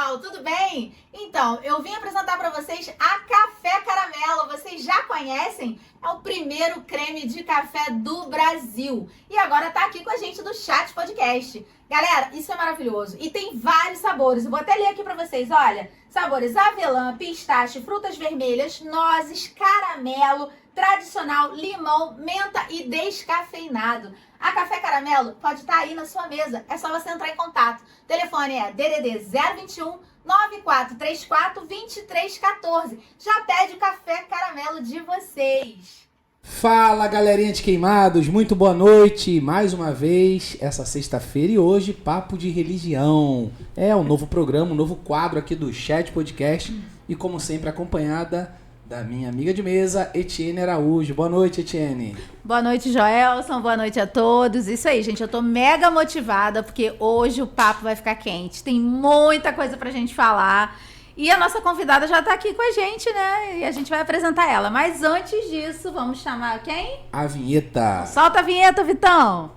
pessoal, tudo bem? Então, eu vim apresentar para vocês a Café Caramelo. Vocês já conhecem? É o primeiro creme de café do Brasil. E agora tá aqui com a gente do Chat Podcast. Galera, isso é maravilhoso. E tem vários sabores. Eu vou até ler aqui para vocês, olha. Sabores avelã, pistache, frutas vermelhas, nozes, caramelo, tradicional, limão, menta e descafeinado. A Café Caramelo pode estar aí na sua mesa. É só você entrar em contato. O telefone é DDD 021 9434 2314. Já pede o Café Caramelo de vocês. Fala, galerinha de Queimados, muito boa noite. Mais uma vez, essa sexta-feira e hoje, Papo de Religião. É um novo programa, um novo quadro aqui do Chat Podcast. E como sempre, acompanhada da minha amiga de mesa, Etienne Araújo. Boa noite, Etienne. Boa noite, Joelson. Boa noite a todos. Isso aí, gente. Eu tô mega motivada porque hoje o papo vai ficar quente. Tem muita coisa pra gente falar. E a nossa convidada já tá aqui com a gente, né? E a gente vai apresentar ela. Mas antes disso, vamos chamar quem? A vinheta. Solta a vinheta, Vitão.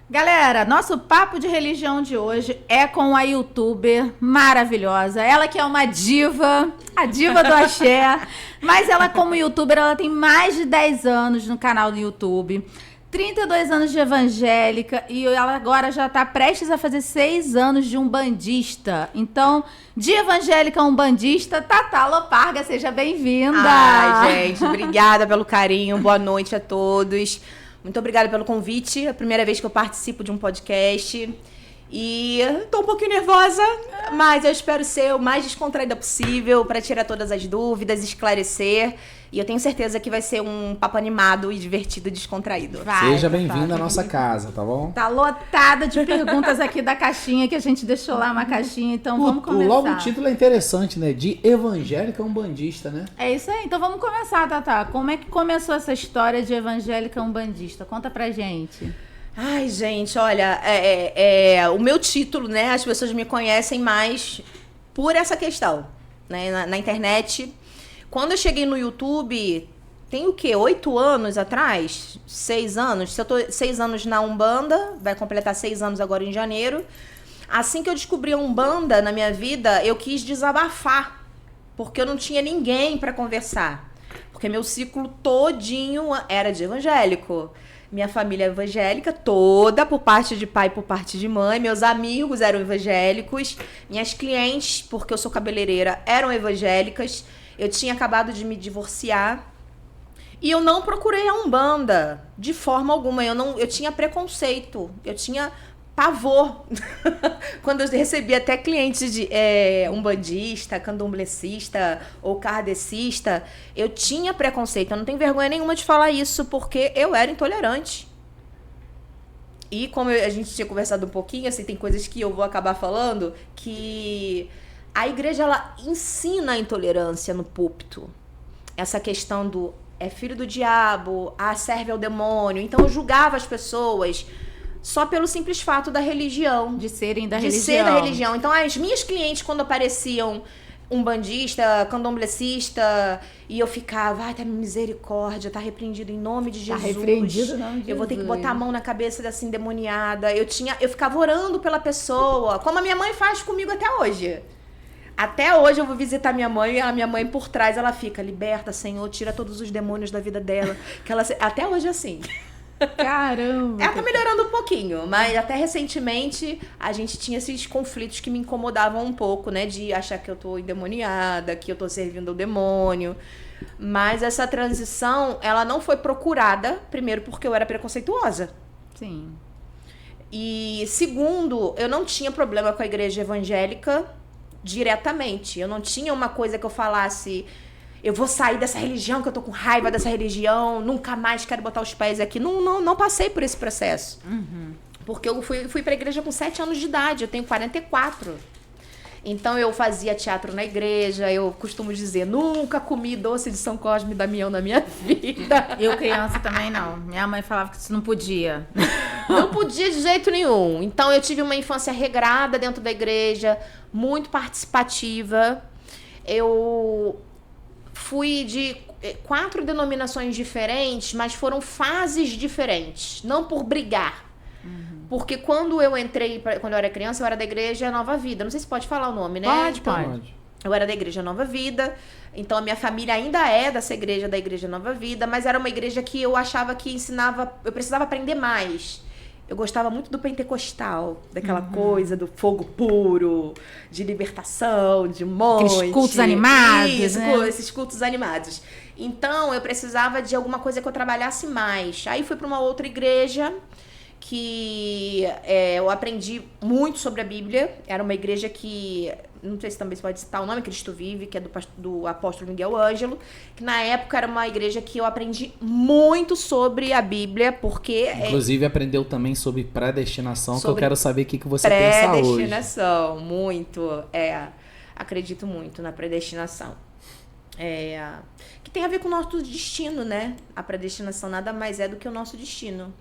Galera, nosso papo de religião de hoje é com a youtuber maravilhosa. Ela que é uma diva, a diva do axé. Mas ela como youtuber, ela tem mais de 10 anos no canal do YouTube. 32 anos de evangélica e ela agora já está prestes a fazer 6 anos de umbandista. Então, de evangélica a umbandista, Tatá Loparga, seja bem-vinda. Ai, gente, obrigada pelo carinho. Boa noite a todos. Muito obrigada pelo convite. É a primeira vez que eu participo de um podcast. E tô um pouquinho nervosa, mas eu espero ser o mais descontraída possível para tirar todas as dúvidas, esclarecer. E eu tenho certeza que vai ser um papo animado e divertido e descontraído. Seja bem-vinda à nossa casa, tá bom? Tá lotada de perguntas aqui da caixinha, que a gente deixou lá uma caixinha, então vamos começar. Logo o título é interessante, né? De evangélica a umbandista, né? É isso aí, então vamos começar, Tatá. Como é que começou essa história de evangélica a umbandista? Conta pra gente. Ai, gente, olha, o meu título, né? As pessoas me conhecem mais por essa questão, né? Na internet. Quando eu cheguei no YouTube, tem o quê? 8 anos atrás? 6 anos? Se eu tô 6 anos na Umbanda, vai completar 6 anos agora em janeiro. Assim que eu descobri a Umbanda na minha vida, eu quis desabafar, porque eu não tinha ninguém para conversar. Porque meu ciclo todinho era de evangélico. Minha família é evangélica toda, por parte de pai e por parte de mãe. Meus amigos eram evangélicos. Minhas clientes, porque eu sou cabeleireira, eram evangélicas. Eu tinha acabado de me divorciar. E eu não procurei a Umbanda de forma alguma. Eu tinha preconceito. Eu tinha pavor. Quando eu recebi até clientes de umbandista, candomblecista ou kardecista, eu tinha preconceito. Eu não tenho vergonha nenhuma de falar isso, porque eu era intolerante. E como a gente tinha conversado um pouquinho, assim, tem coisas que eu vou acabar falando, que a igreja, ela ensina a intolerância no púlpito. Essa questão do é filho do diabo, serve ao demônio. Então eu julgava as pessoas só pelo simples fato da religião. De serem da religião. De ser da religião. Então, as minhas clientes, quando apareciam umbandista, candomblecista, e eu ficava, ai, tá misericórdia, tá repreendido em nome de Jesus. Tá repreendido em nome de Jesus. Eu vou ter que botar a mão na cabeça dessa endemoniada. Eu ficava orando pela pessoa, como a minha mãe faz comigo até hoje. Até hoje eu vou visitar minha mãe e a minha mãe por trás, ela fica, liberta, Senhor, tira todos os demônios da vida dela. Até hoje é assim. Caramba! Ela tá melhorando um pouquinho, mas até recentemente a gente tinha esses conflitos que me incomodavam um pouco, né? De achar que eu tô endemoniada, que eu tô servindo ao demônio. Mas essa transição, ela não foi procurada, primeiro porque eu era preconceituosa. Sim. E segundo, eu não tinha problema com a igreja evangélica diretamente. Eu não tinha uma coisa que eu falasse, eu vou sair dessa religião, que eu tô com raiva dessa religião, nunca mais quero botar os pés aqui. Não passei por esse processo. Uhum. Porque eu fui pra igreja com 7 anos de idade, eu tenho 44. Então eu fazia teatro na igreja, eu costumo dizer, nunca comi doce de São Cosme e Damião na minha vida. Eu criança também não. Minha mãe falava que isso não podia. Não podia de jeito nenhum. Então eu tive uma infância regrada dentro da igreja, muito participativa. eu fui de 4 denominações diferentes, mas foram fases diferentes, não por brigar. Porque quando eu entrei, quando eu era criança, eu era da Igreja Nova Vida. Não sei se pode falar o nome, né? Pode. Eu era da Igreja Nova Vida, então a minha família ainda é dessa igreja, da Igreja Nova Vida, mas era uma igreja que eu achava que ensinava, eu precisava aprender mais. Eu gostava muito do pentecostal, daquela coisa do fogo puro, de libertação, de monte. Aqueles cultos animados, isso, né? esses cultos animados. Então, eu precisava de alguma coisa que eu trabalhasse mais. Aí fui para uma outra igreja que eu aprendi muito sobre a Bíblia. Era uma igreja que, não sei se também se pode citar o nome, Cristo Vive, que é do apóstolo Miguel Ângelo, que na época era uma igreja que eu aprendi muito sobre a Bíblia, porque... Inclusive aprendeu também sobre predestinação, que eu Sobre quero saber o que você pensa hoje. predestinação, muito. Acredito muito na predestinação. Que tem a ver com o nosso destino, né? A predestinação nada mais é do que o nosso destino.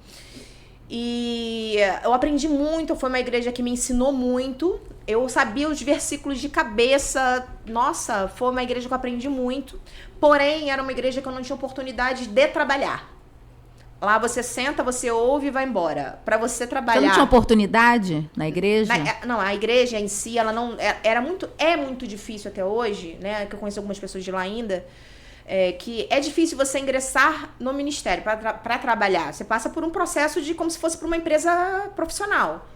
E eu aprendi muito, foi uma igreja que me ensinou muito. Eu sabia os versículos de cabeça. Nossa, foi uma igreja que eu aprendi muito. Porém, era uma igreja que eu não tinha oportunidade de trabalhar. Lá você senta, você ouve e vai embora. Pra você trabalhar... Você não tinha oportunidade na igreja? Não, a igreja em si, ela não... É muito difícil até hoje, né? Que eu conheço algumas pessoas de lá ainda. Que é difícil você ingressar no ministério para trabalhar. Você passa por um processo de como se fosse para uma empresa profissional.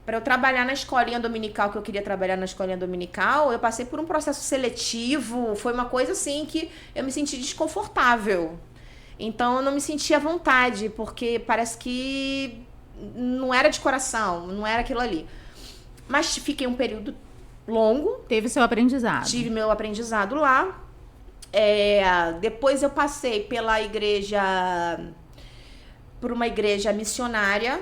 Para eu trabalhar na escolinha dominical, que eu queria trabalhar na escolinha dominical, eu passei por um processo seletivo. Foi uma coisa assim que eu me senti desconfortável. Então eu não me sentia à vontade, porque parece que não era de coração, não era aquilo ali. Mas fiquei um período longo. Teve seu aprendizado. Tive meu aprendizado lá. Depois eu passei por uma igreja missionária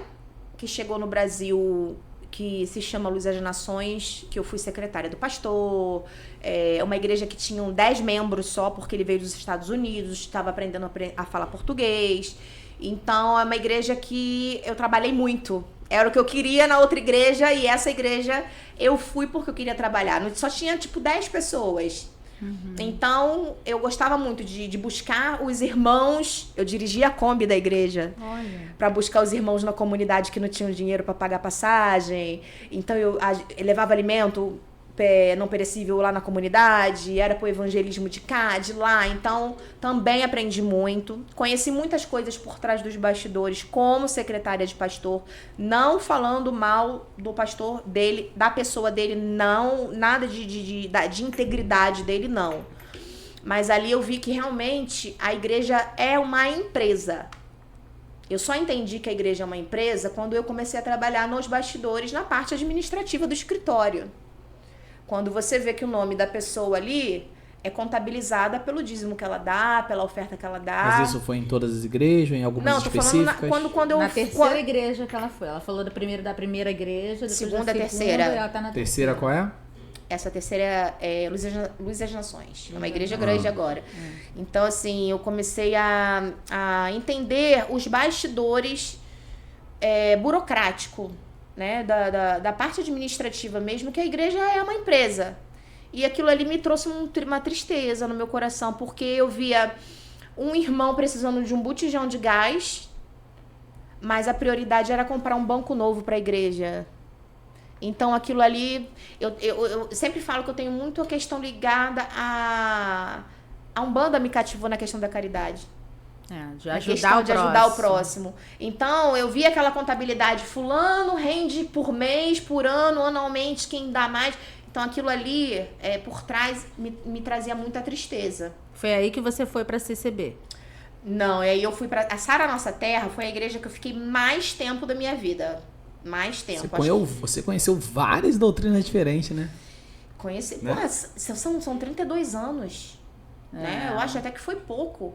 que chegou no Brasil, que se chama Luz das Nações, que eu fui secretária do pastor. É uma igreja que tinha 10 membros só, porque ele veio dos Estados Unidos, estava aprendendo a falar português. Então é uma igreja que eu trabalhei muito. Era o que eu queria na outra igreja, e essa igreja eu fui porque eu queria trabalhar. Só tinha 10 pessoas. Então, eu gostava muito de buscar os irmãos. Eu dirigia a Kombi da igreja para buscar os irmãos na comunidade que não tinham dinheiro para pagar passagem. Então, eu levava alimento não perecível lá na comunidade, era pro evangelismo de cá, de lá. Então, também aprendi muito. Conheci muitas coisas por trás dos bastidores como secretária de pastor, não falando mal do pastor dele, da pessoa dele, não, nada de integridade dele, não. Mas ali eu vi que realmente a igreja é uma empresa. Eu só entendi que a igreja é uma empresa quando eu comecei a trabalhar nos bastidores, na parte administrativa do escritório. Quando você vê que o nome da pessoa ali é contabilizada pelo dízimo que ela dá, pela oferta que ela dá. Mas isso foi em todas as igrejas, em algumas específicas? Não, tô falando quando eu... Na terceira igreja que ela foi. Ela falou da primeira igreja, depois Segunda, da segunda, terceira. E ela tá na Terceira qual é? Essa terceira é Luz das Nações. É uma igreja grande agora. Então, assim, eu comecei a entender os bastidores burocráticos, né, da parte administrativa mesmo, que a igreja é uma empresa. E aquilo ali me trouxe uma tristeza no meu coração, porque eu via um irmão precisando de um botijão de gás, mas a prioridade era comprar um banco novo para a igreja. Então, aquilo ali... Eu sempre falo que eu tenho muito a questão ligada a Umbanda me cativou na questão da caridade. De ajudar o próximo. Então, eu vi aquela contabilidade, fulano rende por mês, por ano, anualmente, quem dá mais. Então, aquilo ali, por trás, me trazia muita tristeza. Foi aí que você foi pra CCB? Não, aí eu fui pra... A Sara Nossa Terra foi a igreja que eu fiquei mais tempo da minha vida. Mais tempo. Você conheceu várias doutrinas diferentes, né? Conheci... Né? Pô, são 32 anos. Né? Eu acho até que foi pouco.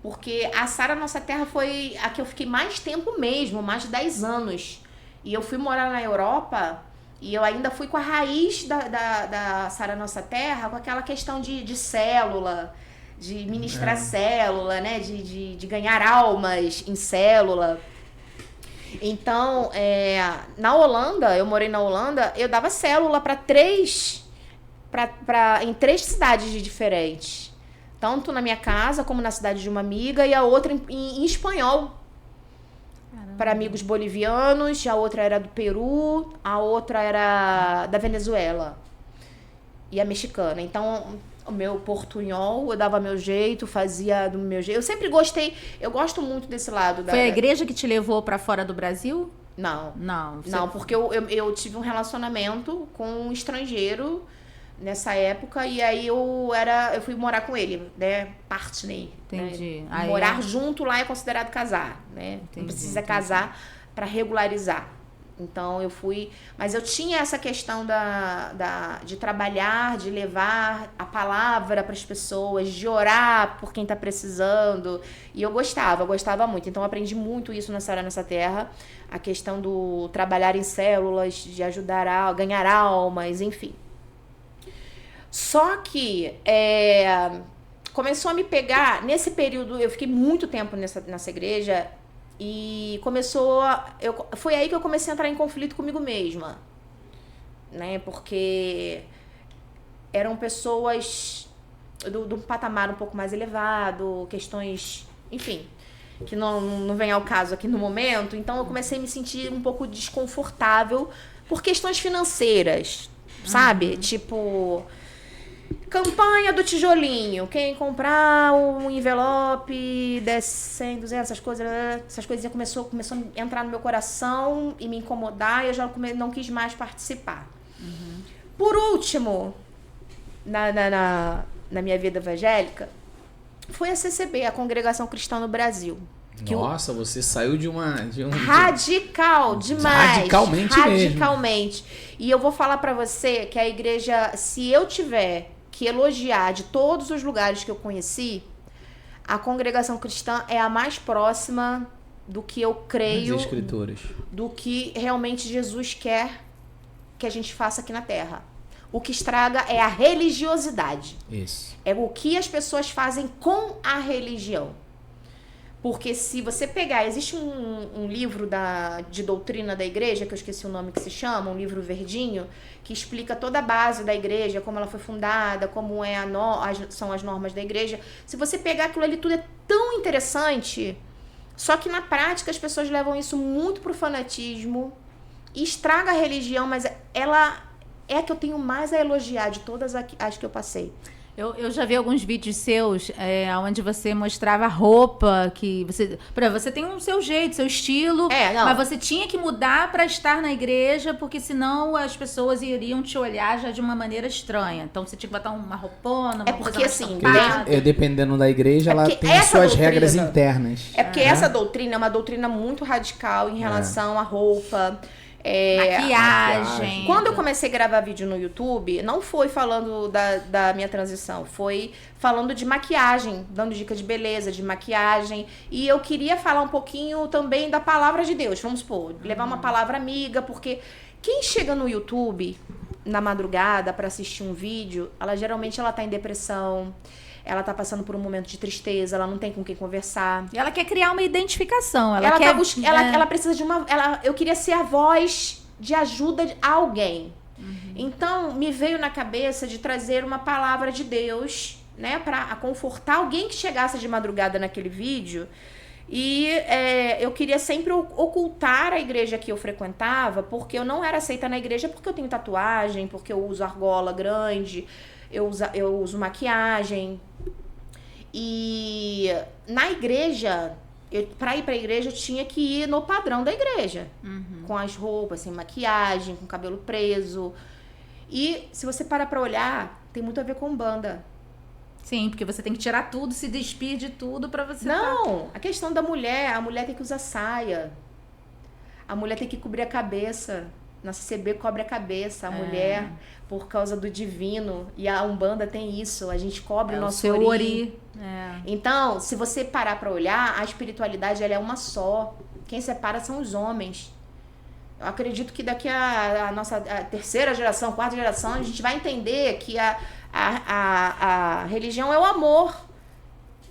Porque a Sara Nossa Terra foi a que eu fiquei mais tempo mesmo, mais de 10 anos. E eu fui morar na Europa e eu ainda fui com a raiz da Sara Nossa Terra, com aquela questão de célula, de ministrar célula, né? De ganhar almas em célula. Então, na Holanda, eu morei na Holanda, eu dava célula para 3 em 3 cidades diferentes. Tanto na minha casa, como na cidade de uma amiga, e a outra em espanhol. Para amigos bolivianos, a outra era do Peru, a outra era da Venezuela. E a mexicana. Então, o meu portunhol, eu dava meu jeito, fazia do meu jeito. Eu sempre gostei, eu gosto muito desse lado. Foi a igreja que te levou para fora do Brasil? Não. Não. Não, porque eu tive um relacionamento com um estrangeiro nessa época, e aí eu fui morar com ele, né? Partner. Entendi. Né? Morar junto lá é considerado casar, né? Não precisa casar para regularizar. Então eu fui, mas eu tinha essa questão de trabalhar, de levar a palavra para as pessoas, de orar por quem está precisando, e eu gostava muito. Então eu aprendi muito isso nessa terra, a questão do trabalhar em células, de ajudar a ganhar almas, enfim. Só que começou a me pegar, nesse período, eu fiquei muito tempo nessa igreja, e foi aí que eu comecei a entrar em conflito comigo mesma, né? Porque eram pessoas de um patamar um pouco mais elevado, questões, enfim, que não vem ao caso aqui no momento. Então eu comecei a me sentir um pouco desconfortável por questões financeiras, sabe? Tipo, campanha do tijolinho. Quem comprar um envelope, 10, 100, 200, essas coisinhas começou a entrar no meu coração e me incomodar, e eu já não quis mais participar. Por último, na minha vida evangélica, foi a CCB, a Congregação Cristã no Brasil. Nossa, você saiu de um... Radical demais. Radicalmente. E eu vou falar pra você que a igreja, se eu tiver que elogiar de todos os lugares que eu conheci, a Congregação Cristã é a mais próxima do que eu creio, das Escrituras, do que realmente Jesus quer que a gente faça aqui na Terra. O que estraga é a religiosidade. Isso. É o que as pessoas fazem com a religião. Porque se você pegar, existe um livro de doutrina da igreja, que eu esqueci o nome que se chama, um livro verdinho, que explica toda a base da igreja, como ela foi fundada, como são as normas da igreja. Se você pegar aquilo ali, tudo é tão interessante, só que na prática as pessoas levam isso muito pro fanatismo e estraga a religião, mas ela é a que eu tenho mais a elogiar de todas as que eu passei. Eu já vi alguns vídeos seus onde você mostrava a roupa que você tem um seu jeito, seu estilo, mas você tinha que mudar para estar na igreja, porque senão as pessoas iriam te olhar já de uma maneira estranha. Então você tinha que botar uma roupona, uma coisa mais tocada. Dependendo da igreja, ela tem suas regras internas. É porque essa doutrina é uma doutrina muito radical em relação à roupa. Maquiagem. Quando eu comecei a gravar vídeo no YouTube, não foi falando da minha transição, foi falando de maquiagem, dando dica de beleza, de maquiagem. E eu queria falar um pouquinho também da palavra de Deus, vamos supor, levar uma palavra amiga, porque quem chega no YouTube na madrugada para assistir um vídeo, geralmente ela tá em depressão, ela tá passando por um momento de tristeza, ela não tem com quem conversar. E ela quer criar uma identificação. Ela precisa de eu queria ser a voz de ajuda a alguém. Então, me veio na cabeça de trazer uma palavra de Deus, né, pra confortar alguém que chegasse de madrugada naquele vídeo. E eu queria sempre ocultar a igreja que eu frequentava, porque eu não era aceita na igreja, porque eu tenho tatuagem, porque eu uso argola grande, eu uso maquiagem. E na igreja, pra ir pra igreja, eu tinha que ir no padrão da igreja. Com as roupas, sem maquiagem, com o cabelo preso. E se você parar pra olhar, tem muito a ver com banda. Sim, porque você tem que tirar tudo, se despir de tudo pra você... Não, a questão da mulher, a mulher tem que usar saia. A mulher tem que cobrir a cabeça. Na CCB cobre a cabeça, a mulher, por causa do divino. E a Umbanda tem isso, a gente cobre o nosso ori. Então, se você parar pra olhar, a espiritualidade ela é uma só. Quem separa são os homens. Eu acredito que daqui a terceira geração, quarta geração, a gente vai entender que a religião é o amor.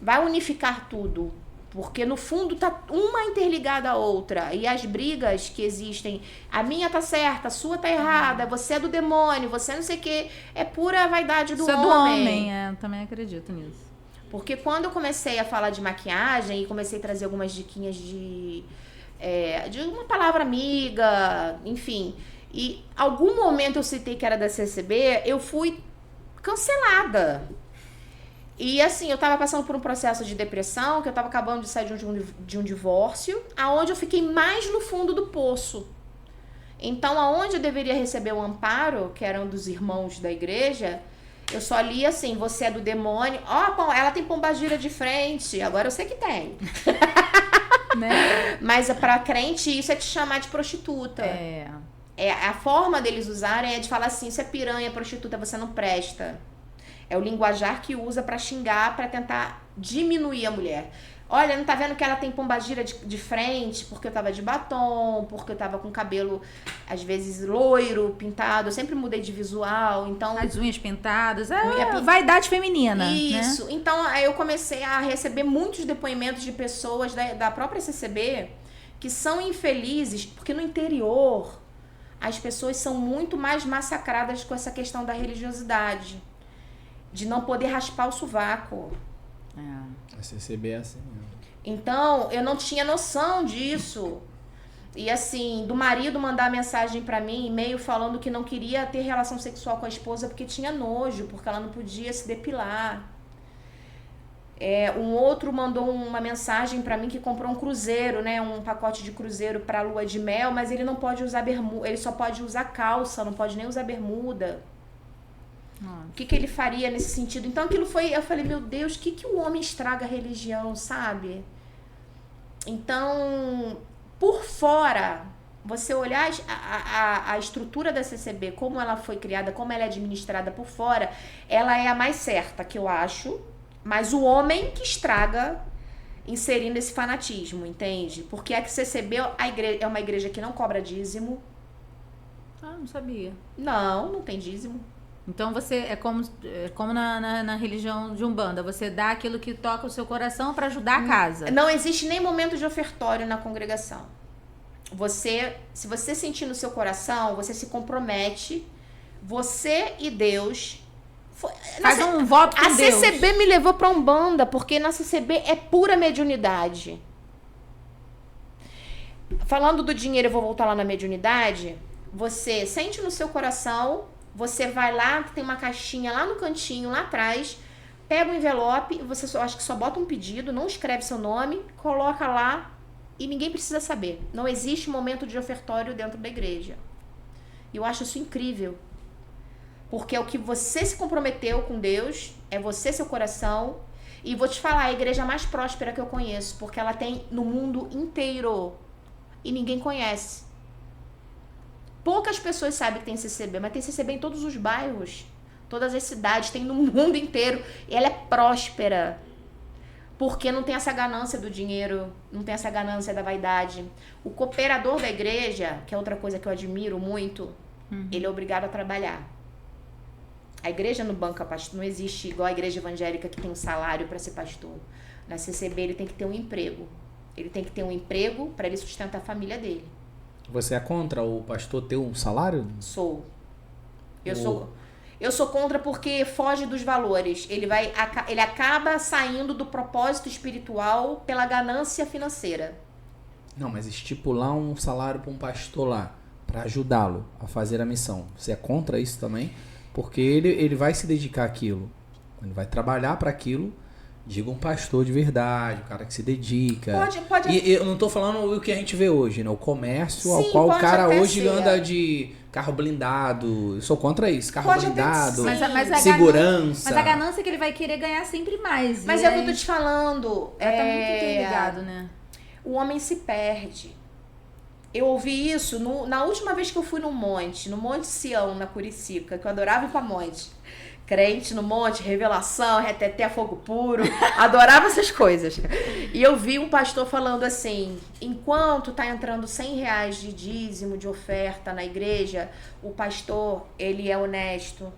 Vai unificar tudo. Porque no fundo tá uma interligada à outra. E as brigas que existem, a minha tá certa, a sua tá errada, você é do demônio, você não sei o quê, é pura vaidade do Isso homem. é do homem, eu também acredito nisso. Porque quando eu comecei a falar de maquiagem e comecei a trazer algumas diquinhas de uma palavra amiga, enfim, e algum momento eu citei que era da CCB, eu fui cancelada. E assim, eu tava passando por um processo de depressão, que eu tava acabando de sair de um divórcio, aonde eu fiquei mais no fundo do poço. Então, aonde eu deveria receber o amparo, que era um dos irmãos da igreja, eu só li assim, você é do demônio. Ó, ela tem pombagira de frente, agora eu sei que tem. Né? Mas pra crente, isso é te chamar de prostituta. A forma deles usarem é de falar assim, isso é piranha, prostituta, você não presta. É o linguajar que usa pra xingar, pra tentar diminuir a mulher. Olha, não tá vendo que ela tem pombagira de frente, porque eu tava de batom, porque eu tava com cabelo, às vezes, loiro, pintado. Eu sempre mudei de visual, então... As unhas pintadas, Unha vaidade feminina. Isso. Né? Então, aí eu comecei a receber muitos depoimentos de pessoas da própria CCB que são infelizes, porque no interior as pessoas são muito mais massacradas com essa questão da religiosidade. De não poder raspar o sovaco. A CCB é assim mesmo. Então, eu não tinha noção disso. E assim, do marido mandar mensagem pra mim, e-mail falando que não queria ter relação sexual com a esposa porque tinha nojo, porque ela não podia se depilar. Um outro mandou uma mensagem pra mim que comprou um cruzeiro, né? Um pacote de cruzeiro pra lua de mel, mas ele não pode usar bermuda, ele só pode usar calça, não pode nem usar bermuda. O que ele faria nesse sentido? Então aquilo foi, eu falei, meu Deus, o que o homem estraga a religião, sabe? Então, por fora, você olhar a estrutura da CCB, como ela foi criada, como ela é administrada por fora, ela é a mais certa, que eu acho, mas o homem que estraga inserindo esse fanatismo, entende? Porque a CCB é uma igreja que não cobra dízimo. Não sabia. Não tem dízimo. Então você é como na religião de Umbanda, você dá aquilo que toca o seu coração para ajudar a casa. Não existe nem momento de ofertório na congregação. Se você sentir no seu coração, você se compromete, você e Deus. Faz um voto com Deus. A CCB me levou pra Umbanda, porque na CCB é pura mediunidade. Falando do dinheiro, eu vou voltar lá na mediunidade. Você sente no seu coração. Você vai lá, tem uma caixinha lá no cantinho, lá atrás, pega o envelope, você acho que só bota um pedido, não escreve seu nome, coloca lá e ninguém precisa saber. Não existe momento de ofertório dentro da igreja. E eu acho isso incrível. Porque é o que você se comprometeu com Deus, é você, seu coração. E vou te falar, é a igreja mais próspera que eu conheço, porque ela tem no mundo inteiro e ninguém conhece. Poucas pessoas sabem que tem CCB, mas tem CCB em todos os bairros, todas as cidades, tem no mundo inteiro. E ela é próspera, porque não tem essa ganância do dinheiro, não tem essa ganância da vaidade. O cooperador da igreja, que é outra coisa que eu admiro muito, ele é obrigado a trabalhar. A igreja não banca pastor, não existe igual a igreja evangélica que tem um salário para ser pastor. Na CCB ele tem que ter um emprego. Ele tem que ter um emprego para ele sustentar a família dele. Você é contra o pastor ter um salário? Sou. Eu sou contra porque foge dos valores. Ele acaba saindo do propósito espiritual pela ganância financeira. Não, mas estipular um salário para um pastor lá, para ajudá-lo a fazer a missão. Você é contra isso também? Porque ele vai se dedicar àquilo. Ele vai trabalhar para aquilo. Diga um pastor de verdade, o cara que se dedica. Pode. E eu não tô falando o que a gente vê hoje, né? O comércio. Sim, ao qual o cara hoje ser. anda de carro blindado. Eu sou contra isso. Carro Pode blindado, mas segurança. Mas a ganância é que ele vai querer ganhar sempre mais. Mas é o que eu tô te falando. Tá muito interligado, né? O homem se perde. Eu ouvi isso na última vez que eu fui no Monte Sião, na Curicica, que eu adorava ir pra monte. Crente no monte, revelação, reteté, fogo puro. Adorava essas coisas. E eu vi um pastor falando assim, enquanto tá entrando R$100 de dízimo, de oferta na igreja, o pastor, ele é honesto,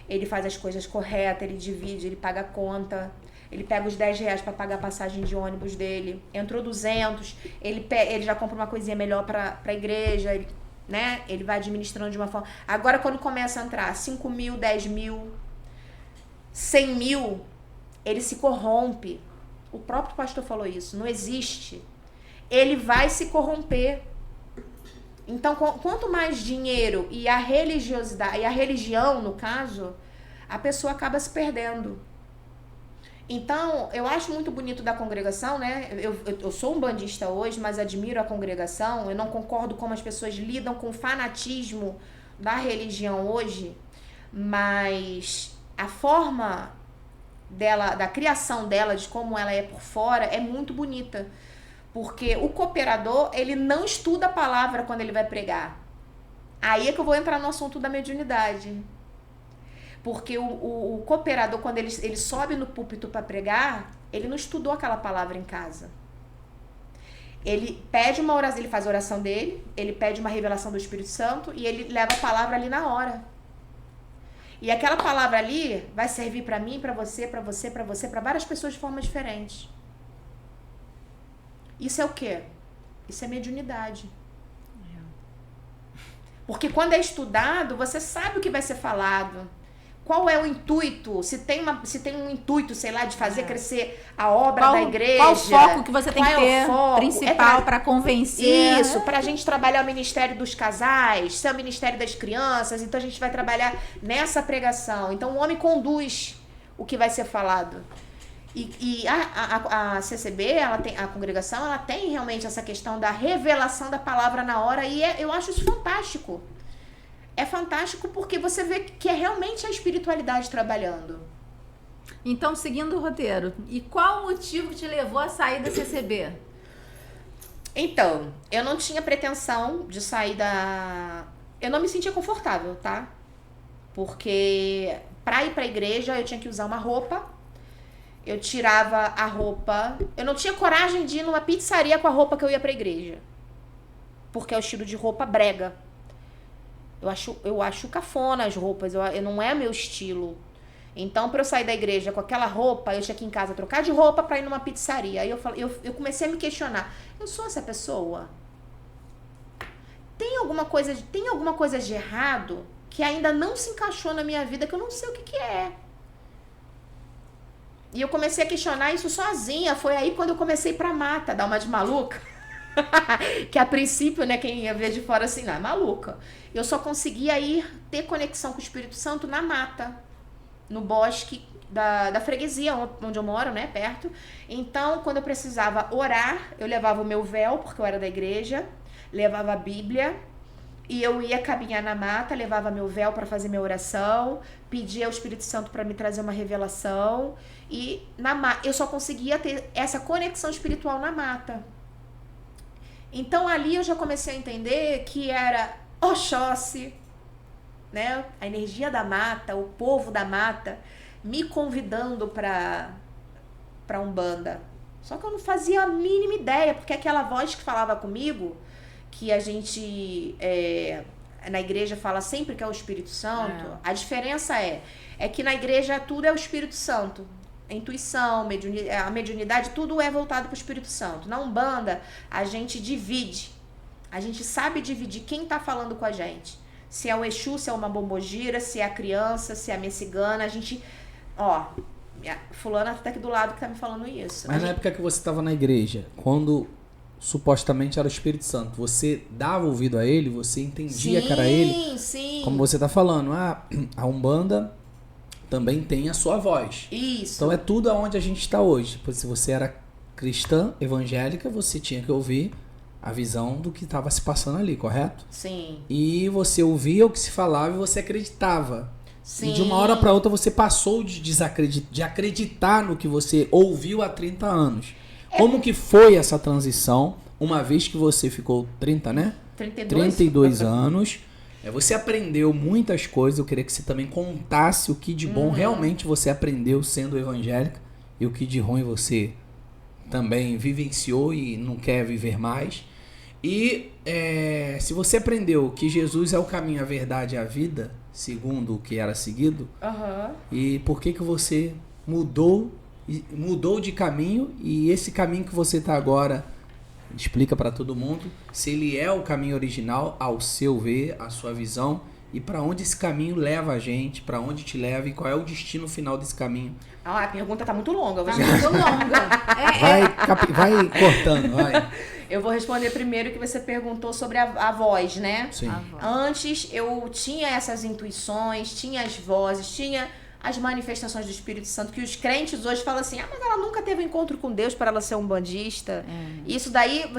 ele faz as coisas corretas, ele divide, ele paga a conta. Ele pega os R$10 para pagar a passagem de ônibus dele. Entrou 200, ele já compra uma coisinha melhor para a igreja, né? Ele vai administrando de uma forma. Agora, quando começa a entrar 5 mil, 10 mil, 100 mil, ele se corrompe. O próprio pastor falou isso. Não existe. Ele vai se corromper. Então, quanto mais dinheiro e a religiosidade, e a religião, no caso, a pessoa acaba se perdendo. Então, eu acho muito bonito da congregação, né? Eu sou um bandista hoje, mas admiro a congregação. Eu não concordo como as pessoas lidam com o fanatismo da religião hoje, mas a forma dela, da criação dela, de como ela é por fora, é muito bonita. Porque o cooperador, ele não estuda a palavra quando ele vai pregar. Aí é que eu vou entrar no assunto da mediunidade. Porque o cooperador, quando ele sobe no púlpito para pregar, ele não estudou aquela palavra em casa. Ele pede uma oração, ele faz a oração dele, ele pede uma revelação do Espírito Santo e ele leva a palavra ali na hora. E aquela palavra ali vai servir para mim, para você, para várias pessoas de forma diferente. Isso é o quê? Isso é mediunidade. Porque quando é estudado, você sabe o que vai ser falado. Qual é o intuito? Se tem um intuito, sei lá, de fazer crescer a obra da igreja. Qual o foco que você tem que ter principal para convencer? Isso, para a gente trabalhar o ministério dos casais, ser o ministério das crianças. Então a gente vai trabalhar nessa pregação. Então o homem conduz o que vai ser falado. E a CCB, a congregação, ela tem realmente essa questão da revelação da palavra na hora. E eu acho isso fantástico. É fantástico porque você vê que é realmente a espiritualidade trabalhando. Então, seguindo o roteiro, e qual o motivo te levou a sair da CCB? Então, eu não tinha pretensão de sair da... Eu não me sentia confortável, tá? Porque pra ir pra igreja eu tinha que usar uma roupa. Eu tirava a roupa... Eu não tinha coragem de ir numa pizzaria com a roupa que eu ia pra igreja. Porque é o estilo de roupa brega. Eu acho cafona as roupas, não é meu estilo. Então, para eu sair da igreja com aquela roupa, eu tinha que ir em casa trocar de roupa para ir numa pizzaria. Aí eu comecei a me questionar. Eu sou essa pessoa? Tem alguma coisa de errado que ainda não se encaixou na minha vida, que eu não sei o que é. E eu comecei a questionar isso sozinha. Foi aí quando eu comecei pra mata, dar uma de maluca. Que a princípio, né, quem ia ver de fora assim, não, é maluca. Eu só conseguia ter conexão com o Espírito Santo na mata, no bosque da freguesia, onde eu moro, né, perto. Então, quando eu precisava orar, eu levava o meu véu, porque eu era da igreja, levava a Bíblia, e eu ia caminhar na mata, levava meu véu para fazer minha oração, pedia ao Espírito Santo para me trazer uma revelação, e eu só conseguia ter essa conexão espiritual na mata. Então ali eu já comecei a entender que era Oxóssi, né? A energia da mata, o povo da mata, me convidando para Umbanda. Só que eu não fazia a mínima ideia, porque aquela voz que falava comigo, que a gente na igreja fala sempre que é o Espírito Santo, a diferença é que na igreja tudo é o Espírito Santo. A intuição, a mediunidade, tudo é voltado para o Espírito Santo. Na Umbanda, a gente divide. A gente sabe dividir quem está falando com a gente. Se é o Exu, se é uma bombogira, se é a criança, se é a minha cigana. A gente... fulana tá aqui do lado que tá me falando isso. Mas na época que você estava na igreja, quando supostamente era o Espírito Santo, você dava ouvido a ele? Você entendia que era ele? Sim. Como você tá falando, a Umbanda também tem a sua voz. Isso. Então é tudo aonde a gente está hoje. Se você era cristã, evangélica, você tinha que ouvir a visão do que estava se passando ali, correto? Sim. E você ouvia o que se falava e você acreditava. Sim. E de uma hora para outra você passou de acreditar no que você ouviu há 30 anos. Como que foi essa transição, uma vez que você ficou 32 anos? Você aprendeu muitas coisas. Eu queria que você também contasse o que de bom realmente você aprendeu sendo evangélica e o que de ruim você também vivenciou e não quer viver mais. E se você aprendeu que Jesus é o caminho, a verdade e a vida, segundo o que era seguido, e por que você mudou e mudou de caminho, e esse caminho que você tá agora, explica para todo mundo se ele é o caminho original, ao seu ver, a sua visão, e para onde esse caminho leva a gente, para onde te leva e qual é o destino final desse caminho. Ah, a pergunta tá muito longa. Tá muito longa. Vai cortando, vai. Eu vou responder primeiro que você perguntou sobre a voz, né? Sim. Antes eu tinha essas intuições, tinha as vozes, tinha as manifestações do Espírito Santo, que os crentes hoje falam assim, mas ela nunca teve encontro com Deus para ela ser umbandista. Isso daí,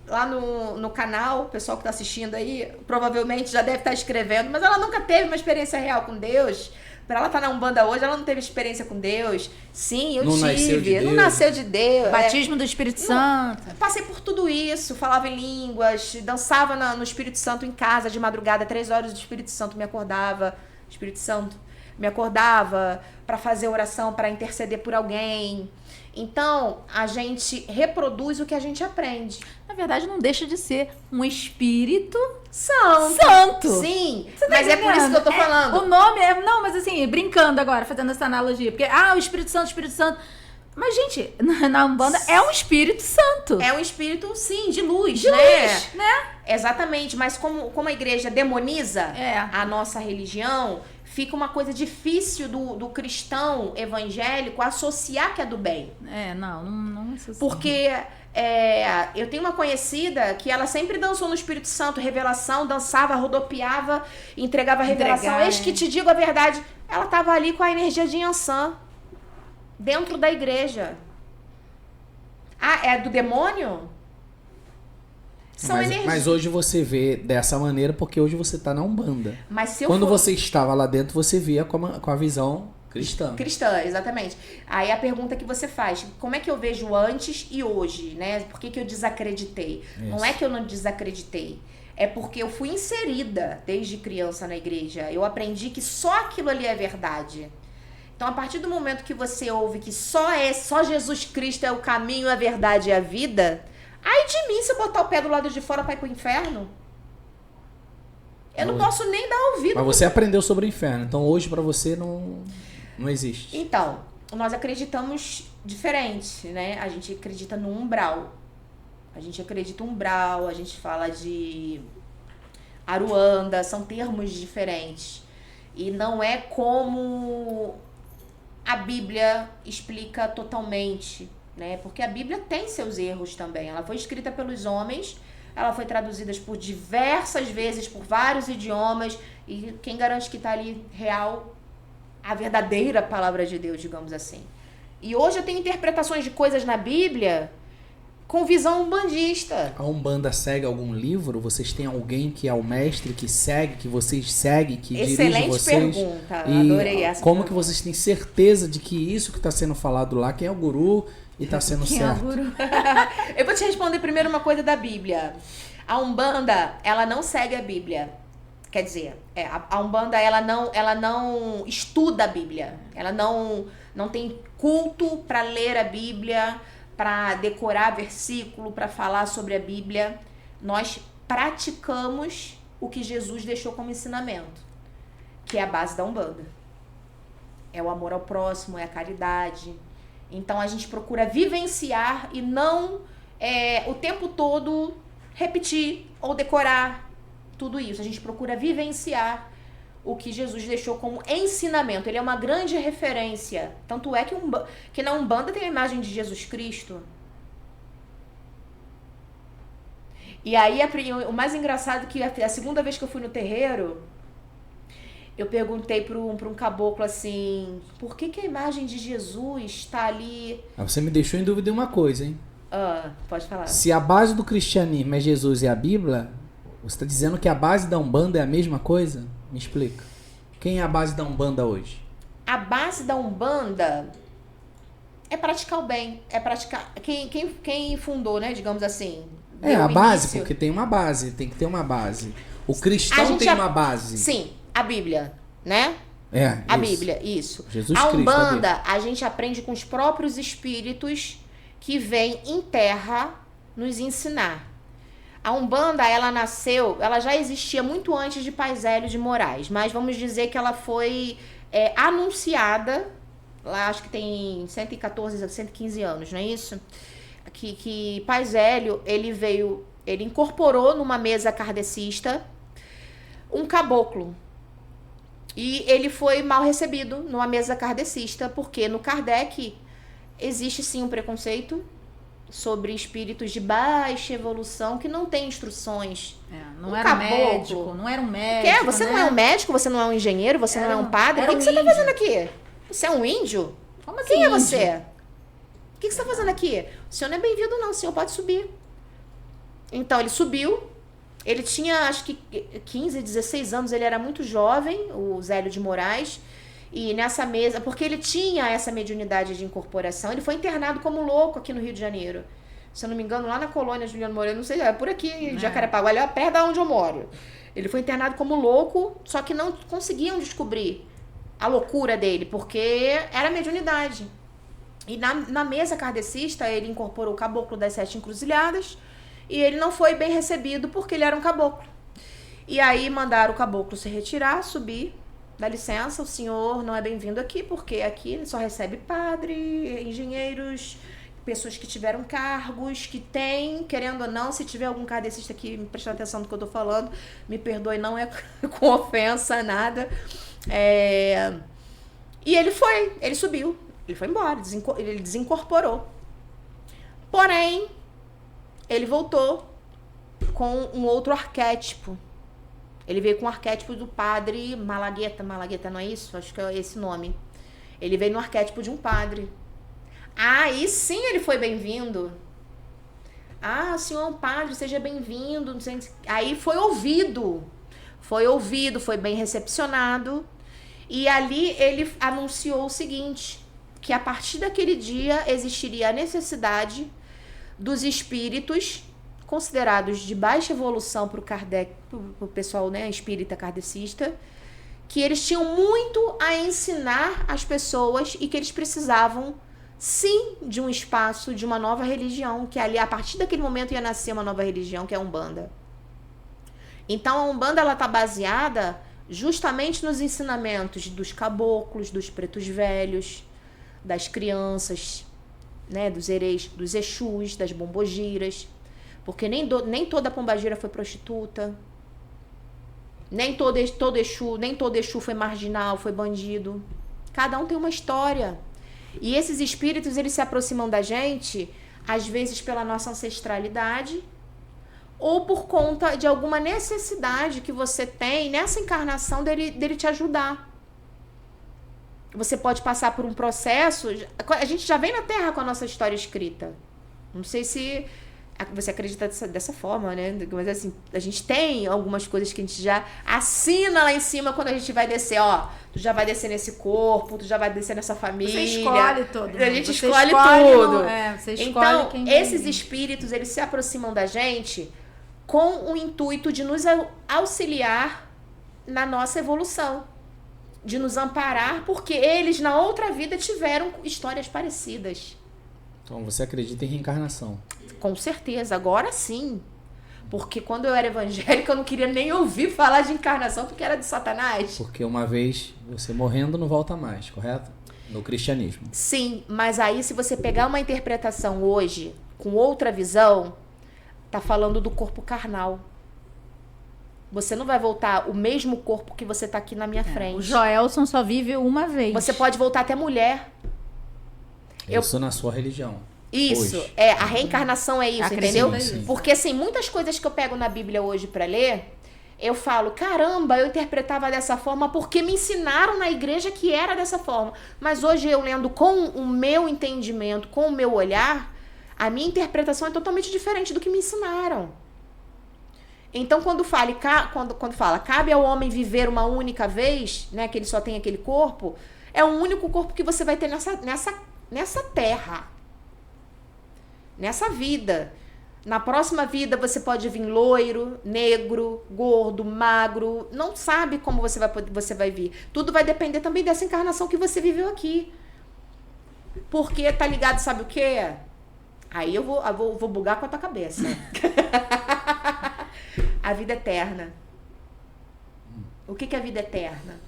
lá no canal, o pessoal que está assistindo aí, provavelmente já deve estar escrevendo, mas ela nunca teve uma experiência real com Deus. Para ela estar na Umbanda hoje, ela não teve experiência com Deus. Sim, eu tive. Não nasceu de Deus. Batismo do Espírito Santo. Passei por tudo isso, falava em línguas, dançava no Espírito Santo em casa de madrugada, 3 horas do Espírito Santo me acordava. Espírito Santo me acordava para fazer oração, para interceder por alguém. Então, a gente reproduz o que a gente aprende. Na verdade, não deixa de ser um Espírito Santo. Sim, mas é por isso que eu tô falando. O nome é... Não, mas assim, brincando agora, fazendo essa analogia. Porque, o Espírito Santo. Mas, gente, na Umbanda é um Espírito Santo. É um espírito, sim, de luz, de luz, né? Exatamente, mas como a igreja demoniza a nossa religião, fica uma coisa difícil do cristão evangélico associar que é do bem. Não associa. Porque eu tenho uma conhecida que ela sempre dançou no Espírito Santo, revelação, dançava, rodopiava, entregava a revelação. Eis que te digo a verdade, ela estava ali com a energia de Yansan, dentro da igreja. É do demônio? Mas hoje você vê dessa maneira porque hoje você está na Umbanda. Mas se Quando você estava lá dentro, você via com a visão cristã. Cristã, exatamente. Aí a pergunta que você faz, como é que eu vejo antes e hoje, né? Por que eu desacreditei? Isso. Não é que eu não desacreditei. É porque eu fui inserida desde criança na igreja. Eu aprendi que só aquilo ali é verdade. Então, a partir do momento que você ouve que só Jesus Cristo é o caminho, a verdade e a vida... Ai de mim se eu botar o pé do lado de fora pra ir pro inferno. Eu não posso nem dar ouvido. Mas você aprendeu sobre o inferno, então hoje pra você não existe. Então, nós acreditamos diferente, né? A gente acredita no umbral. A gente fala de Aruanda, são termos diferentes. E não é como a Bíblia explica totalmente, né? Porque a Bíblia tem seus erros também. Ela foi escrita pelos homens, ela foi traduzida por diversas vezes, por vários idiomas, e quem garante que está ali real, a verdadeira palavra de Deus, digamos assim. E hoje eu tenho interpretações de coisas na Bíblia com visão umbandista. A Umbanda segue algum livro? Vocês têm alguém que é o mestre, que segue, que vocês seguem, que dirige vocês? Excelente pergunta, adorei essa como pergunta. Que vocês têm certeza de que isso que está sendo falado lá, quem é o guru e está sendo certo? Eu vou te responder primeiro uma coisa da Bíblia. A Umbanda, ela não segue a Bíblia. Quer dizer, a Umbanda, ela não estuda a Bíblia. Ela não tem culto para ler a Bíblia, para decorar versículo, para falar sobre a Bíblia. Nós praticamos o que Jesus deixou como ensinamento, que é a base da Umbanda. É o amor ao próximo, é a caridade. Então a gente procura vivenciar e não o tempo todo repetir ou decorar tudo isso. A gente procura vivenciar o que Jesus deixou como ensinamento. Ele é uma grande referência. Tanto é que na Umbanda tem a imagem de Jesus Cristo. E aí o mais engraçado é que a segunda vez que eu fui no terreiro, eu perguntei para um caboclo assim, por que a imagem de Jesus está ali? Você me deixou em dúvida uma coisa, hein? Pode falar. Se a base do cristianismo é Jesus e a Bíblia, você está dizendo que a base da Umbanda é a mesma coisa? Me explica. Quem é a base da Umbanda hoje? A base da Umbanda é praticar o bem. É praticar... Quem fundou, né? Digamos assim. A base, porque tem uma base. Tem que ter uma base. O cristão tem uma base. Sim, a Bíblia, né? A Bíblia, isso. Jesus a Cristo, Umbanda, a gente aprende com os próprios espíritos que vêm em terra nos ensinar. A Umbanda, ela já existia muito antes de Pai Zélio de Moraes, mas vamos dizer que ela foi anunciada lá acho que tem 114, 115 anos, não é isso? Que Pai Zélio, ele incorporou numa mesa kardecista um caboclo. E ele foi mal recebido numa mesa kardecista, porque no Kardec existe sim um preconceito sobre espíritos de baixa evolução que não tem instruções. Não era médico, não era um médico. Você não é um médico, você não é um engenheiro, você não é um padre. O que você tá fazendo aqui? Você é um índio? Como assim, Quem é índio? você? O que você tá fazendo aqui? O senhor não é bem-vindo, não. O senhor pode subir. Então, ele subiu. Ele tinha, acho que 15, 16 anos. Ele era muito jovem, o Zélio de Moraes. E nessa mesa, porque ele tinha essa mediunidade de incorporação, ele foi internado como louco aqui no Rio de Janeiro. Se eu não me engano, lá na colônia Juliano Moreira, não sei, é por aqui, em Jacarepaguá, ali perto de onde eu moro. Ele foi internado como louco, só que não conseguiam descobrir a loucura dele, porque era mediunidade. E na mesa kardecista, ele incorporou o caboclo das 7 encruzilhadas, e ele não foi bem recebido porque ele era um caboclo. E aí mandaram o caboclo se retirar, subir. Dá licença, o senhor não é bem-vindo aqui, porque aqui só recebe padre, engenheiros, pessoas que tiveram cargos, que tem, querendo ou não, se tiver algum kardecista aqui me prestando atenção no que eu tô falando, me perdoe, não é com ofensa, nada. E ele subiu, ele foi embora, ele desincorporou. Porém, ele voltou com um outro arquétipo. Ele veio com o arquétipo do padre Malagueta não é isso? Acho que é esse nome. Ele veio no arquétipo de um padre. Aí sim ele foi bem-vindo. O senhor é um padre, seja bem-vindo. Aí foi ouvido, foi bem recepcionado. E ali ele anunciou o seguinte, que a partir daquele dia existiria a necessidade dos espíritos considerados de baixa evolução para o Kardec, para o pessoal, né, espírita kardecista, que eles tinham muito a ensinar as pessoas e que eles precisavam, sim, de um espaço, de uma nova religião, que ali, a partir daquele momento, ia nascer uma nova religião, que é a Umbanda. Então, a Umbanda, ela está baseada justamente nos ensinamentos dos caboclos, dos pretos velhos, das crianças, né, dos erês, dos exus, das bombogiras. Porque nem toda pombagira foi prostituta. Nem todo Exu foi marginal, foi bandido. Cada um tem uma história. E esses espíritos, eles se aproximam da gente, às vezes pela nossa ancestralidade, ou por conta de alguma necessidade que você tem nessa encarnação dele te ajudar. Você pode passar por um processo... A gente já vem na Terra com a nossa história escrita. Não sei se você acredita dessa forma, né? Mas assim, a gente tem algumas coisas que a gente já assina lá em cima quando a gente vai descer. Ó, tu já vai descer nesse corpo, tu já vai descer nessa família. Você escolhe tudo. A gente escolhe tudo. Você escolhe então, quem esses espíritos, eles se aproximam da gente com o intuito de nos auxiliar na nossa evolução. De nos amparar, porque eles, na outra vida, tiveram histórias parecidas. Então, você acredita em reencarnação? Com certeza, agora sim. Porque quando eu era evangélica, eu não queria nem ouvir falar de encarnação, porque era de Satanás. Porque uma vez você morrendo, não volta mais, correto? No cristianismo. Sim, mas aí se você pegar uma interpretação hoje, com outra visão, tá falando do corpo carnal. Você não vai voltar o mesmo corpo que você tá aqui na minha frente. O Joelson só vive uma vez. Você pode voltar até mulher. Isso na sua religião. Isso, hoje. A reencarnação é isso, entendeu? Sim. Porque assim, muitas coisas que eu pego na Bíblia hoje pra ler, eu falo, caramba, eu interpretava dessa forma porque me ensinaram na igreja que era dessa forma. Mas hoje eu lendo com o meu entendimento, com o meu olhar, a minha interpretação é totalmente diferente do que me ensinaram. Então, quando fala, cabe ao homem viver uma única vez, né, que ele só tem aquele corpo, é o único corpo que você vai ter nessa terra, nessa vida. Na próxima vida você pode vir loiro, negro, gordo, magro, não sabe como você vai vir. Tudo vai depender também dessa encarnação que você viveu aqui. Porque tá ligado, sabe o quê? Aí eu vou bugar com a tua cabeça. A vida eterna. O que é a vida eterna?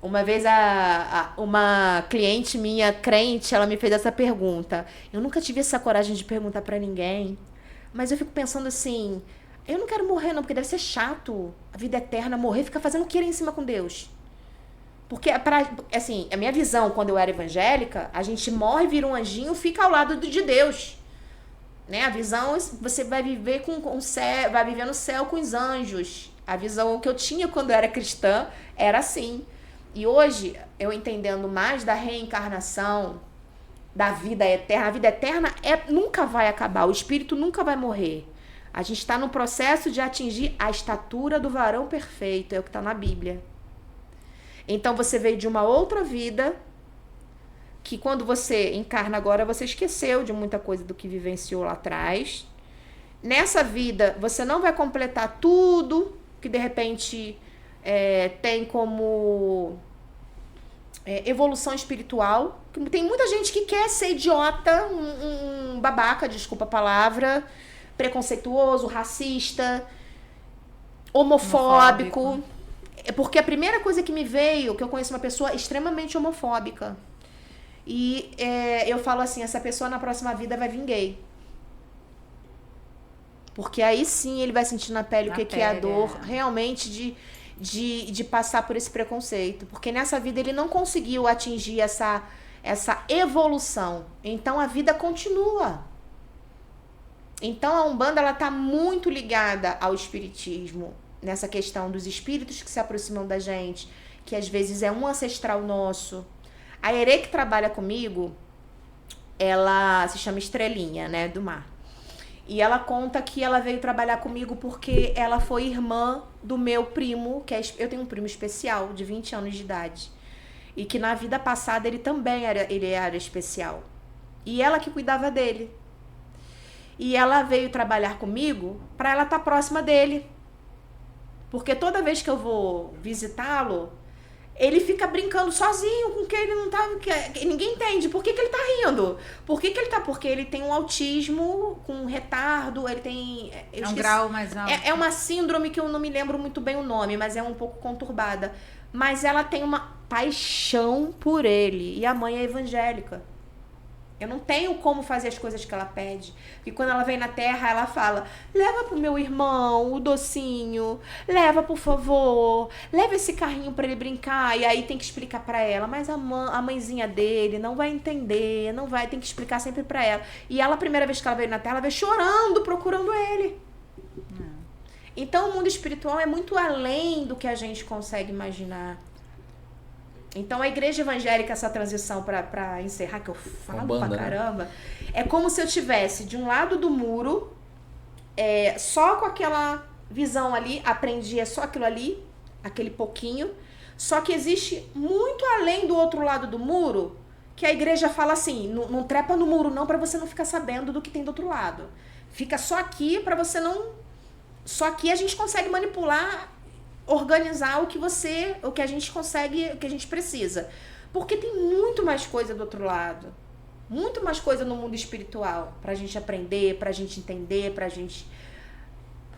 Uma vez uma cliente minha, crente, ela me fez essa pergunta. Eu nunca tive essa coragem de perguntar pra ninguém, mas eu fico pensando assim, eu não quero morrer não, porque deve ser chato a vida eterna, morrer, ficar fazendo o que em cima com Deus. Porque, assim, a minha visão, quando eu era evangélica, a gente morre, vira um anjinho, fica ao lado de Deus. Né? A visão, você vai viver com o céu, vai viver no céu com os anjos. A visão que eu tinha quando eu era cristã era assim. E hoje, eu entendendo mais da reencarnação, da vida eterna, a vida eterna nunca vai acabar, o espírito nunca vai morrer. A gente está no processo de atingir a estatura do varão perfeito, é o que está na Bíblia. Então você veio de uma outra vida, que quando você encarna agora, você esqueceu de muita coisa do que vivenciou lá atrás. Nessa vida, você não vai completar tudo que de repente tem como evolução espiritual. Tem muita gente que quer ser idiota, um babaca, desculpa a palavra, preconceituoso, racista, homofóbico. Porque a primeira coisa que me veio, que eu conheço uma pessoa extremamente homofóbica. E eu falo assim, essa pessoa na próxima vida vai vir gay. Porque aí sim ele vai sentir na pele o que é a dor realmente de passar por esse preconceito. Porque nessa vida ele não conseguiu atingir essa evolução. Então a vida continua. Então a Umbanda ela tá muito ligada ao espiritismo. Nessa questão dos espíritos que se aproximam da gente, que às vezes é um ancestral nosso. A Erê que trabalha comigo, ela se chama Estrelinha, né, do mar. E ela conta que ela veio trabalhar comigo porque ela foi irmã do meu primo, eu tenho um primo especial, de 20 anos de idade. E que na vida passada ele também era especial. E ela que cuidava dele. E ela veio trabalhar comigo para ela estar próxima dele. Porque toda vez que eu vou visitá-lo, ele fica brincando sozinho com que ele não tá... Que ninguém entende. Por que ele tá rindo? Porque ele tem um autismo com um retardo, ele tem... Um grau mais alto. É uma síndrome que eu não me lembro muito bem o nome, mas é um pouco conturbada. Mas ela tem uma paixão por ele. E a mãe é evangélica. Eu não tenho como fazer as coisas que ela pede. Porque quando ela vem na Terra, ela fala, leva pro meu irmão o docinho, leva, por favor, leva esse carrinho pra ele brincar. E aí tem que explicar pra ela, mas a mãezinha dele não vai entender, tem que explicar sempre pra ela. E ela, a primeira vez que ela veio na Terra, ela veio chorando, procurando ele. Então o mundo espiritual é muito além do que a gente consegue imaginar. Então a igreja evangélica, essa transição pra encerrar, que eu falo pra caramba, é como se eu tivesse de um lado do muro, só com aquela visão ali, aprendia só aquilo ali, aquele pouquinho, só que existe muito além do outro lado do muro, que a igreja fala assim, não trepa no muro não, pra você não ficar sabendo do que tem do outro lado. Fica só aqui pra você não... Só aqui a gente consegue manipular, organizar o que a gente consegue, o que a gente precisa. Porque tem muito mais coisa do outro lado. Muito mais coisa no mundo espiritual. Pra gente aprender, pra gente entender, pra gente...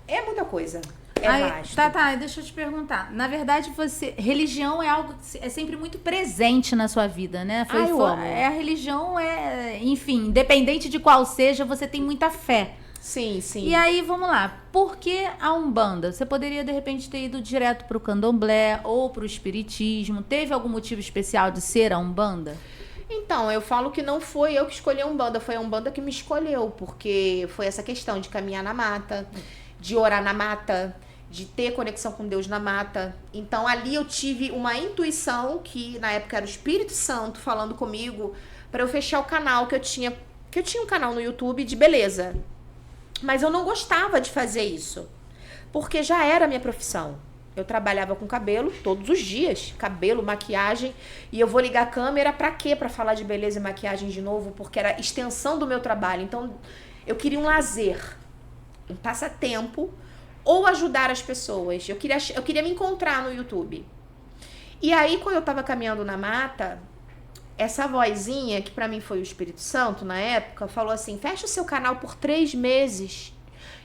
É muita coisa. Vasto. Tá, deixa eu te perguntar. Na verdade, religião é algo que é sempre muito presente na sua vida, né? Eu amo. A religião enfim, independente de qual seja, você tem muita fé. Sim. E aí, vamos lá. Por que a Umbanda? Você poderia, de repente, ter ido direto pro Candomblé ou pro Espiritismo. Teve algum motivo especial de ser a Umbanda? Então, eu falo que não foi eu que escolhi a Umbanda, foi a Umbanda que me escolheu, porque foi essa questão de caminhar na mata, de orar na mata, de ter conexão com Deus na mata. Então, ali eu tive uma intuição, que na época era o Espírito Santo falando comigo, para eu fechar o canal que eu tinha um canal no YouTube de beleza. Mas eu não gostava de fazer isso, porque já era a minha profissão. Eu trabalhava com cabelo todos os dias, cabelo, maquiagem, e eu vou ligar a câmera pra quê? Pra falar de beleza e maquiagem de novo, porque era extensão do meu trabalho. Então, eu queria um lazer, um passatempo, ou ajudar as pessoas. Eu queria me encontrar no YouTube. E aí, quando eu tava caminhando na mata, essa vozinha, que pra mim foi o Espírito Santo na época, falou assim, fecha o seu canal por 3 meses.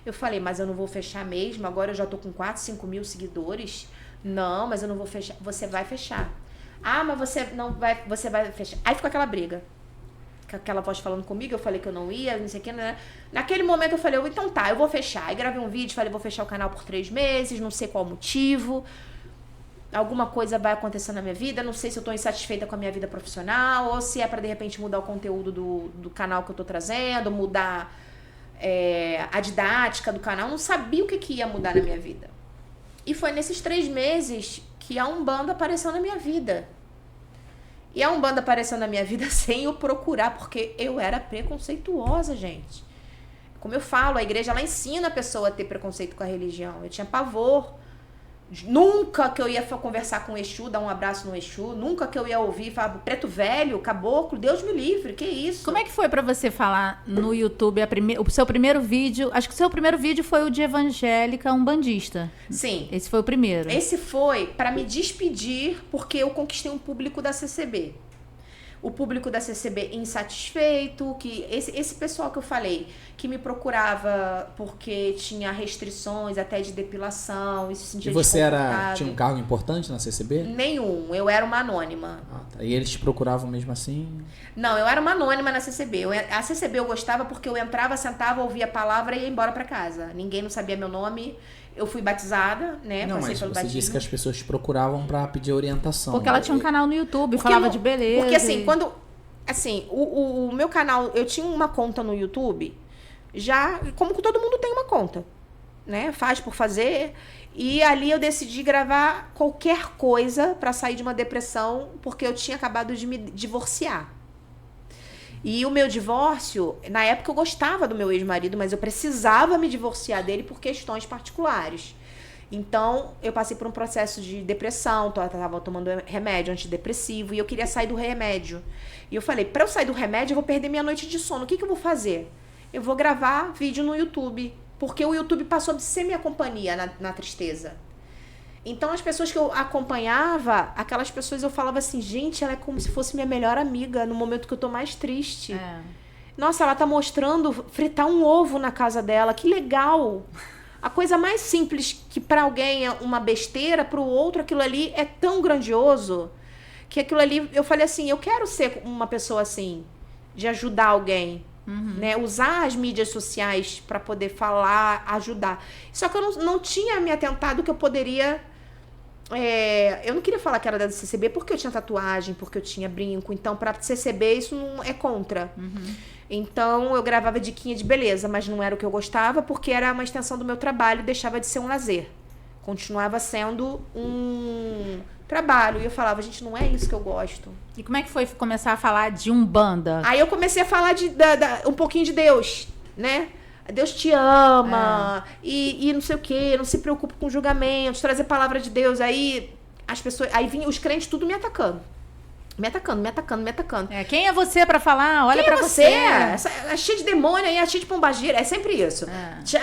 Eu falei, mas eu não vou fechar mesmo, agora eu já tô com 4, 5 mil seguidores. Não, mas eu não vou fechar. Você vai fechar. Ah, mas você vai fechar. Aí ficou aquela briga. Aquela voz falando comigo, eu falei que eu não ia, não sei o que, né? Naquele momento eu falei, então tá, eu vou fechar. Aí gravei um vídeo, falei, vou fechar o canal por 3 meses, não sei qual motivo. Alguma coisa vai acontecer na minha vida, não sei se eu tô insatisfeita com a minha vida profissional, ou se é pra de repente mudar o conteúdo do canal que eu tô trazendo, mudar a didática do canal. Eu não sabia o que ia mudar na minha vida. E foi nesses 3 meses que a Umbanda apareceu na minha vida. E a Umbanda apareceu na minha vida sem eu procurar, porque eu era preconceituosa, gente. Como eu falo, a igreja, ela ensina a pessoa a ter preconceito com a religião. Eu tinha pavor. Nunca que eu ia conversar com o Exu, dar um abraço no Exu. Nunca que eu ia ouvir falar preto velho, caboclo, Deus me livre, que isso? Como é que foi pra você falar no YouTube o seu primeiro vídeo? Acho que o seu primeiro vídeo foi o de evangélica umbandista. Sim. Esse foi o primeiro. Esse foi pra me despedir, porque eu conquistei um público da CCB. O público da CCB insatisfeito, que esse pessoal que eu falei, que me procurava porque tinha restrições até de depilação, e se sentia E você desconfortável. tinha um cargo importante na CCB? Nenhum, eu era uma anônima. Ah, tá. E eles te procuravam mesmo assim? Não, eu era uma anônima na CCB. A CCB eu gostava porque eu entrava, sentava, ouvia a palavra e ia embora pra casa. Ninguém não sabia meu nome. Eu fui batizada, né? Não, Passei mas pelo você batismo. disse que as pessoas te procuravam pra pedir orientação. Porque ela tinha um canal no YouTube, Porque falava não- de beleza. Porque assim, quando... Assim, o meu canal... Eu tinha uma conta no YouTube, já... Como que todo mundo tem uma conta, né? Faz por fazer. E ali eu decidi gravar qualquer coisa pra sair de uma depressão, porque eu tinha acabado de me divorciar. E o meu divórcio, na época eu gostava do meu ex-marido, mas eu precisava me divorciar dele por questões particulares. Então, eu passei por um processo de depressão, tava tomando remédio antidepressivo e eu queria sair do remédio. E eu falei, pra eu sair do remédio, eu vou perder minha noite de sono. O que eu vou fazer? Eu vou gravar vídeo no YouTube, porque o YouTube passou a ser minha companhia na tristeza. Então, as pessoas que eu acompanhava, aquelas pessoas eu falava assim, gente, ela é como se fosse minha melhor amiga no momento que eu tô mais triste. Nossa, ela tá mostrando fritar um ovo na casa dela, que legal! A coisa mais simples que pra alguém é uma besteira, pro outro aquilo ali é tão grandioso, que aquilo ali, eu falei assim, eu quero ser uma pessoa assim, de ajudar alguém. Né? Usar as mídias sociais pra poder falar, ajudar. Só que eu não tinha me atentado que eu poderia... eu não queria falar que era da CCB porque eu tinha tatuagem, porque eu tinha brinco. Então, pra CCB, isso não é contra. Então, eu gravava diquinha de beleza, mas não era o que eu gostava, porque era uma extensão do meu trabalho e deixava de ser um lazer. Continuava sendo um trabalho. E eu falava, gente, não é isso que eu gosto. E como é que foi começar a falar de Umbanda? Aí eu comecei a falar um pouquinho de Deus, né? Deus te ama, e não sei o quê, não se preocupe com julgamentos, trazer palavra de Deus. Aí as pessoas, aí vinham os crentes tudo me atacando. Me atacando. Quem é você pra falar? Olha Quem pra é você. É cheio de demônio aí, é cheio de pombagira. É sempre isso.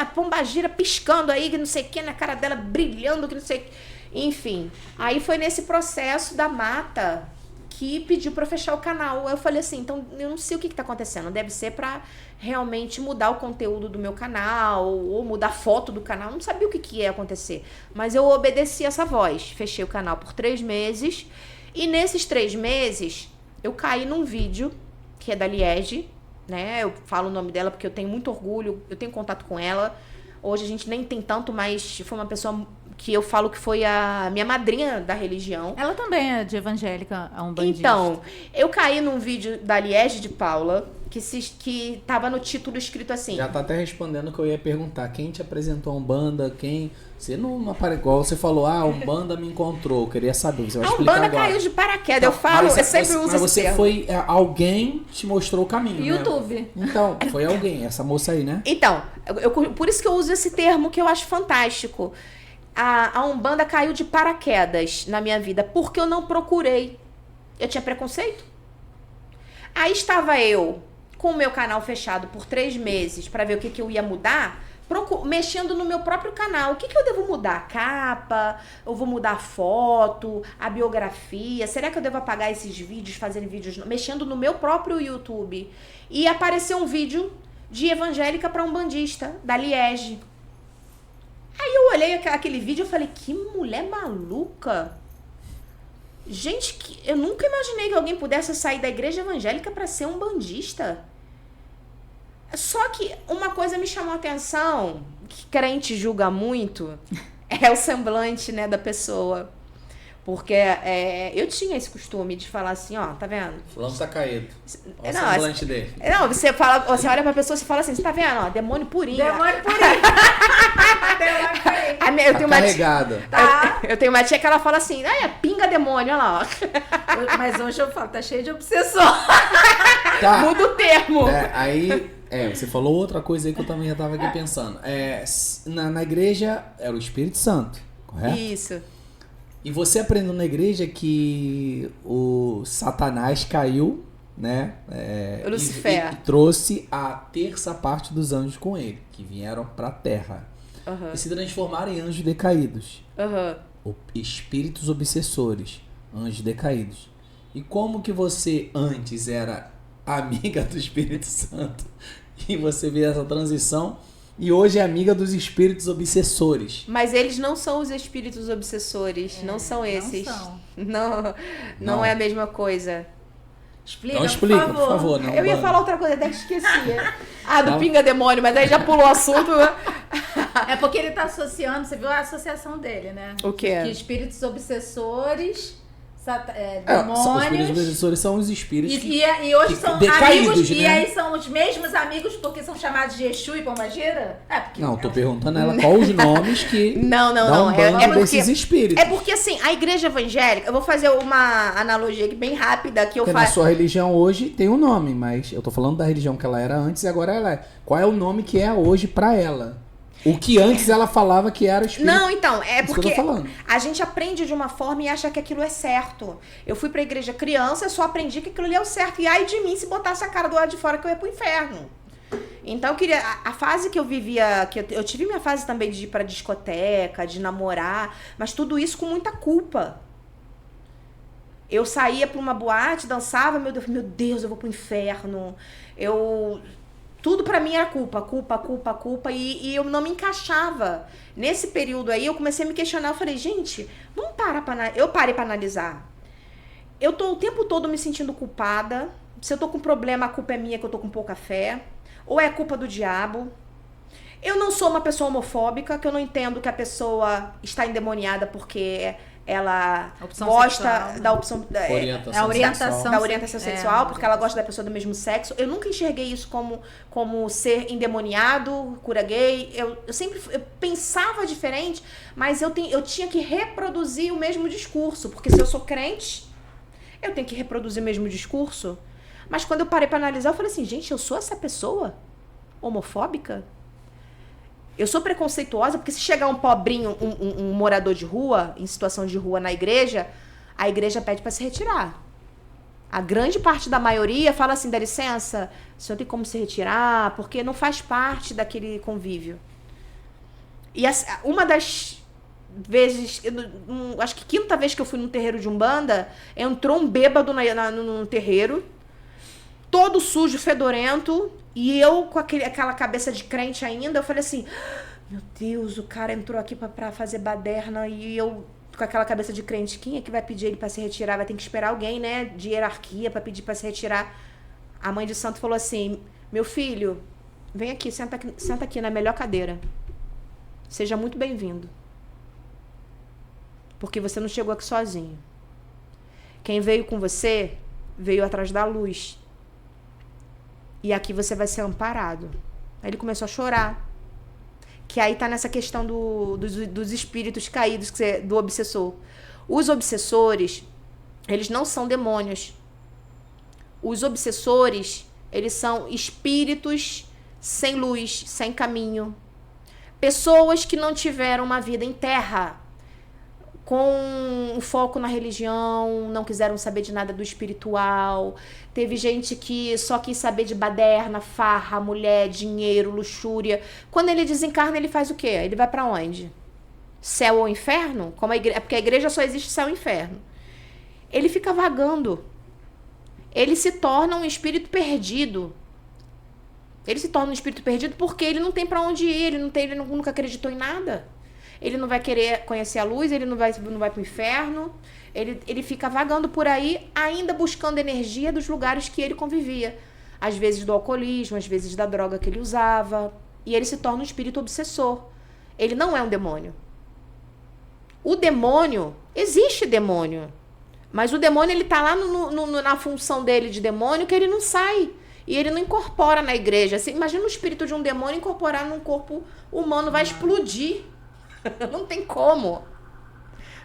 A pombagira piscando aí, que não sei o que, na cara dela, brilhando, que não sei o que. Enfim. Aí foi nesse processo da Mata que pediu pra eu fechar o canal. Eu falei assim, então eu não sei o que tá acontecendo. Deve ser pra realmente mudar o conteúdo do meu canal, ou mudar a foto do canal. Eu não sabia o que ia acontecer. Mas eu obedeci essa voz. Fechei o canal por 3 meses. E nesses 3 meses, eu caí num vídeo, que é da Liege, né? Eu falo o nome dela porque eu tenho muito orgulho, eu tenho contato com ela. Hoje a gente nem tem tanto, mas foi uma pessoa que eu falo que foi a minha madrinha da religião. Ela também é de evangélica, a umbandista. Então, eu caí num vídeo da Liege de Paula, que tava no título escrito assim... Já tá até respondendo o que eu ia perguntar. Quem te apresentou a Umbanda? Quem... Você não apareceu, igual você falou, a Umbanda me encontrou. Eu queria saber, você vai A explicar Umbanda agora. caiu de paraquedas, eu falo, eu sempre uso mas esse você termo. foi, alguém te mostrou o caminho, YouTube. né? Então, foi alguém, essa moça aí, né? Então, por isso que eu uso esse termo que eu acho fantástico. A Umbanda caiu de paraquedas na minha vida, porque eu não procurei. Eu tinha preconceito. Aí estava eu com o meu canal fechado por 3 meses para ver o que eu ia mudar, mexendo no meu próprio canal. O que eu devo mudar? A capa? Eu vou mudar a foto? A biografia? Será que eu devo apagar esses vídeos, fazer vídeos... Mexendo no meu próprio YouTube. E apareceu um vídeo de evangélica para umbandista, da Liege. Aí eu olhei aquele vídeo e falei, que mulher maluca. Gente, eu nunca imaginei que alguém pudesse sair da igreja evangélica para ser um bandista. Só que uma coisa me chamou a atenção, que crente julga muito, é o semblante, né, da pessoa. Porque eu tinha esse costume de falar assim, ó, tá vendo? Fulano tá caído. Olha Não, o semblante dele. Não, você olha pra pessoa e fala assim, você tá vendo, ó, demônio purinho. Demônio purinho. Demônio purinho. Eu tenho uma Carregada. Tá. eu tenho uma tia que ela fala assim, é pinga demônio, olha lá, ó. Mas hoje eu falo, tá cheio de obsessor. Tá. Muda o termo. Você falou outra coisa aí que eu também já tava aqui pensando. Na igreja era o Espírito Santo, correto? Isso. E você aprendeu na igreja que o Satanás caiu, né? O Lucifer. E trouxe a terça parte dos anjos com ele, que vieram pra terra. Uhum. E se transformaram em anjos decaídos. Uhum. Espíritos obsessores, anjos decaídos. E como que você antes era amiga do Espírito Santo e você vê essa transição e hoje é amiga dos espíritos obsessores? Mas eles não são os espíritos obsessores, não são esses. Não é a mesma coisa. Explica, Então explica, por favor. não, Eu ia mano. falar outra coisa, até que esqueci. Do Não. pinga demônio, mas aí já pulou o assunto. É porque ele tá associando, você viu a associação dele, né? O quê? Que espíritos obsessores, Os demônios. espíritos obsessores são os espíritos E hoje que- são decaídos, amigos, né? e aí são os mesmos amigos porque são chamados de Exu e Pombagira? Porque Não, tô perguntando a ela qual os nomes que Não. dão bando É porque, desses espíritos. é porque, assim, a igreja evangélica... Eu vou fazer uma analogia aqui bem rápida que eu Porque na faço... sua religião hoje tem um nome, mas eu tô falando da religião que ela era antes e agora ela é. Qual é o nome que é hoje pra ela? O que antes ela falava que era o espírito. Não, então, é Isso que eu porque tô falando. a gente aprende de uma forma e acha que aquilo é certo. Eu fui pra igreja criança, eu só aprendi que aquilo ali é o certo. E ai de mim se botasse a cara do lado de fora que eu ia pro inferno. Então eu queria... A fase que eu vivia... Eu tive minha fase também de ir pra discoteca, de namorar, mas tudo isso com muita culpa. Eu saía pra uma boate, dançava, meu Deus, eu vou pro inferno. Tudo pra mim era culpa, e eu não me encaixava. Nesse período aí, eu comecei a me questionar, eu falei, gente, vamos parar eu parei pra analisar. Eu tô o tempo todo me sentindo culpada. Se eu tô com problema, a culpa é minha, que eu tô com pouca fé. Ou é culpa do diabo. Eu não sou uma pessoa homofóbica, que eu não entendo que a pessoa está endemoniada porque ela Opção gosta sexual, né? da opção... Orientação a orientação sexual. Da orientação sexual, É, porque ela gosta da pessoa do mesmo sexo. Eu nunca enxerguei isso como ser endemoniado, cura gay. Eu sempre eu pensava diferente, mas eu tinha que reproduzir o mesmo discurso. Porque se eu sou crente, eu tenho que reproduzir o mesmo discurso. Mas quando eu parei pra analisar, eu falei assim, gente, eu sou essa pessoa homofóbica? Eu sou preconceituosa, porque se chegar um pobrinho, um morador de rua, em situação de rua na igreja, a igreja pede para se retirar. A grande parte da maioria fala assim, dá licença, o senhor tem como se retirar, porque não faz parte daquele convívio. E uma das vezes, acho que quinta vez que eu fui num terreiro de Umbanda, entrou um bêbado no terreiro, todo sujo, fedorento, e eu com aquela cabeça de crente ainda, eu falei assim, meu Deus, o cara entrou aqui pra fazer baderna, e eu com aquela cabeça de crente, quem é que vai pedir ele pra se retirar? Vai ter que esperar alguém, né, de hierarquia pra pedir pra se retirar. A mãe de santo falou assim, meu filho, vem aqui, senta aqui na melhor cadeira. Seja muito bem-vindo. Porque você não chegou aqui sozinho. Quem veio com você, veio atrás da luz. E aqui você vai ser amparado. Aí ele começou a chorar. Que aí tá nessa questão dos espíritos caídos, do obsessor. Os obsessores, eles não são demônios. Os obsessores, eles são espíritos sem luz, sem caminho. Pessoas que não tiveram uma vida em terra, com um foco na religião, não quiseram saber de nada do espiritual. Teve gente que só quis saber de baderna, farra, mulher, dinheiro, luxúria. Quando ele desencarna, ele faz o quê? Ele vai pra onde? Céu ou inferno? Porque a igreja só existe céu e inferno. Ele fica vagando. Ele se torna um espírito perdido. Ele se torna um espírito perdido porque ele não tem pra onde ir, ele nunca acreditou em nada. ele não vai querer conhecer a luz, ele não vai pro inferno, ele fica vagando por aí, ainda buscando energia dos lugares que ele convivia. Às vezes do alcoolismo, às vezes da droga que ele usava. E ele se torna um espírito obsessor. Ele não é um demônio. O demônio, existe demônio. Mas o demônio, ele tá lá na função dele de demônio, que ele não sai. E ele não incorpora na igreja. Você imagina o espírito de um demônio incorporar num corpo humano, vai explodir. Não tem como.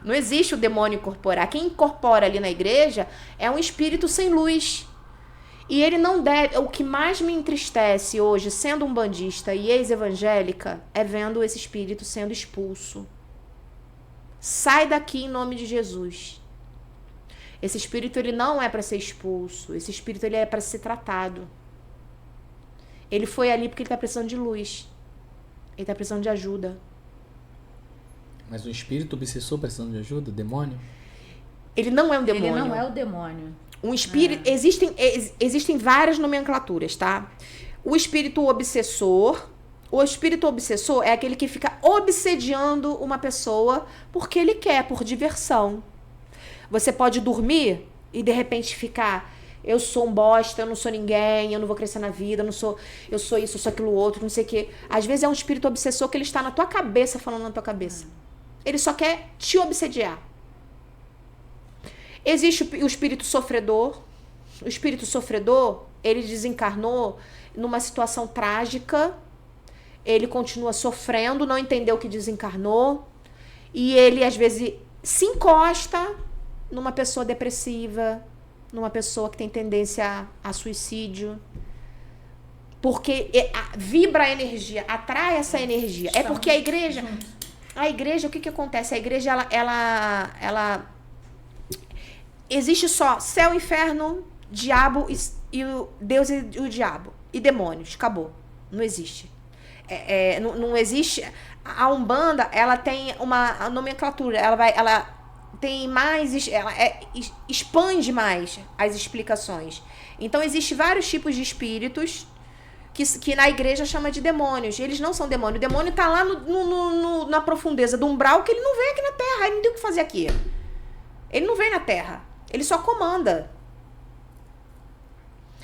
Não existe o demônio incorporar. Quem incorpora ali na igreja é um espírito sem luz. E ele não deve... O que mais me entristece hoje, sendo um bandista e ex-evangélica, é vendo esse espírito sendo expulso. Sai daqui em nome de Jesus. Esse espírito, ele não é para ser expulso. Esse espírito, ele é para ser tratado. Ele foi ali porque ele está precisando de luz. Ele está precisando de ajuda. Mas um espírito obsessor precisando de ajuda? Demônio? Ele não é um demônio. Ele não é o demônio. Um espírito... Existem várias nomenclaturas, tá? O espírito obsessor... O espírito obsessor é aquele que fica obsediando uma pessoa porque ele quer, por diversão. Você pode dormir e de repente ficar... Eu sou um bosta, eu não sou ninguém, eu não vou crescer na vida, eu sou isso, eu sou aquilo outro, não sei o quê. Às vezes é um espírito obsessor que ele está na tua cabeça, falando na tua cabeça. Ele só quer te obsediar. Existe o espírito sofredor. O espírito sofredor, ele desencarnou numa situação trágica. Ele continua sofrendo, não entendeu que desencarnou. E ele, às vezes, se encosta numa pessoa depressiva, numa pessoa que tem tendência a suicídio. Porque vibra a energia, atrai essa energia. É porque a igreja, o que acontece? A igreja, ela existe só céu, inferno, diabo e Deus e o diabo. E demônios. Acabou. Não existe. Não existe. A Umbanda, ela tem uma nomenclatura. Ela tem mais. Ela expande mais as explicações. Então, existem vários tipos de espíritos que na igreja chama de demônios. Eles não são demônios. O demônio está lá na profundeza do umbral, que ele não vem aqui na Terra. Ele não tem o que fazer aqui. Ele não vem na Terra. Ele só comanda.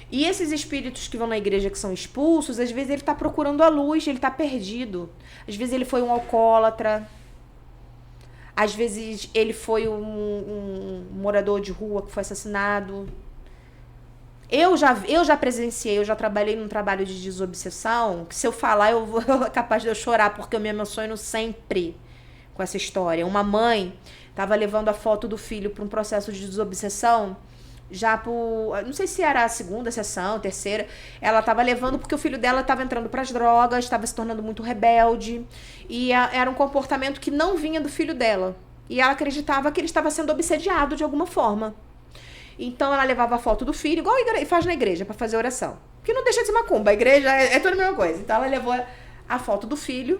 E esses espíritos que vão na igreja que são expulsos, às vezes ele está procurando a luz, ele está perdido. Às vezes ele foi um alcoólatra. Às vezes ele foi um morador de rua que foi assassinado. Eu já presenciei, eu já trabalhei num trabalho de desobsessão, que se eu falar eu vou capaz de eu chorar, porque eu me emociono sempre com essa história. Uma mãe estava levando a foto do filho para um processo de desobsessão, já por... Não sei se era a segunda sessão, terceira. Ela estava levando porque o filho dela estava entrando para as drogas, estava se tornando muito rebelde. E era um comportamento que não vinha do filho dela. E ela acreditava que ele estava sendo obsediado de alguma forma. Então ela levava a foto do filho, igual faz na igreja, para fazer oração. Que não deixa de ser macumba, a igreja é toda a mesma coisa. Então ela levou a foto do filho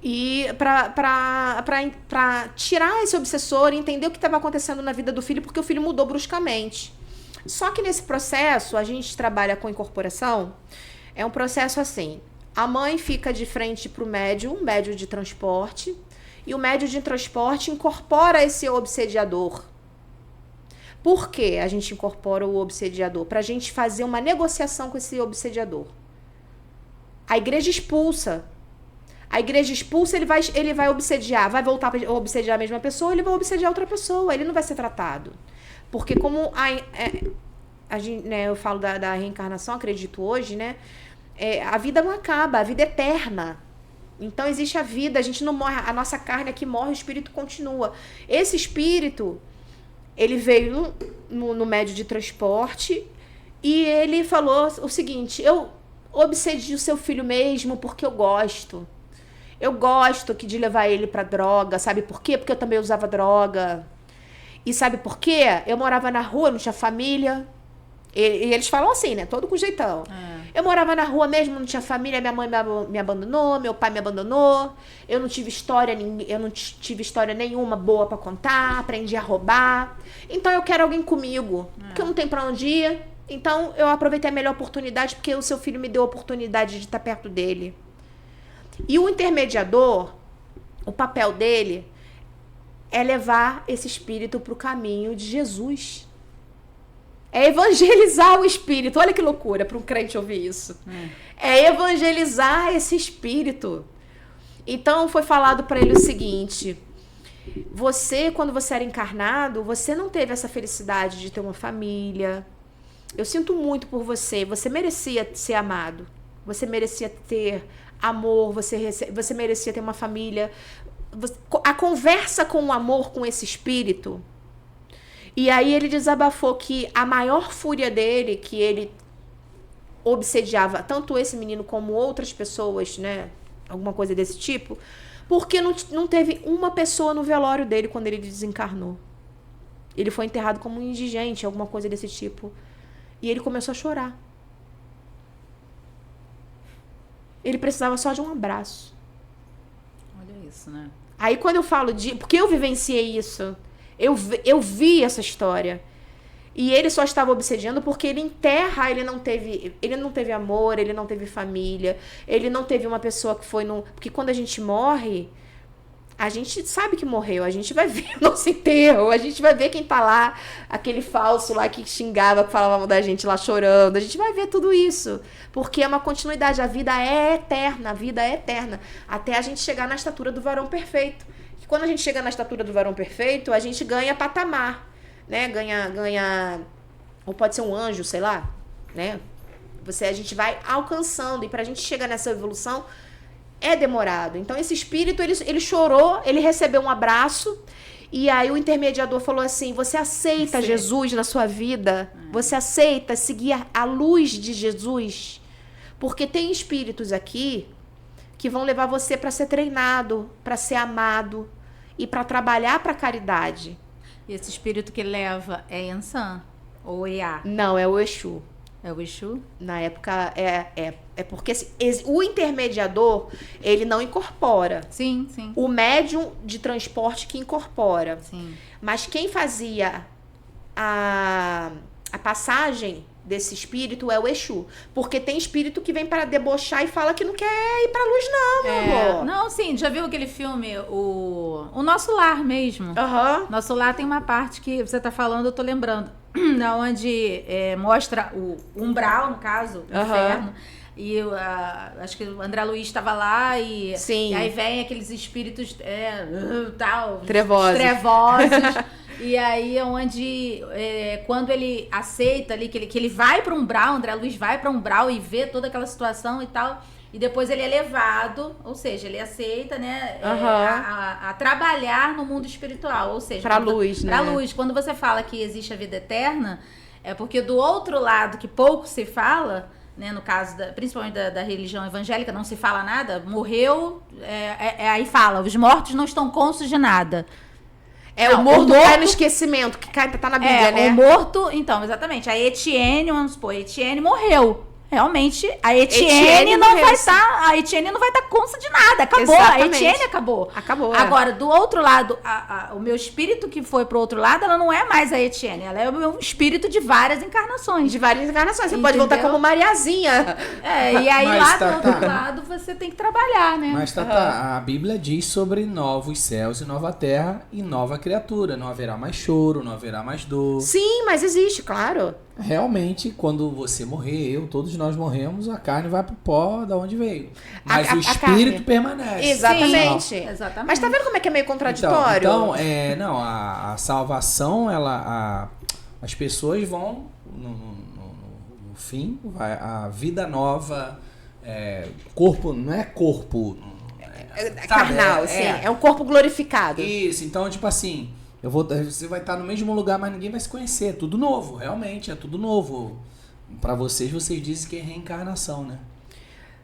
e para tirar esse obsessor e entender o que estava acontecendo na vida do filho, porque o filho mudou bruscamente. Só que nesse processo, a gente trabalha com incorporação, é um processo assim, a mãe fica de frente para o médium de transporte, e o médium de transporte incorpora esse obsediador. Por que a gente incorpora o obsediador? Para a gente fazer uma negociação com esse obsediador. A igreja expulsa. A igreja expulsa, ele vai obsediar, vai voltar a obsediar a mesma pessoa, ele vai obsediar outra pessoa, ele não vai ser tratado. Porque como a gente, né, eu falo da reencarnação, acredito hoje, né? A vida não acaba, a vida é eterna. Então existe a vida, a gente não morre, a nossa carne aqui morre, o espírito continua. Esse espírito, ele veio no médio de transporte e ele falou o seguinte: eu obsedi o seu filho mesmo porque eu gosto. Eu gosto de levar ele pra droga. Sabe por quê? Porque eu também usava droga. E sabe por quê? Eu morava na rua, não tinha família. E eles falam assim, né? Todo com jeitão. Eu morava na rua mesmo, não tinha família. Minha mãe me abandonou, meu pai me abandonou. Eu não tive história nenhuma boa pra contar. Aprendi a roubar. Então eu quero alguém comigo. Porque eu não tenho pra onde ir. Então eu aproveitei a melhor oportunidade, porque o seu filho me deu a oportunidade de estar perto dele. E o intermediador, o papel dele é levar esse espírito para o caminho de Jesus. É evangelizar o espírito. Olha que loucura para um crente ouvir isso. É evangelizar esse espírito. Então foi falado para ele o seguinte: você, quando você era encarnado, você não teve essa felicidade de ter uma família. Eu sinto muito por você. Você merecia ser amado. Você merecia ter amor. Você merecia ter uma família. A conversa com o amor, com esse espírito. E aí ele desabafou que a maior fúria dele, que ele obsediava tanto esse menino como outras pessoas, né? Alguma coisa desse tipo, porque não teve uma pessoa no velório dele quando ele desencarnou. Ele foi enterrado como um indigente, alguma coisa desse tipo. E ele começou a chorar. Ele precisava só de um abraço. Olha isso, né? Aí quando eu falo porque eu vivenciei isso, eu vi essa história. E ele só estava obsediando porque ele enterra, ele não teve amor, ele não teve família, ele não teve uma pessoa que foi porque quando a gente morre, a gente sabe que morreu, a gente vai ver o nosso enterro, a gente vai ver quem tá lá, aquele falso lá que xingava, que falava da gente lá chorando, a gente vai ver tudo isso, porque é uma continuidade, a vida é eterna, até a gente chegar na estatura do varão perfeito. E quando a gente chega na estatura do varão perfeito, a gente ganha patamar, né? Ganha, ou pode ser um anjo, sei lá, né? A gente vai alcançando, e pra gente chegar nessa evolução é demorado. Então esse espírito, ele chorou, ele recebeu um abraço, e aí o intermediador falou assim: você aceita Jesus na sua vida? Você aceita seguir a luz de Jesus? Porque tem espíritos aqui que vão levar você para ser treinado, para ser amado e para trabalhar para a caridade. E esse espírito que leva é Yansan ou Iá? Não, é o Exu. É o Exu? Na época, é porque o intermediador, ele não incorpora. Sim, sim. O médium de transporte que incorpora. Sim. Mas quem fazia a passagem desse espírito é o Exu. Porque tem espírito que vem para debochar e fala que não quer ir pra luz não, meu amor. Não, sim, já viu aquele filme, o Nosso Lar mesmo? Aham. Nosso Lar tem uma parte que você tá falando, eu tô lembrando, onde mostra o umbral, no caso, o inferno. E acho que o André Luiz estava lá e, sim. E aí vem aqueles espíritos tal, trevosos. E aí é onde, quando ele aceita ali, que ele vai para um umbral, André Luiz vai para um umbral e vê toda aquela situação e tal, e depois ele é levado, ou seja, ele aceita, né, a trabalhar no mundo espiritual, ou seja, pra luz, né? Pra luz. Quando você fala que existe a vida eterna, é porque do outro lado, que pouco se fala, né, no caso, principalmente da religião evangélica, não se fala nada, morreu, aí fala, os mortos não estão cônscios de nada. O morto cai no esquecimento, que tá na Bíblia, né? O morto, então, exatamente. A Etienne, vamos supor, a Etienne morreu. Realmente, a Etienne não vai estar. A Etienne não vai estar cônscia de nada. Acabou. Exatamente. A Etienne acabou. Acabou. Agora, do outro lado, o meu espírito que foi pro outro lado, ela não é mais a Etienne. Ela é o meu espírito de várias encarnações. De várias encarnações. Você pode voltar como Mariazinha. E aí lá do outro lado você tem que trabalhar, né? Mas a Bíblia diz sobre novos céus e nova terra e nova criatura. Não haverá mais choro, não haverá mais dor. Sim, mas existe, claro. Realmente, quando você morrer, todos nós morremos, a carne vai pro pó da onde veio. Mas o espírito permanece. Exatamente. Sim, exatamente. Mas tá vendo como é que é meio contraditório? Então a salvação, as pessoas vão no fim, a vida nova, corpo, não é corpo... carnal, sim. É um corpo glorificado. Isso, então, tipo assim... Você vai estar no mesmo lugar, mas ninguém vai se conhecer. É tudo novo, realmente, é tudo novo. Pra vocês dizem que é reencarnação, né?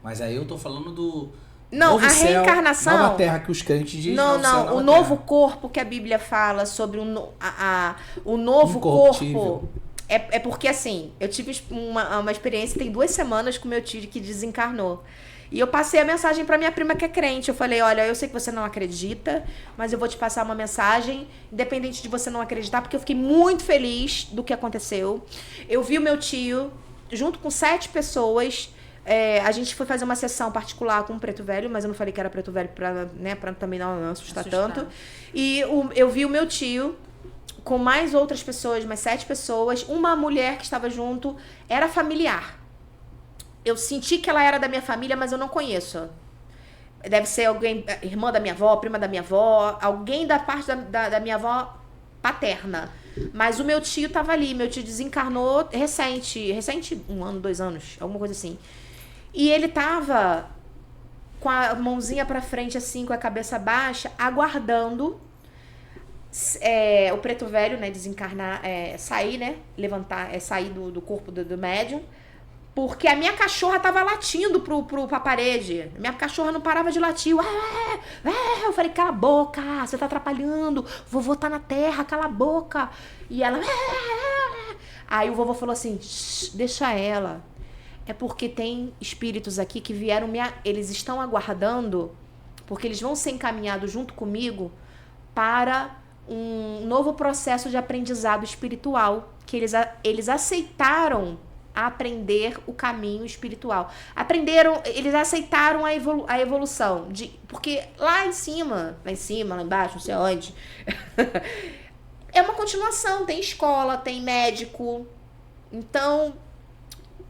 Mas aí eu tô falando do novo a céu, reencarnação... nova terra que os crentes dizem. Não, o novo corpo que a Bíblia fala sobre o novo corpo... É porque, assim, eu tive uma experiência, tem 2 semanas com meu tio que desencarnou. E eu passei a mensagem pra minha prima que é crente. Eu falei, olha, eu sei que você não acredita, mas eu vou te passar uma mensagem, independente de você não acreditar, porque eu fiquei muito feliz do que aconteceu. Eu vi o meu tio, junto com 7 pessoas, a gente foi fazer uma sessão particular com o Preto Velho, mas eu não falei que era Preto Velho pra também não assustar tanto. E eu vi o meu tio com mais outras pessoas, mais 7 pessoas. Uma mulher que estava junto era familiar. Eu senti que ela era da minha família, mas eu não conheço. Deve ser alguém, irmã da minha avó, prima da minha avó, alguém da parte da minha avó paterna. Mas o meu tio tava ali, meu tio desencarnou recente, 1 ano, 2 anos, alguma coisa assim. E ele tava com a mãozinha pra frente, assim, com a cabeça baixa, aguardando o Preto Velho, né, desencarnar, sair, né, levantar, sair do corpo do médium. Porque a minha cachorra tava latindo pra parede. Minha cachorra não parava de latir. Eu falei, cala a boca, você tá atrapalhando. Vovô tá na terra, cala a boca. E ela... Aí o vovô falou assim, deixa ela. É porque tem espíritos aqui que vieram eles estão aguardando, porque eles vão ser encaminhados junto comigo para um novo processo de aprendizado espiritual. Que eles aceitaram aprender o caminho espiritual. Eles aceitaram a evolução. Porque lá em cima, lá embaixo, não sei onde, é uma continuação. Tem escola, tem médico. Então,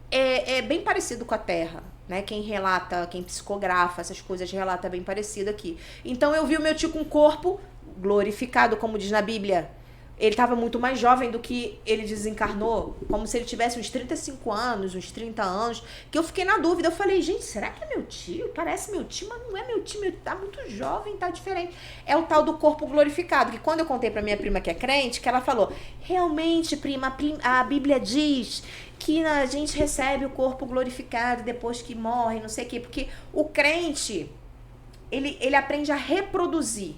é bem parecido com a Terra. Né? Quem relata, quem psicografa essas coisas relata bem parecido aqui. Então, eu vi o meu tio com o corpo glorificado, como diz na Bíblia. Ele estava muito mais jovem do que ele desencarnou, como se ele tivesse uns 35 anos, uns 30 anos, que eu fiquei na dúvida. Eu falei, gente, será que é meu tio? Parece meu tio, mas não é meu tio, tá muito jovem, tá diferente. É o tal do corpo glorificado, que quando eu contei pra minha prima que é crente, que ela falou, realmente, prima, a Bíblia diz que a gente recebe o corpo glorificado depois que morre, não sei o quê, porque o crente, ele aprende a reproduzir.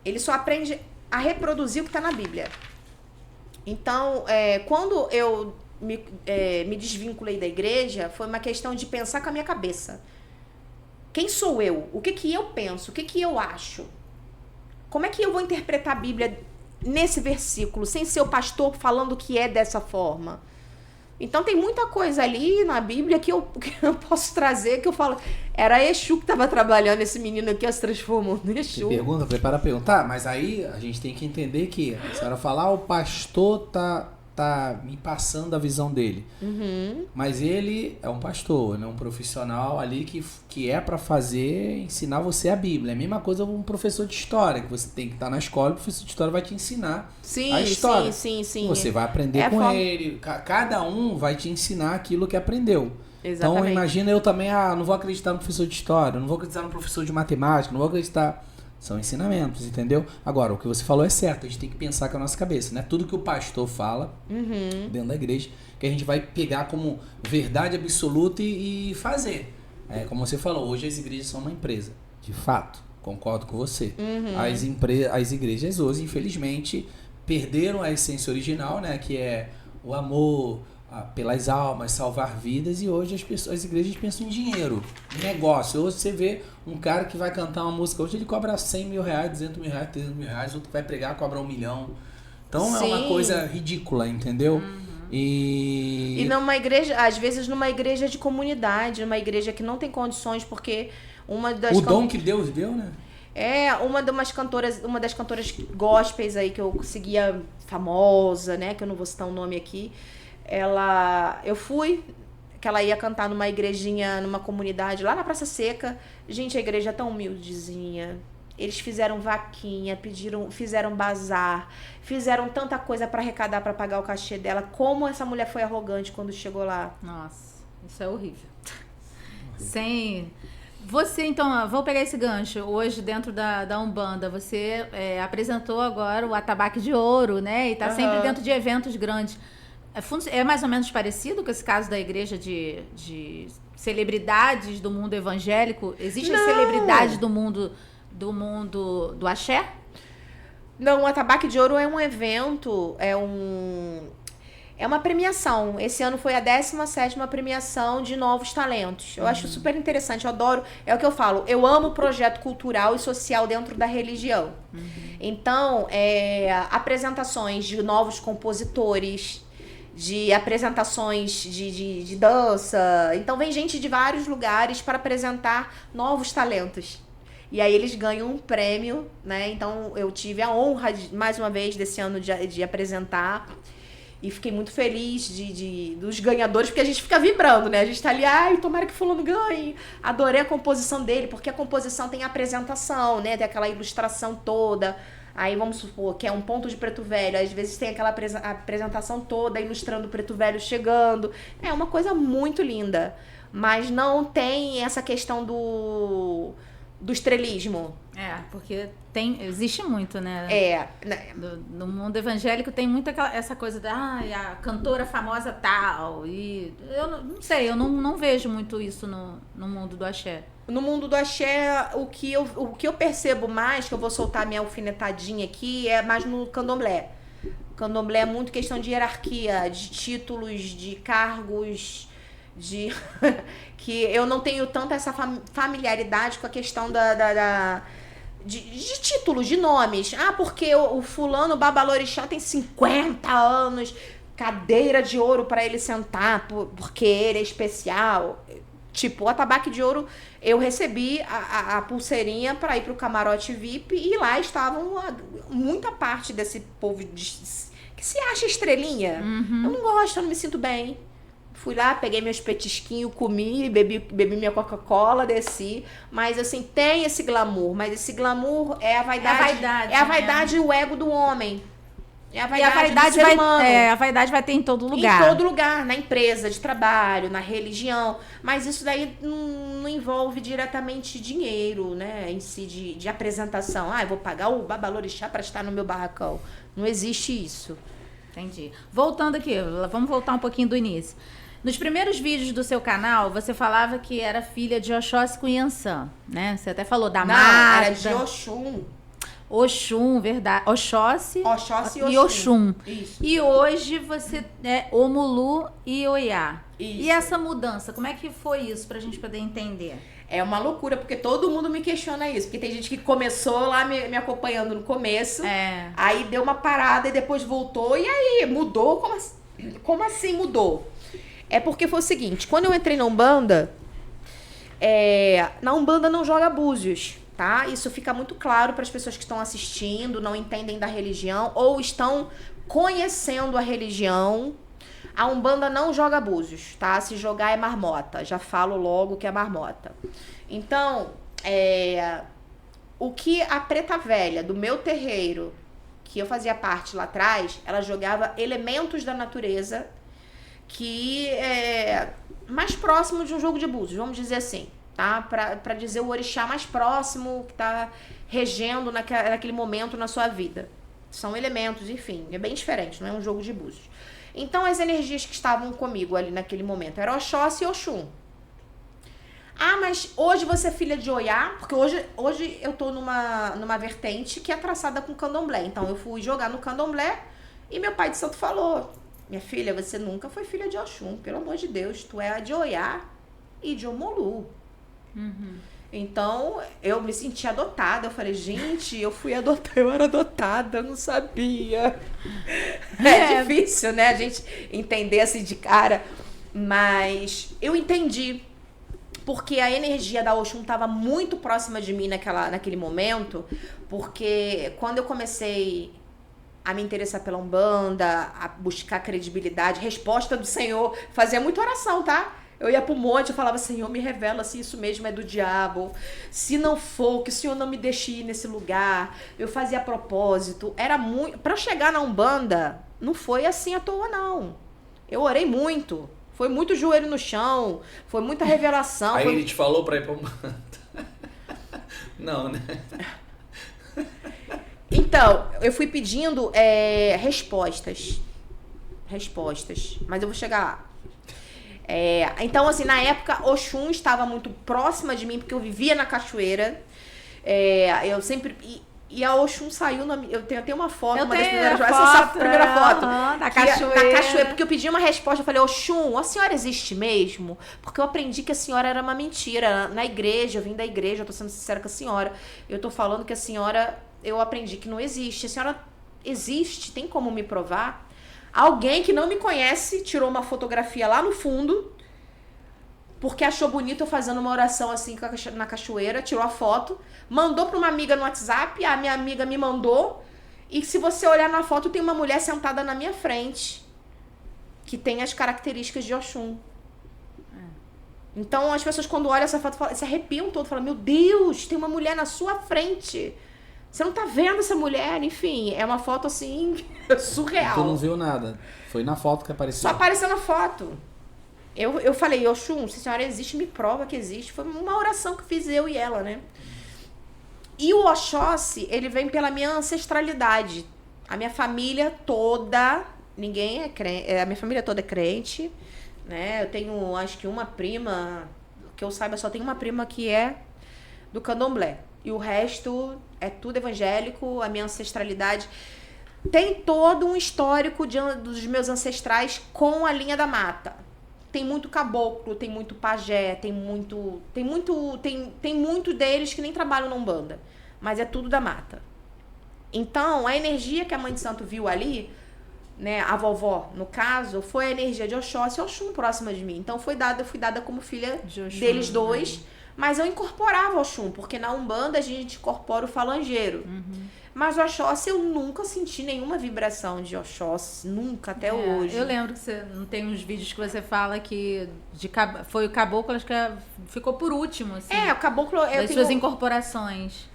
Ele só aprende a reproduzir o que está na Bíblia. Então, quando eu me desvinculei da igreja, foi uma questão de pensar com a minha cabeça. Quem sou eu? O que eu penso? O que eu acho? Como é que eu vou interpretar a Bíblia nesse versículo, sem ser o pastor falando que é dessa forma? Então, tem muita coisa ali na Bíblia que eu posso trazer, que eu falo... Era Exu que estava trabalhando, esse menino aqui, se transformou no Exu. Pergunta, prepara a pergunta. Mas aí a gente tem que entender que a senhora falar, o pastor tá me passando a visão dele. Uhum. Mas ele é um pastor, ele é um profissional ali que é para ensinar você a Bíblia. É a mesma coisa um professor de história, que você tem que estar na escola, o professor de história vai te ensinar a história. Sim. Você vai aprender com ele, cada um vai te ensinar aquilo que aprendeu. Exatamente. Então imagina eu também, não vou acreditar no professor de história, não vou acreditar no professor de matemática, não vou acreditar... São ensinamentos, entendeu? Agora, o que você falou é certo, a gente tem que pensar com a nossa cabeça, né? Tudo que o pastor fala dentro da igreja, que a gente vai pegar como verdade absoluta e fazer. Como você falou, hoje as igrejas são uma empresa, de fato, concordo com você. As igrejas hoje, infelizmente, perderam a essência original, né? Que é o amor pelas almas, salvar vidas, e hoje as igrejas pensam em dinheiro, em negócio. Hoje você vê um cara que vai cantar uma música, hoje ele cobra 100 mil reais, 200 mil reais, 300 mil reais, outro vai pregar, cobra 1 milhão. Então é uma coisa ridícula, entendeu? E numa igreja, às vezes numa igreja de comunidade, numa igreja que não tem condições, porque uma das... O dom que Deus deu, né? Uma das cantoras gospels aí que eu seguia, famosa, né, que eu não vou citar o nome aqui, eu fui, que ela ia cantar numa igrejinha, numa comunidade lá na Praça Seca. Gente, a igreja é tão humildezinha. Eles fizeram vaquinha, fizeram bazar, fizeram tanta coisa para arrecadar, para pagar o cachê dela. Como essa mulher foi arrogante quando chegou lá. Nossa, isso é horrível. Você, então, vou pegar esse gancho. Hoje, dentro da Umbanda, você apresentou agora o Atabaque de Ouro, né? E tá sempre dentro de eventos grandes. É mais ou menos parecido com esse caso da igreja de celebridades do mundo evangélico? Existem celebridades do mundo do axé? Não, o Atabaque de Ouro é um evento, é uma premiação. Esse ano foi a 17ª premiação de novos talentos. Eu acho super interessante, eu adoro. É o que eu falo, eu amo projeto cultural e social dentro da religião. Então, apresentações de novos compositores, de apresentações de dança. Então vem gente de vários lugares para apresentar novos talentos. E aí eles ganham um prêmio, né? Então eu tive a honra, mais uma vez, desse ano de apresentar. E fiquei muito feliz dos ganhadores, porque a gente fica vibrando, né? A gente tá ali, ai, tomara que fulano ganhe. Adorei a composição dele, porque a composição tem a apresentação, né? Tem aquela ilustração toda. Aí vamos supor que é um ponto de Preto Velho. Às vezes tem aquela apresentação toda ilustrando o Preto Velho chegando. É uma coisa muito linda. Mas não tem essa questão do estrelismo. Porque existe muito, né? No mundo evangélico tem muito essa coisa da a cantora famosa tal. E eu não sei, eu não vejo muito isso no mundo do axé. No mundo do axé, o que eu percebo mais, que eu vou soltar minha alfinetadinha aqui, é mais no candomblé. Candomblé é muito questão de hierarquia, de títulos, de cargos, que eu não tenho tanta essa familiaridade com a questão de títulos, de nomes. Porque o fulano Babalorixá tem 50 anos, cadeira de ouro para ele sentar, porque ele é especial. Tipo, o atabaque de ouro, eu recebi a pulseirinha para ir pro camarote VIP e lá estavam muita parte desse povo que se acha estrelinha. Eu não gosto, eu não me sinto bem. Fui lá, peguei meus petisquinhos, comi, bebi minha Coca-Cola, desci. Mas, assim, tem esse glamour. Mas esse glamour é a vaidade. É a vaidade e o ego do homem. É a vaidade do ser humano. A vaidade vai ter em todo lugar. Em todo lugar. Na empresa de trabalho, na religião. Mas isso daí não envolve diretamente dinheiro, né? Em si, de apresentação. Eu vou pagar o Babalorixá para estar no meu barracão. Não existe isso. Entendi. Voltando aqui, vamos voltar um pouquinho do início. Nos primeiros vídeos do seu canal, você falava que era filha de Oxóssi com Iansã, né? Você até falou da mata. Era de Oxum. Oxum, verdade. Oxóssi e Oxum. Isso. E hoje você é Omulu e Oiá. Isso. E essa mudança, como é que foi isso pra gente poder entender? É uma loucura, porque todo mundo me questiona isso. Porque tem gente que começou lá me acompanhando no começo. Aí deu uma parada e depois voltou. E aí, mudou? Como assim mudou? É porque foi o seguinte, quando eu entrei na Umbanda, na Umbanda não joga búzios, tá? Isso fica muito claro para as pessoas que estão assistindo, não entendem da religião ou estão conhecendo a religião. A Umbanda não joga búzios, tá? Se jogar é marmota. Já falo logo que é marmota. Então, o que a preta velha do meu terreiro, que eu fazia parte lá atrás, ela jogava elementos da natureza que é mais próximo de um jogo de búzios, vamos dizer assim, tá? Pra dizer o orixá mais próximo que tá regendo naquele momento na sua vida. São elementos, enfim, é bem diferente, não é um jogo de búzios. Então, as energias que estavam comigo ali naquele momento eram Oxóssi e Oxum. Mas hoje você é filha de Oiá, porque hoje eu tô numa vertente que é traçada com candomblé. Então, eu fui jogar no candomblé e meu pai de santo falou: minha filha, você nunca foi filha de Oxum, pelo amor de Deus, tu é a de Oiá e de Omulu. Então, eu me senti adotada. Eu falei, gente, eu era adotada, eu não sabia. É difícil, né, a gente entender assim de cara. Mas eu entendi, porque a energia da Oxum estava muito próxima de mim naquele momento, porque quando eu comecei a me interessar pela Umbanda, a buscar credibilidade, resposta do Senhor, fazia muita oração, tá? Eu ia pro monte, eu falava, Senhor, me revela se isso mesmo é do diabo. Se não for, que o Senhor não me deixe ir nesse lugar. Eu fazia a propósito. Era muito... Pra eu chegar na Umbanda, não foi assim à toa, não. Eu orei muito. Foi muito joelho no chão. Foi muita revelação. Aí ele te falou pra ir pra Umbanda. Não, né? Então, eu fui pedindo respostas. Mas eu vou chegar lá. Então, assim, na época, Oxum estava muito próxima de mim, porque eu vivia na cachoeira. Eu sempre... E a Oxum saiu eu tenho até uma foto, uma das primeiras fotos. Essa é a primeira foto. Da cachoeira. Da cachoeira, porque eu pedi uma resposta, eu falei, Oxum, a senhora existe mesmo? Porque eu aprendi que a senhora era uma mentira. Na igreja, eu vim da igreja, eu tô sendo sincera com a senhora. Eu tô falando que a senhora, eu aprendi que não existe. A senhora existe? Tem como me provar? Alguém que não me conhece tirou uma fotografia lá no fundo, porque achou bonito eu fazendo uma oração assim na cachoeira, tirou a foto, mandou pra uma amiga no WhatsApp, a minha amiga me mandou, e se você olhar na foto, tem uma mulher sentada na minha frente, que tem as características de Oxum. Então, as pessoas quando olham essa foto, se arrepiam todo, falam, meu Deus, tem uma mulher na sua frente. Você não tá vendo essa mulher? Enfim, é uma foto assim, surreal. Tu não viu nada. Foi na foto que apareceu. Só apareceu na foto. Eu falei, Oxum, se a senhora existe, me prova que existe. Foi uma oração que fiz eu e ela, né? E o Oxóssi, ele vem pela minha ancestralidade. A minha família toda, ninguém é crente, a minha família toda é crente, né? Eu tenho, acho que uma prima, que eu saiba, só tenho uma prima que é do candomblé. E o resto é tudo evangélico, a minha ancestralidade. Tem todo um histórico dos meus ancestrais com a linha da mata. Tem muito caboclo, tem muito pajé, tem muito deles que nem trabalham na Umbanda. Mas é tudo da mata. Então, a energia que a Mãe de Santo viu ali, né, a vovó, no caso, foi a energia de Oxóssi e Oxum próxima de mim. Então, eu fui dada como filha Oxum, deles dois. Mas eu incorporava Oxum, porque na Umbanda a gente incorpora o falangeiro. Mas o Oxóssi eu nunca senti nenhuma vibração de Oxóssi, nunca, até hoje. Eu lembro que você não tem uns vídeos que você fala que foi o caboclo, acho que ficou por último, assim. O caboclo... Das suas incorporações.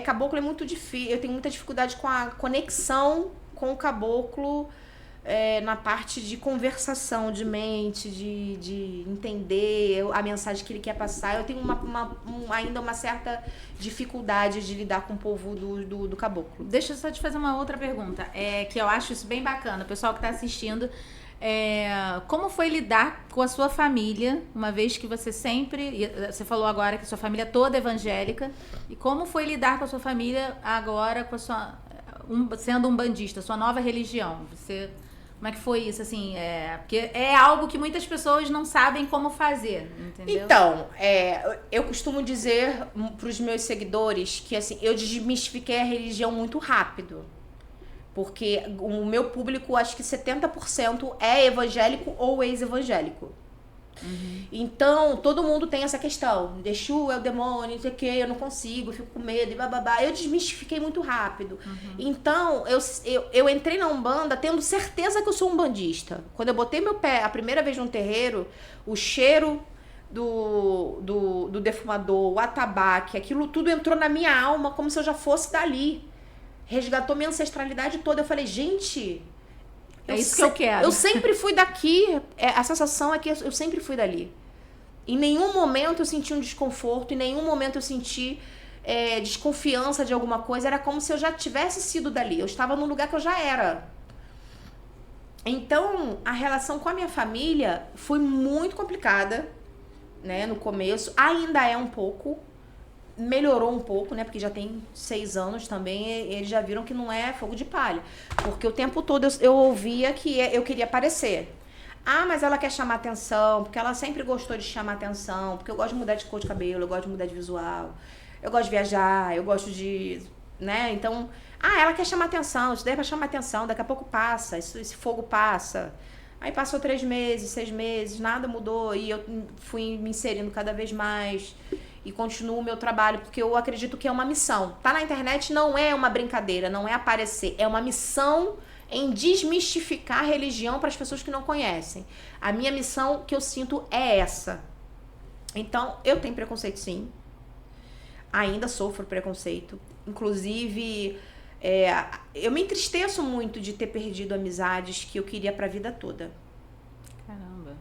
Caboclo é muito difícil, eu tenho muita dificuldade com a conexão com o caboclo, na parte de conversação, de mente, de entender a mensagem que ele quer passar. Eu tenho ainda uma certa dificuldade de lidar com o povo do caboclo. Deixa eu só te fazer uma outra pergunta, que eu acho isso bem bacana. O pessoal que está assistindo, como foi lidar com a sua família, uma vez que você falou agora que sua família toda é evangélica, e como foi lidar com a sua família agora, com a sendo um bandista, sua nova religião? Como é que foi isso, assim? Porque é algo que muitas pessoas não sabem como fazer, entendeu? Então, eu costumo dizer para os meus seguidores que, assim, eu desmistifiquei a religião muito rápido. Porque o meu público, acho que 70% é evangélico ou ex-evangélico. Então, todo mundo tem essa questão. Exu é o demônio, não sei o que, eu não consigo, eu fico com medo e bababá. Eu desmistifiquei muito rápido. Então, eu entrei na Umbanda tendo certeza que eu sou umbandista. Quando eu botei meu pé a primeira vez num terreiro, o cheiro do defumador, o atabaque, aquilo tudo entrou na minha alma como se eu já fosse dali. Resgatou minha ancestralidade toda. Eu falei, gente... É isso que eu quero. Eu sempre fui daqui. A sensação é que eu sempre fui dali. Em nenhum momento eu senti um desconforto, em nenhum momento eu senti desconfiança de alguma coisa. Era como se eu já tivesse sido dali. Eu estava num lugar que eu já era. Então, a relação com a minha família foi muito complicada, né, no começo. Ainda é um pouco. Melhorou um pouco, né? Porque já tem 6 anos também, eles já viram que não é fogo de palha. Porque o tempo todo eu ouvia que eu queria aparecer. Ah, mas ela quer chamar atenção, porque ela sempre gostou de chamar atenção, porque eu gosto de mudar de cor de cabelo, eu gosto de mudar de visual, eu gosto de viajar, eu gosto de... né? Então, ela quer chamar atenção, isso daí é pra chamar atenção, daqui a pouco passa, esse fogo passa. Aí passou 3 meses, 6 meses, nada mudou, e eu fui me inserindo cada vez mais... E continuo o meu trabalho, porque eu acredito que é uma missão. Tá na internet não é uma brincadeira, não é aparecer. É uma missão em desmistificar a religião para as pessoas que não conhecem. A minha missão que eu sinto é essa. Então, eu tenho preconceito, sim. Ainda sofro preconceito. Inclusive, eu me entristeço muito de ter perdido amizades que eu queria para a vida toda. Caramba.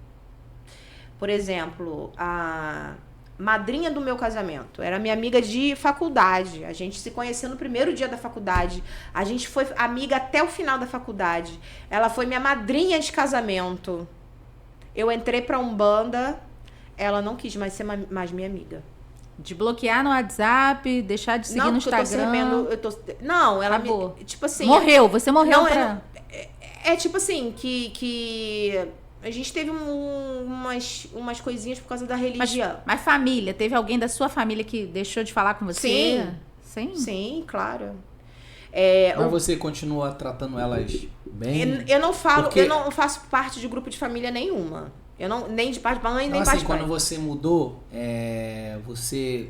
Por exemplo, a madrinha do meu casamento era minha amiga de faculdade. A gente se conheceu no primeiro dia da faculdade. A gente foi amiga até o final da faculdade. Ela foi minha madrinha de casamento. Eu entrei pra Umbanda, ela não quis mais ser mais minha amiga. De bloquear no WhatsApp, deixar de seguir no Instagram. Não, ela acabou. Tipo assim... Você morreu pra... tipo assim, que a gente teve umas coisinhas por causa da religião. Mas família, teve alguém da sua família que deixou de falar com você? Sim, claro. Mas você continua tratando elas Bem... Eu não falo, Porque- eu não faço parte de grupo de família nenhuma. Eu não, nem de parte de mãe, Então, nem assim, parte de pai. quando você mudou, você...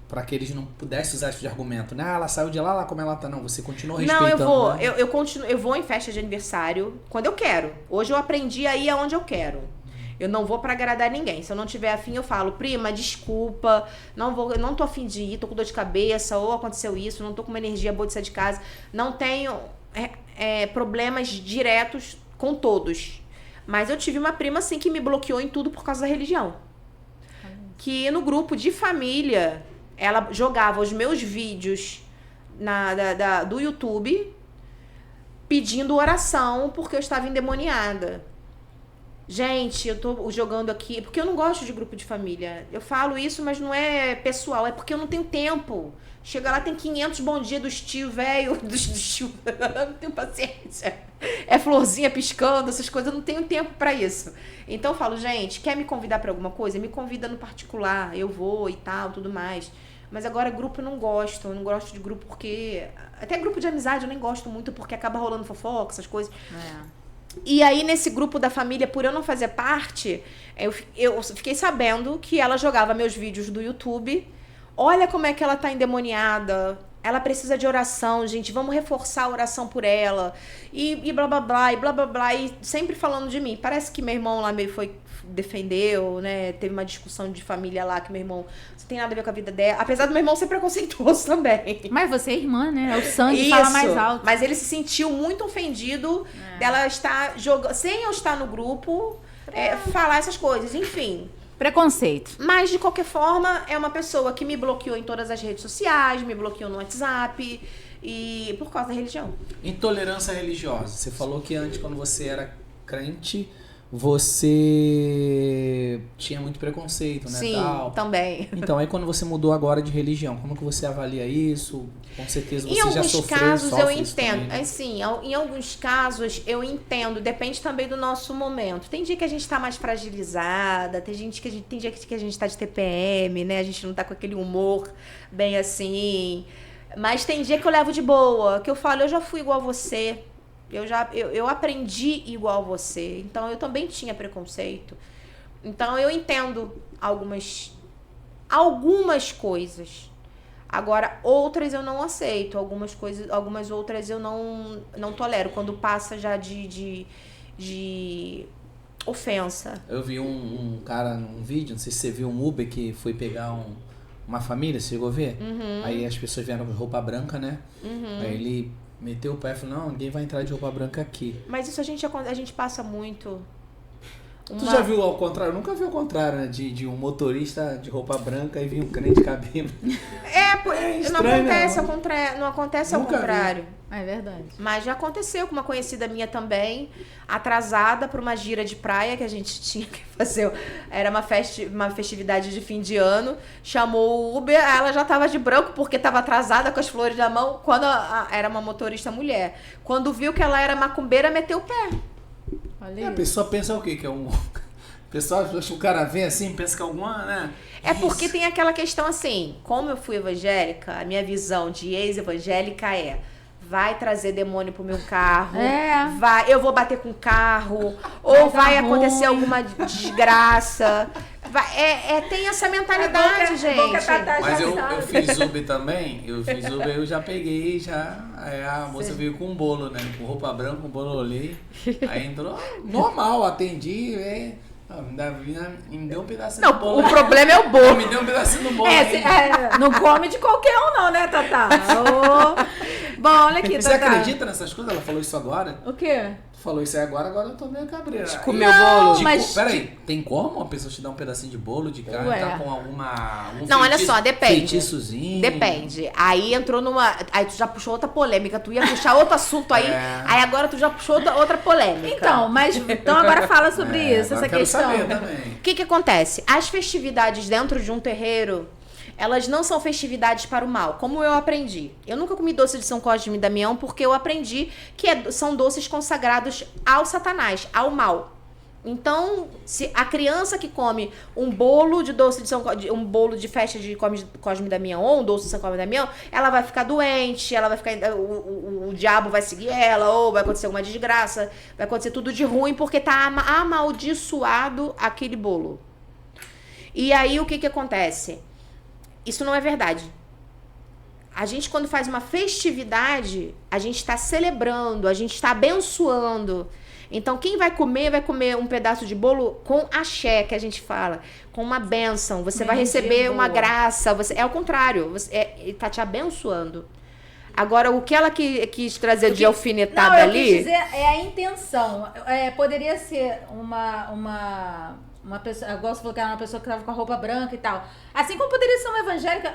Pra que eles não pudessem usar esse de argumento, né? Ah, ela saiu de lá como ela tá. Não, você continua Não, respeitando. eu vou. Né? Eu continuo, eu vou em festa de aniversário quando eu quero. Hoje eu aprendi a ir aonde eu quero. Eu não vou pra agradar ninguém. Se eu não tiver afim, eu falo, prima, desculpa, eu não tô afim de ir, tô com dor de cabeça, ou aconteceu isso, não tô com uma energia boa de sair de casa. Não tenho problemas diretos com todos. Mas eu tive uma prima, assim, que me bloqueou em tudo por causa da religião. Que no grupo de família, ela jogava os meus vídeos do YouTube pedindo oração porque eu estava endemoniada. Gente, eu tô jogando aqui... Porque eu não gosto de grupo de família. Eu falo isso, mas não é pessoal. É porque eu não tenho tempo. Chega lá, tem 500 bom dia dos tios velho. Dos tios... Eu não tenho paciência. É florzinha piscando, essas coisas. Eu não tenho tempo pra isso. Então eu falo, gente, quer me convidar pra alguma coisa? Me convida no particular. Eu vou e tal, tudo mais. Mas agora grupo eu não gosto. Eu não gosto de grupo porque... Até grupo de amizade eu nem gosto muito porque acaba rolando fofoca, essas coisas. E aí, nesse grupo da família, por eu não fazer parte, eu fiquei sabendo que ela jogava meus vídeos do YouTube. Olha como é que ela tá endemoniada. Ela precisa de oração, gente. Vamos reforçar a oração por ela. E blá, blá, blá, e blá, blá, blá. E sempre falando de mim. Parece que meu irmão lá meio defendeu, né? Teve uma discussão de família lá que meu irmão... Não tem nada a ver com a vida dela. Apesar do meu irmão ser preconceituoso também. Mas você é irmã, né? O sangue Isso, fala mais alto. mas ele se sentiu muito ofendido dela estar jogando, sem eu estar no grupo, falar essas coisas, enfim. Preconceito. Mas, de qualquer forma, é uma pessoa que me bloqueou em todas as redes sociais, me bloqueou no WhatsApp, e por causa da religião. Intolerância religiosa. Você falou que antes, quando você era crente, você tinha muito preconceito, né? Sim, tal. também. Então, aí quando você mudou agora de religião, como que você avalia isso? Com certeza você Em já alguns sofreu, casos eu sofre isso também, entendo. né? Assim, em alguns casos eu entendo, depende também do nosso momento. Tem dia que a gente tá mais fragilizada, tem dia que a gente tá de TPM, né? A gente não tá com aquele humor bem assim. Mas tem dia que eu levo de boa, que eu falo, eu já fui igual a você. Eu aprendi igual a você. Então eu também tinha preconceito. Então eu entendo algumas coisas. Agora, outras eu não aceito. Algumas outras eu não tolero. Quando passa já de ofensa. Eu vi um cara num vídeo, não sei se você viu, um Uber que foi pegar uma família, você chegou a ver? Aí as pessoas vieram com roupa branca, né? Aí ele meteu o pé e falou, não, ninguém vai entrar de roupa branca aqui. Mas isso a gente passa muito. Tu já viu ao contrário? Eu nunca vi ao contrário, né? De um motorista de roupa branca e vir um crente cabelo. estranho, não acontece ao Nunca vi. contrário. É verdade. Mas já aconteceu com uma conhecida minha também, atrasada para uma gira de praia que a gente tinha que fazer. Era uma festividade de fim de ano. Chamou o Uber, ela já estava de branco porque estava atrasada com as flores na mão. Quando era uma motorista mulher. Quando viu que ela era macumbeira, meteu o pé. Olha A pessoa pensa o quê? Que é um... O pessoal acha que o cara vem assim, pensa que é alguma, né? É porque tem aquela questão assim, como eu fui evangélica, a minha visão de ex-evangélica vai trazer demônio pro meu carro, eu vou bater com o carro, ou vai acontecer alguma desgraça. Tem essa mentalidade, gente. Mas eu fiz Uber também, eu já peguei, aí a moça veio com um bolo, né? Com roupa branca, um bolo, olhei, aí entrou, normal, atendi, me deu um pedacinho do bolo. O problema é o bolo. Me deu um pedacinho do bolo. Não come de qualquer um não, né, Tatá? Bom, olha aqui, Você Tatá. acredita nessas coisas? Ela falou isso agora? O quê? Tu falou isso aí agora eu tô meio cabreira. Comer o bolo? Mas... Peraí, tem como uma pessoa te dar um pedacinho de bolo de carne, Ué. tá com algum Não, olha só, depende. Feitiçozinho? Depende. Aí entrou aí tu já puxou outra polêmica, tu ia puxar outro assunto aí, aí agora tu já puxou outra polêmica. Então agora fala sobre isso, agora essa quero questão. saber também. O que acontece? As festividades dentro de um terreiro, elas não são festividades para o mal, como eu aprendi. Eu nunca comi doce de São Cosme e Damião porque eu aprendi que são doces consagrados ao Satanás, ao mal. Então, se a criança que come um bolo de doce de um bolo de festa de Cosme Damião ou um doce de São Cosme Damião, ela vai ficar doente, ela vai ficar o diabo vai seguir ela, ou vai acontecer alguma desgraça, vai acontecer tudo de ruim porque tá amaldiçoado aquele bolo. E aí o que acontece? Isso não é verdade. A gente, quando faz uma festividade, a gente está celebrando, a gente está abençoando. Então, quem vai comer um pedaço de bolo com axé, que a gente fala, com uma bênção. Você vai receber uma graça. É o contrário, ele tá te abençoando. Agora, o que ela quis trazer de alfinetada não, ali... Quis dizer, é a intenção. Poderia ser uma pessoa, igual você falou que era uma pessoa que estava com a roupa branca e tal. Assim como poderia ser uma evangélica,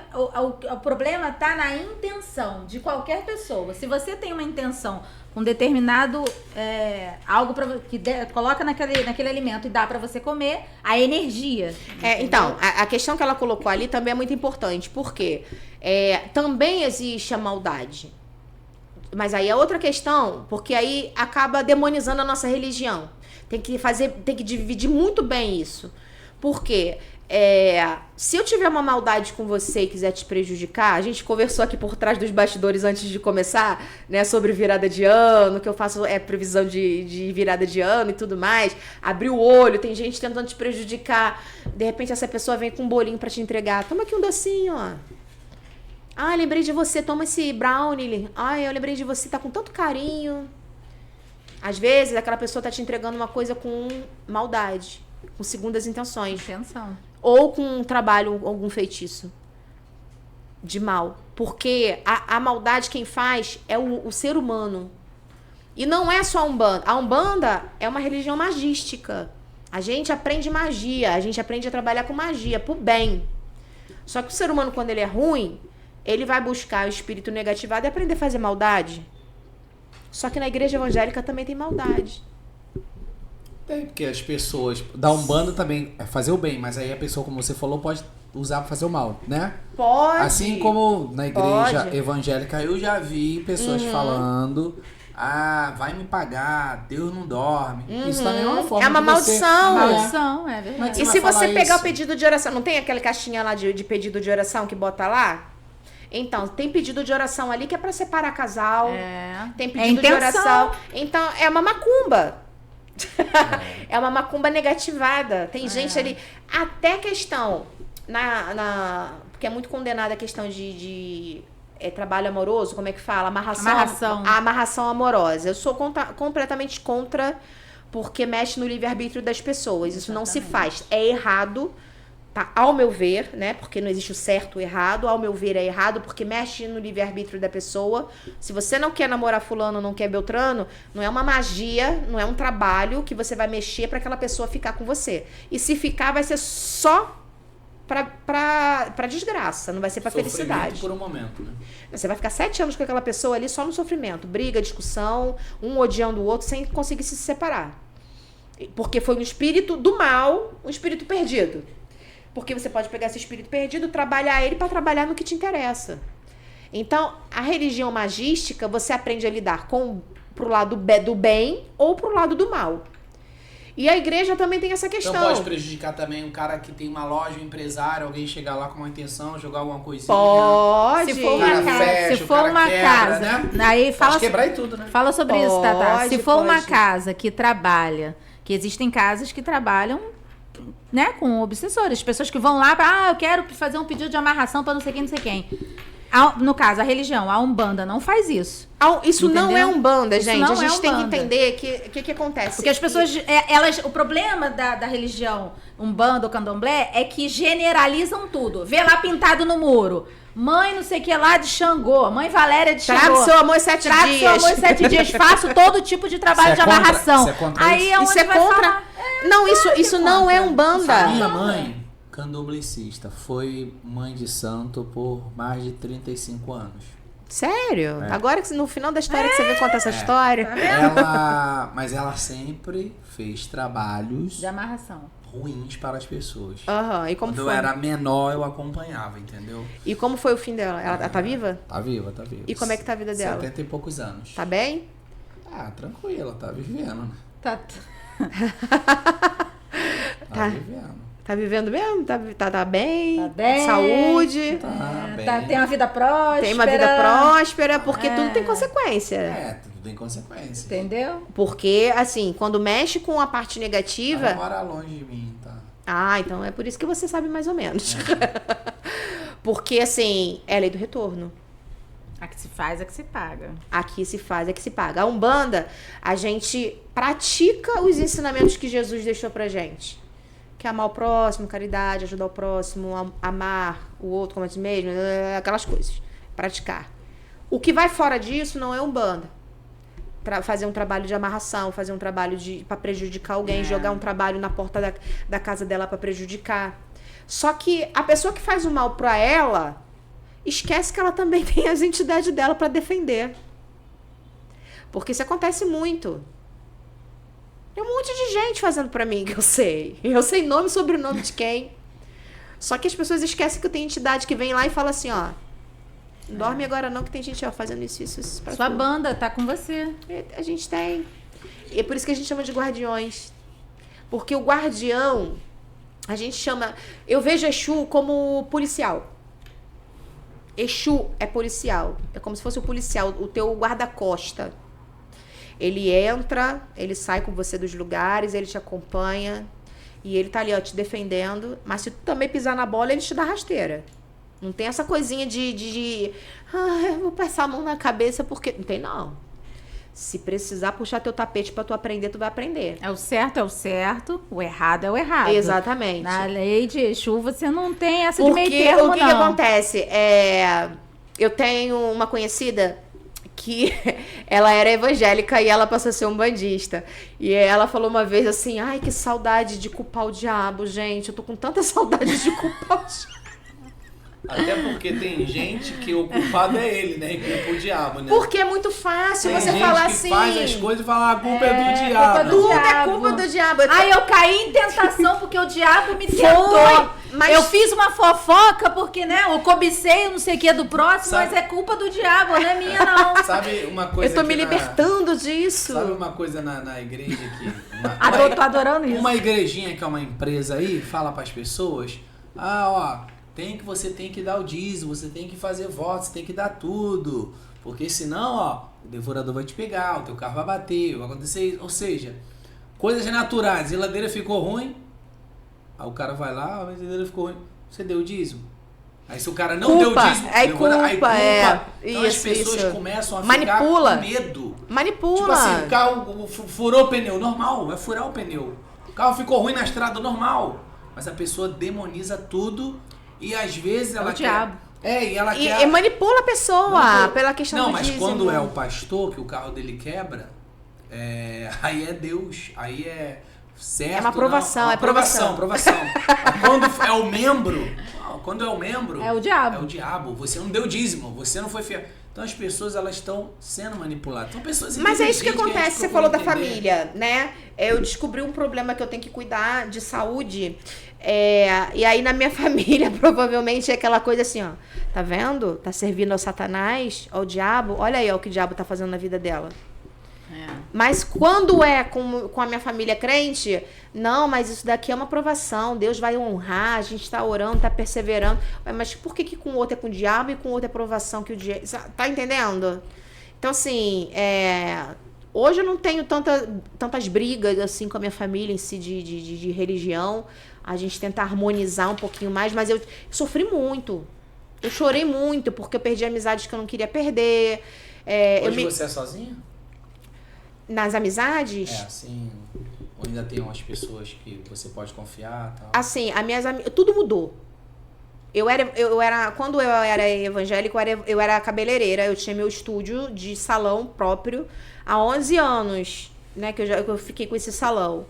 o problema tá na intenção de qualquer pessoa. Se você tem uma intenção com determinado algo que coloca naquele alimento e dá para você comer, a energia. Então, a questão que ela colocou ali também é muito importante, porque também existe a maldade. Mas aí é outra questão, porque aí acaba demonizando a nossa religião. Tem que dividir muito bem isso. Porque se eu tiver uma maldade com você e quiser te prejudicar, a gente conversou aqui por trás dos bastidores antes de começar, né, sobre virada de ano, que eu faço previsão de virada de ano e tudo mais. Abrir o olho, tem gente tentando te prejudicar. De repente essa pessoa vem com um bolinho pra te entregar. Toma aqui um docinho, ó. Ah, lembrei de você, toma esse brownie. Ai, eu lembrei de você, tá com tanto carinho. Às vezes, aquela pessoa tá te entregando uma coisa com maldade, com segundas intenções. Intenção. Ou com um trabalho, algum feitiço de mal. Porque a maldade quem faz é o ser humano. E não é só a Umbanda. A Umbanda é uma religião magística. A gente aprende magia, a gente aprende a trabalhar com magia, pro bem. Só que o ser humano, quando ele é ruim, ele vai buscar o espírito negativado e aprender a fazer maldade. Só que na igreja evangélica também tem maldade. Tem, porque as pessoas da Umbanda também é fazer o bem, mas aí a pessoa, como você falou, pode usar pra fazer o mal, né? Pode. Assim como na igreja evangélica eu já vi pessoas falando: ah, vai me pagar, Deus não dorme. Isso também é uma forma É uma de maldição. Maldição, é verdade. E se você pegar isso? o pedido de oração, não tem aquela caixinha lá de pedido de oração que bota lá? Então, tem pedido de oração ali que é pra separar casal. Tem pedido de oração. Então, é uma macumba. É uma macumba negativada. Tem gente ali. Até questão. Porque é muito condenada a questão de trabalho amoroso, como é que fala? Amarração. A amarração amorosa. Eu sou completamente contra, porque mexe no livre-arbítrio das pessoas. Isso não se faz. É errado. Tá, ao meu ver, né? Porque não existe o certo ou errado. Ao meu ver, é errado porque mexe no livre-arbítrio da pessoa. Se você não quer namorar fulano, não quer Beltrano, não é uma magia, não é um trabalho que você vai mexer para aquela pessoa ficar com você. E se ficar, vai ser só pra desgraça, não vai ser pra felicidade. Por um momento, né? Você vai ficar 7 anos com aquela pessoa ali só no sofrimento. Briga, discussão, um odiando o outro sem conseguir se separar. Porque foi um espírito do mal, um espírito perdido. Porque você pode pegar esse espírito perdido, trabalhar ele para trabalhar no que te interessa. Então, a religião magística, você aprende a lidar pro lado do bem ou pro lado do mal. E a igreja também tem essa questão. Então pode prejudicar também um cara que tem uma loja, um empresário, alguém chegar lá com uma intenção, jogar alguma coisinha. Pode. Se for uma casa, se for uma casa, né? Aí Pode quebrar e tudo, né? Fala sobre isso, Tatá. Se for uma pode. casa que trabalha, que existem casas que trabalham, né, com obsessores, pessoas que vão lá para, eu quero fazer um pedido de amarração para não sei quem, não sei quem. No caso, a religião, a Umbanda não faz isso. Isso entendeu? Não é Umbanda, Isso gente. não A gente é tem que Umbanda. entender que acontece. Porque as pessoas, o problema da religião Umbanda ou Candomblé é que generalizam tudo. Vê lá pintado no muro. Mãe não sei o que lá de Xangô. Mãe Valéria de Xangô. Traga seu amor 7 dias. Traga seu amor 7 dias. Faço todo tipo de trabalho de amarração. Você é contra Aí é onde Isso é vai contra... falar, Não, isso não é Umbanda. Minha mãe, candomblessista, foi mãe de santo por mais de 35 anos. Sério? Agora que no final da história que você vem contar essa história. Mas ela sempre fez trabalhos de amarração. ruins para as pessoas. E como Quando foi? eu era menor, eu acompanhava, entendeu? E como foi o fim dela? Ela tá viva? Tá viva, tá viva. E como é que tá a vida dela? 70 e poucos anos. Tá bem? Ah, tranquila, tá vivendo, né? Tá. Tá vivendo. Tá vivendo mesmo? Tá bem? Tá bem. Saúde? Tem uma vida próspera. Tem uma vida próspera, porque tudo tem consequência. Tudo tem consequência. Entendeu? Porque, assim, quando mexe com a parte negativa... Ela mora longe de mim, tá? Ah, então é por isso que você sabe mais ou menos. Porque, assim, é a lei do retorno. A que se faz, a que se paga. Aqui se faz, é que se paga. A Umbanda, a gente pratica os ensinamentos que Jesus deixou pra gente. Que é amar o próximo, caridade, ajudar o próximo, amar o outro como a si mesmo, aquelas coisas. Praticar. O que vai fora disso não é Umbanda. Pra fazer um trabalho de amarração, fazer um trabalho pra prejudicar alguém, jogar um trabalho na porta da casa dela pra prejudicar. Só que a pessoa que faz o mal pra ela, esquece que ela também tem as entidades dela pra defender. Porque isso acontece muito. Tem um monte de gente fazendo pra mim que eu sei. Eu sei nome e sobrenome de quem. Só que as pessoas esquecem que eu tenho entidade que vem lá e fala assim, ó. Não dorme agora não, que tem gente ó, fazendo isso pra Sua tu. banda tá com você. A gente tem. E é por isso que a gente chama de guardiões. Porque o guardião, a gente chama... Eu vejo Exu como policial. Exu é policial. É como se fosse o policial, o teu guarda-costa. Ele entra, ele sai com você dos lugares, ele te acompanha. E ele tá ali, ó, te defendendo. Mas se tu também pisar na bola, ele te dá rasteira. Não tem essa coisinha de eu vou passar a mão na cabeça porque... Não tem, não. Se precisar puxar teu tapete pra tu aprender, tu vai aprender. É o certo, o errado é o errado. Exatamente. Na lei de Exu, você não tem essa de Porque meio termo, o que acontece? Eu tenho uma conhecida que ela era evangélica e ela passou a ser umbandista. E ela falou uma vez assim, ai, que saudade de culpar o diabo, gente. Eu tô com tanta saudade de culpar o diabo. Até porque tem gente que o culpado é ele, né? E culpa o diabo, né? Porque é muito fácil tem você gente falar que assim. faz as coisas e fala, a culpa é do diabo. culpa do Tudo diabo. é culpa do diabo. Aí eu caí em tentação porque o diabo me tentou. Mas Eu fiz uma fofoca porque, né, eu cobicei não sei o que do próximo, Sabe- mas é culpa do diabo, não é minha não. Sabe uma coisa eu tô me que libertando disso. Sabe uma coisa na igreja que... Tô adorando isso. Uma igrejinha que é uma empresa aí, fala pras pessoas, você tem que dar o dízimo, você tem que fazer voto, você tem que dar tudo. Porque senão, o devorador vai te pegar, o teu carro vai bater, vai acontecer isso. Ou seja, coisas naturais, a geladeira ficou ruim, aí o cara vai lá, a geladeira ficou ruim, você deu o dízimo. Aí se o cara não deu o dízimo, aí culpa. Então as pessoas começam a Manipula. ficar com medo. Manipula. Tipo assim, o carro furou o pneu, normal, vai furar o pneu. O carro ficou ruim na estrada, normal. Mas a pessoa demoniza tudo e às vezes ela o diabo. E ela quer... E manipula a pessoa pela questão do Não, mas dízimo. quando é o pastor que o carro dele quebra, aí é Deus, aí é certo. É uma aprovação, é aprovação. Mas quando é o membro... É o diabo. É o diabo. Você não deu dízimo, você não foi fiel. Então as pessoas, elas estão sendo manipuladas. Então, pessoas Mas é isso que inteligentes acontece, a gente você falou da procura entender. família, né? Eu descobri um problema que eu tenho que cuidar de saúde. E aí na minha família, provavelmente, é aquela coisa assim, ó. Tá vendo? Tá servindo ao Satanás, ao diabo. Olha aí ó, o que o diabo tá fazendo na vida dela. Mas quando é com a minha família crente, não, mas isso daqui é uma aprovação, Deus vai honrar, a gente tá orando, tá perseverando. Mas por que com o outro é com o diabo e com o outro é aprovação que o diabo... Tá entendendo? Então, assim, hoje eu não tenho tantas brigas, assim, com a minha família em si de religião. A gente tenta harmonizar um pouquinho mais, mas eu sofri muito. Eu chorei muito, porque eu perdi amizades que eu não queria perder. Hoje você é sozinha? Nas amizades? Assim, ou ainda tem umas pessoas que você pode confiar, tal. Assim, tudo mudou. Quando eu era evangélica, eu era cabeleireira, eu tinha meu estúdio de salão próprio há 11 anos, né, que eu fiquei com esse salão.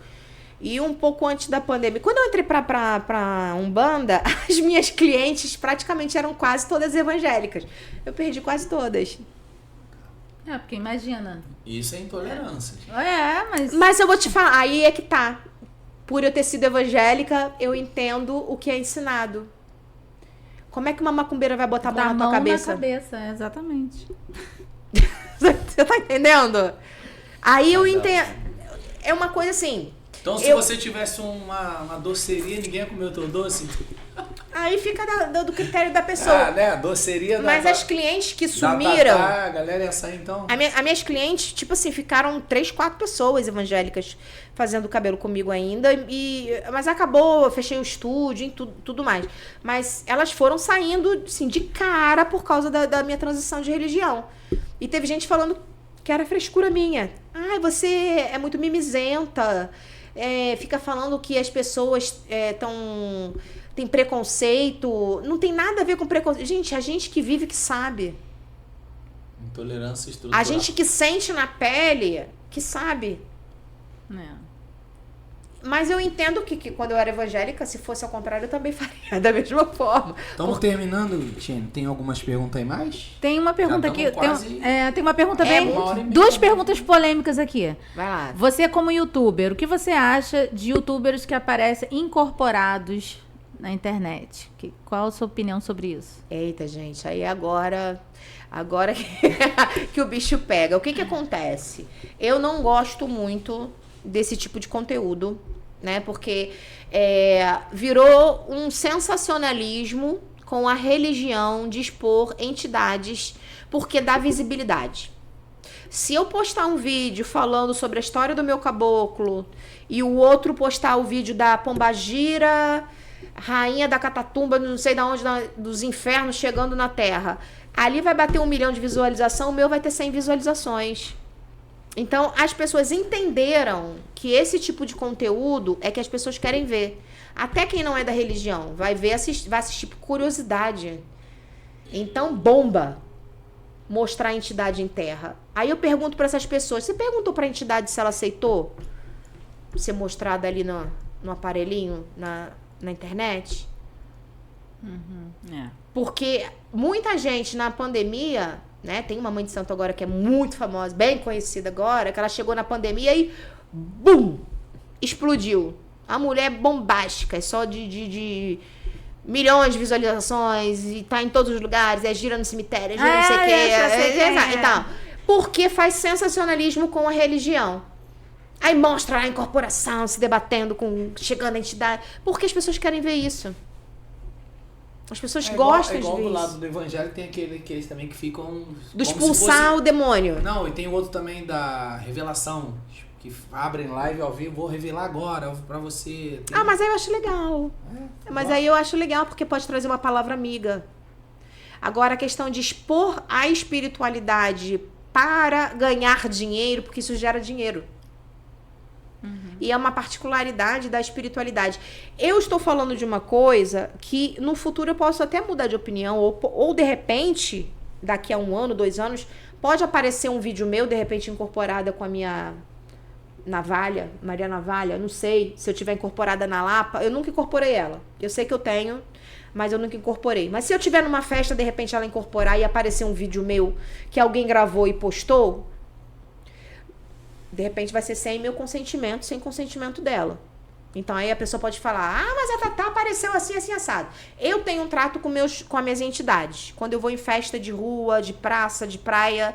E um pouco antes da pandemia, quando eu entrei pra Umbanda, as minhas clientes praticamente eram quase todas evangélicas. Eu perdi quase todas. Porque imagina. Isso é intolerância. Mas eu vou te falar, aí é que tá. Por eu ter sido evangélica, eu entendo o que é ensinado. Como é que uma macumbeira vai botar a mão na tua cabeça? Na cabeça, exatamente. Você tá entendendo? Aí eu entendo. é uma coisa assim... Então, se você tivesse uma doceria, ninguém ia comer o teu doce? Aí fica do critério da pessoa. Ah, né? Doceria Mas as clientes que sumiram... a galera ia sair, então... As minhas clientes, tipo assim, ficaram 3, 4 pessoas evangélicas fazendo cabelo comigo ainda. Mas acabou, eu fechei o estúdio e tudo mais. Mas elas foram saindo, assim, de cara por causa da minha transição de religião. E teve gente falando que era frescura minha. Ai, você é muito mimizenta... fica falando que as pessoas têm preconceito. Não tem nada a ver com preconceito. Gente, a gente que vive que sabe. Intolerância estrutural. A gente que sente na pele que sabe. Mas eu entendo que quando eu era evangélica, se fosse ao contrário, eu também faria da mesma forma. Estamos terminando, Tine. Tem algumas perguntas aí mais? Tem uma pergunta aqui. Tem uma pergunta bem. muito. Duas perguntas polêmicas aqui. Vai lá. Você, como youtuber, o que você acha de youtubers que aparecem incorporados na internet? Qual a sua opinião sobre isso? Eita, gente, aí agora que o bicho pega. O que acontece? Eu não gosto muito desse tipo de conteúdo, né? Porque virou um sensacionalismo com a religião de expor entidades porque dá visibilidade. Se eu postar um vídeo falando sobre a história do meu caboclo e o outro postar o vídeo da Pombagira, rainha da Catatumba, não sei de onde, dos infernos chegando na Terra, ali vai bater 1 milhão de visualização, o meu vai ter 100 visualizações. Então, as pessoas entenderam que esse tipo de conteúdo é que as pessoas querem ver. Até quem não é da religião vai assistir por curiosidade. Então, bomba mostrar a entidade em terra. Aí eu pergunto para essas pessoas, você perguntou para a entidade se ela aceitou ser mostrada ali no aparelhinho, na internet? Porque muita gente na pandemia... Né? Tem uma mãe de santo agora que é muito famosa, bem conhecida agora, que ela chegou na pandemia e bum! Explodiu. A mulher bombástica, é só de milhões de visualizações e tá em todos os lugares, gira no cemitério, gira não sei o quê. Então, porque faz sensacionalismo com a religião. Aí mostra a incorporação se debatendo chegando a entidade. Porque as pessoas querem ver isso. As pessoas gostam de ver isso. Do lado do evangelho tem aqueles também que ficam... Do expulsar o demônio. Não, e tem o outro também da revelação, que abrem live ao vivo, vou revelar agora pra você. Mas aí eu acho legal. Aí eu acho legal porque pode trazer uma palavra amiga. Agora a questão de expor a espiritualidade para ganhar dinheiro, porque isso gera dinheiro. E é uma particularidade da espiritualidade. Eu estou falando de uma coisa que no futuro eu posso até mudar de opinião, ou de repente, daqui a 1 ano, 2 anos, pode aparecer um vídeo meu, de repente incorporada com a minha navalha, Maria Navalha, não sei, se eu tiver incorporada na Lapa, eu nunca incorporei ela. Eu sei que eu tenho, mas eu nunca incorporei. Mas se eu tiver numa festa, de repente ela incorporar e aparecer um vídeo meu que alguém gravou e postou, de repente vai ser sem meu consentimento, sem consentimento dela. Então aí a pessoa pode falar, mas a Tatá apareceu assim, assim, assado. Eu tenho um trato com as minhas entidades. Quando eu vou em festa de rua, de praça, de praia,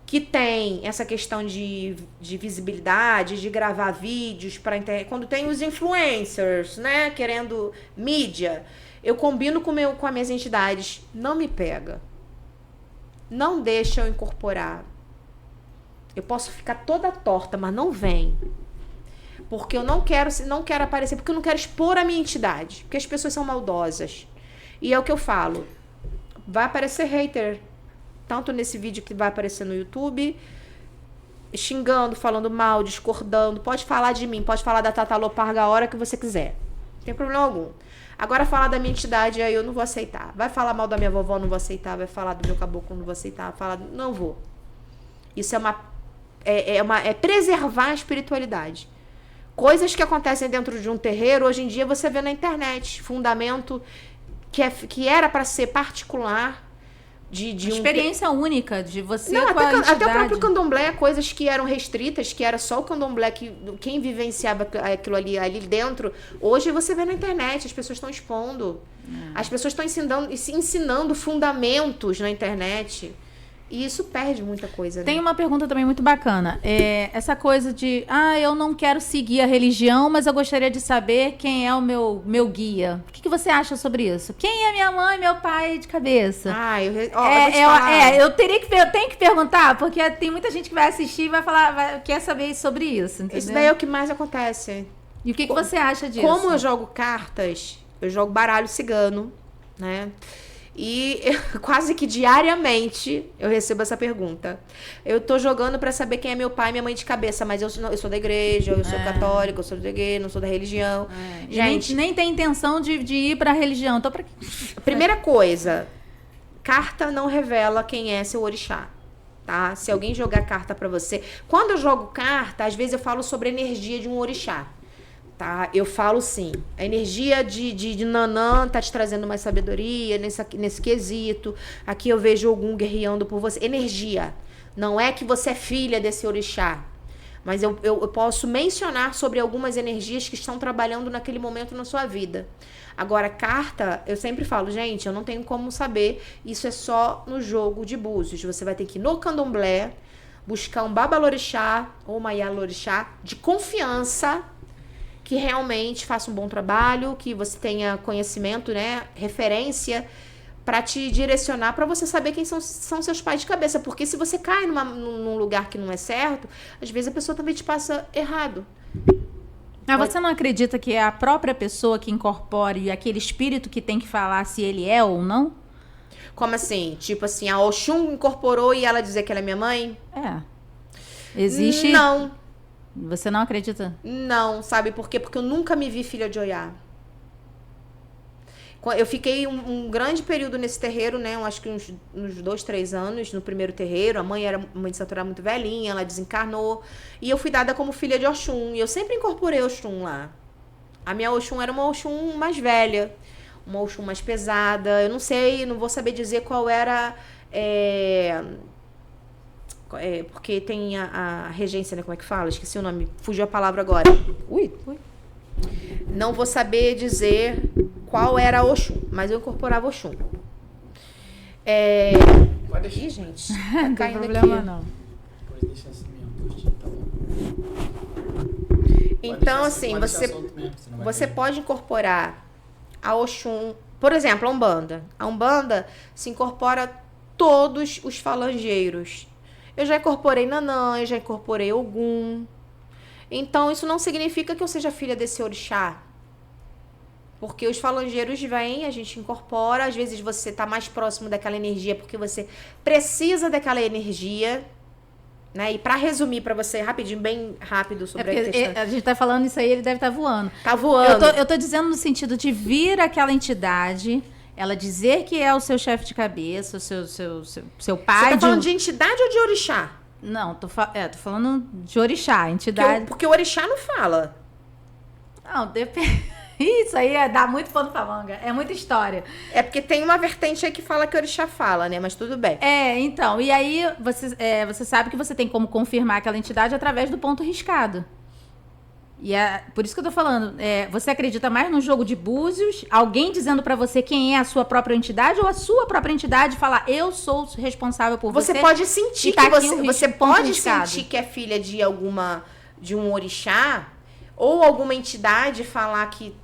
que tem essa questão de visibilidade, de gravar vídeos para internet. Quando tem os influencers, né, querendo mídia, eu combino com as minhas entidades. Não me pega. Não deixa eu incorporar. Eu posso ficar toda torta, mas não vem. Porque eu não quero aparecer, porque eu não quero expor a minha entidade. Porque as pessoas são maldosas. E é o que eu falo. Vai aparecer hater. Tanto nesse vídeo que vai aparecer no YouTube, xingando, falando mal, discordando. Pode falar de mim, pode falar da Tata Loparga a hora que você quiser. Não tem problema algum. Agora falar da minha entidade, aí eu não vou aceitar. Vai falar mal da minha vovó, não vou aceitar. Vai falar do meu caboclo, não vou aceitar. Não vou. Isso é preservar a espiritualidade. Coisas que acontecem dentro de um terreiro, hoje em dia você vê na internet. Fundamento que era para ser particular. De experiência única de você não, com a entidade. Até o próprio candomblé, coisas que eram restritas, que era só o candomblé, quem vivenciava aquilo ali dentro. Hoje você vê na internet, as pessoas estão expondo. As pessoas estão ensinando fundamentos na internet. E isso perde muita coisa, né? Tem uma pergunta também muito bacana. Essa coisa de, eu não quero seguir a religião, mas eu gostaria de saber quem é o meu guia. O que você acha sobre isso? Quem é minha mãe, meu pai de cabeça? Eu vou te falar. Eu tenho que perguntar, porque tem muita gente que vai assistir e vai falar, quer saber sobre isso, entendeu? Isso daí é o que mais acontece. E o que você acha disso? Como eu jogo cartas, eu jogo baralho cigano, né? E quase que diariamente eu recebo essa pergunta. Eu tô jogando pra saber quem é meu pai e minha mãe de cabeça, mas eu sou da igreja, eu sou católica, eu sou da igreja, não sou da religião. Gente, nem tem intenção de ir pra religião. Então, pra... Primeira coisa, carta não revela quem é seu orixá. Tá? Se alguém jogar carta pra você... Quando eu jogo carta, às vezes eu falo sobre a energia de um orixá. Tá? Eu falo sim, a energia de Nanã tá te trazendo mais sabedoria nesse quesito. Aqui eu vejo algum guerreando por você. Energia. Não é que você é filha desse orixá. Mas eu posso mencionar sobre algumas energias que estão trabalhando naquele momento na sua vida. Agora, carta, eu sempre falo, gente, eu não tenho como saber. Isso é só no jogo de búzios. Você vai ter que ir no candomblé, buscar um babalorixá ou uma yalorixá de confiança, que realmente faça um bom trabalho, que você tenha conhecimento, né, referência, para te direcionar, para você saber quem são seus pais de cabeça. Porque se você cai num lugar que não é certo, às vezes a pessoa também te passa errado. Mas você não acredita que é a própria pessoa que incorpore aquele espírito que tem que falar se ele é ou não? Como assim? Tipo assim, a Oxum incorporou e ela dizer que ela é minha mãe? Existe... Não. Você não acredita? Não, sabe por quê? Porque eu nunca me vi filha de Oiá. Eu fiquei um grande período nesse terreiro, né? Eu acho que uns 2, 3 anos no primeiro terreiro. A mãe de santo era muito velhinha, ela desencarnou. E eu fui dada como filha de Oxum. E eu sempre incorporei Oxum lá. A minha Oxum era uma Oxum mais velha. Uma Oxum mais pesada. Eu não sei, não vou saber dizer qual era... porque tem a regência, né? Como é que fala? Esqueci o nome. Fugiu a palavra agora. Ui. Não vou saber dizer qual era a Oxum, mas eu incorporava Oxum. Pode deixar. Ih, gente. Não Tá tem caindo problema, aqui. não. Pode deixar assim mesmo, postinho, tá bom. Então, assim, você pode incorporar a Oxum. Por exemplo, a Umbanda. A Umbanda se incorpora todos os falangeiros. Eu já incorporei Nanã, eu já incorporei Ogum. Então, isso não significa que eu seja filha desse orixá. Porque os falangeiros vêm, a gente incorpora. Às vezes você tá mais próximo daquela energia porque você precisa daquela energia. Né? E pra resumir pra você, rapidinho, bem rápido sobre a questão. A gente tá falando isso aí, ele deve estar voando. Tá voando. Eu tô dizendo no sentido de vir aquela entidade... Ela dizer que é o seu chefe de cabeça, o seu pai... Você tá falando de entidade ou de orixá? Não, tô falando de orixá, entidade... Porque o orixá não fala. Não, depende... Isso aí dá muito pano pra manga, é muita história. É porque tem uma vertente aí que fala que o orixá fala, né? Mas tudo bem. Então, e aí você sabe que você tem como confirmar aquela entidade através do ponto riscado. E por isso que eu tô falando, você acredita mais num jogo de búzios, alguém dizendo pra você quem é a sua própria entidade, ou a sua própria entidade falar, eu sou responsável por você? Você pode sentir tá que você pode sentir que é filha de um orixá, ou alguma entidade falar que...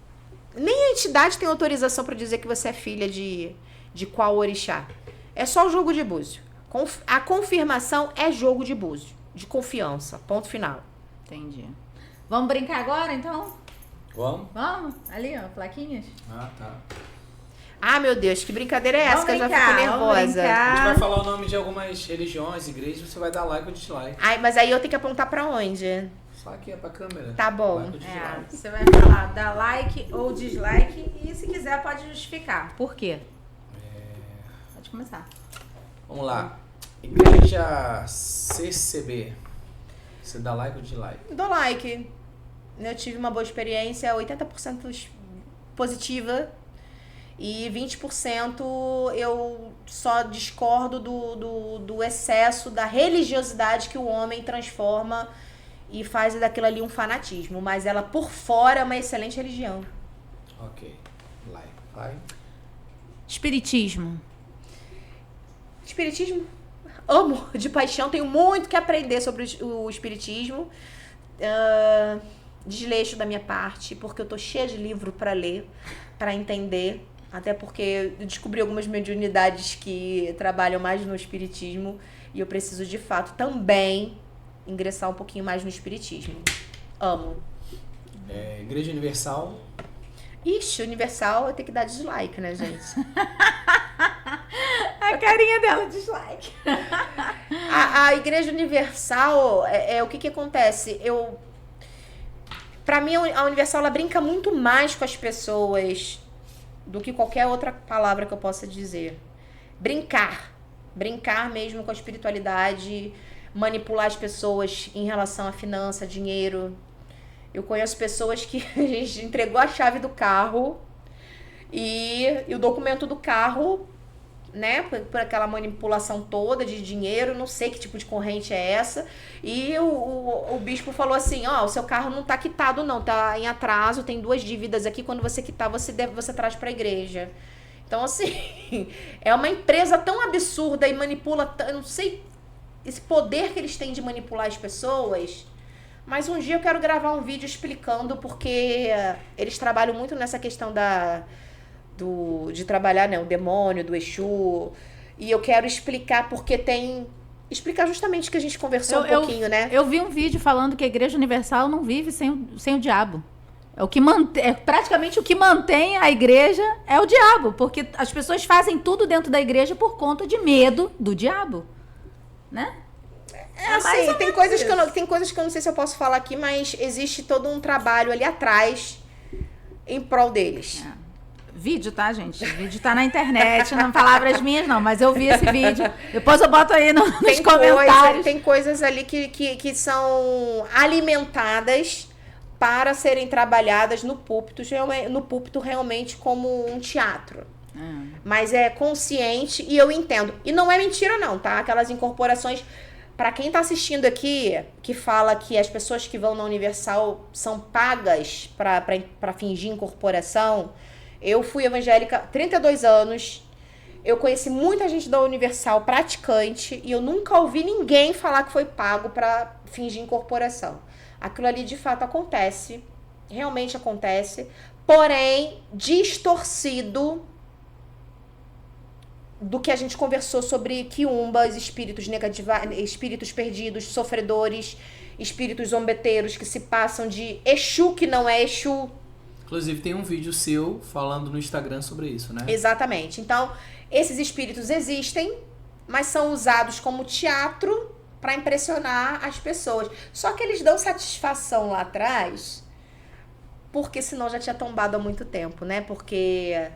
Nem a entidade tem autorização pra dizer que você é filha de qual orixá. É só o jogo de búzio. A confirmação é jogo de búzio, de confiança, ponto final. Entendi. Vamos brincar agora, então? Vamos? Vamos? Ali, ó, plaquinhas. Ah, tá. Ah, meu Deus, que brincadeira é essa? Que eu já fico vamos nervosa. A gente brincar. vai falar o nome de algumas religiões, igrejas, você vai dar like ou dislike. Ai, mas aí eu tenho que apontar pra onde? Só aqui é pra câmera. Tá bom. Like ou dislike. Você vai falar dar like ou dislike e se quiser pode justificar. Por quê? Pode começar. Vamos lá. Igreja CCB. Você dá like ou dislike? Dou like. Eu tive uma boa experiência, 80% positiva e 20% eu só discordo do excesso da religiosidade que o homem transforma e faz daquilo ali um fanatismo. Mas ela por fora é uma excelente religião. Ok. Like. Vai. Espiritismo. Espiritismo? amo de paixão, tenho muito que aprender sobre o espiritismo. Desleixo da minha parte, porque eu tô cheia de livro para ler, para entender, até porque eu descobri algumas mediunidades que trabalham mais no espiritismo e eu preciso de fato também ingressar um pouquinho mais no espiritismo. Amo. Igreja Universal. Ixi, Universal eu tenho que dar dislike, né, gente? A carinha dela, dislike. A Igreja Universal, o que acontece? Pra mim, a Universal, ela brinca muito mais com as pessoas do que qualquer outra palavra que eu possa dizer. Brincar mesmo com a espiritualidade, manipular as pessoas em relação à finança, dinheiro. Eu conheço pessoas que a gente entregou a chave do carro e o documento do carro, né, por aquela manipulação toda de dinheiro, não sei que tipo de corrente é essa, e o bispo falou assim, o seu carro não tá quitado não, tá em atraso, tem 2 dívidas aqui, quando você quitar, você traz pra igreja. Então, assim, é uma empresa tão absurda e manipula, eu não sei, esse poder que eles têm de manipular as pessoas. Mas um dia eu quero gravar um vídeo explicando, porque eles trabalham muito nessa questão de trabalhar, né, o demônio, do Exu. E eu quero explicar porque explicar justamente o que a gente conversou um pouquinho, né? Eu vi um vídeo falando que a Igreja Universal não vive sem o diabo. É praticamente o que mantém a igreja é o diabo. Porque as pessoas fazem tudo dentro da igreja por conta de medo do diabo. Né? Assim, tem coisas que eu não sei se eu posso falar aqui, mas existe todo um trabalho ali atrás em prol deles. Vídeo, tá, gente? Vídeo tá na internet, não palavras minhas não, mas eu vi esse vídeo. Depois eu boto aí nos comentários. Tem coisas ali que são alimentadas para serem trabalhadas no púlpito realmente como um teatro. Mas é consciente e eu entendo. E não é mentira não, tá? Aquelas incorporações... Pra quem tá assistindo aqui, que fala que as pessoas que vão na Universal são pagas pra fingir incorporação, eu fui evangélica há 32 anos, eu conheci muita gente da Universal praticante e eu nunca ouvi ninguém falar que foi pago pra fingir incorporação. Aquilo ali de fato acontece, realmente acontece, porém distorcido do que a gente conversou sobre quiumbas, espíritos espíritos perdidos, sofredores, espíritos zombeteiros que se passam de Exu que não é Exu. Inclusive tem um vídeo seu falando no Instagram sobre isso, né? Exatamente. Então, esses espíritos existem, mas são usados como teatro para impressionar as pessoas. Só que eles dão satisfação lá atrás, porque senão já tinha tombado há muito tempo, né? Porque...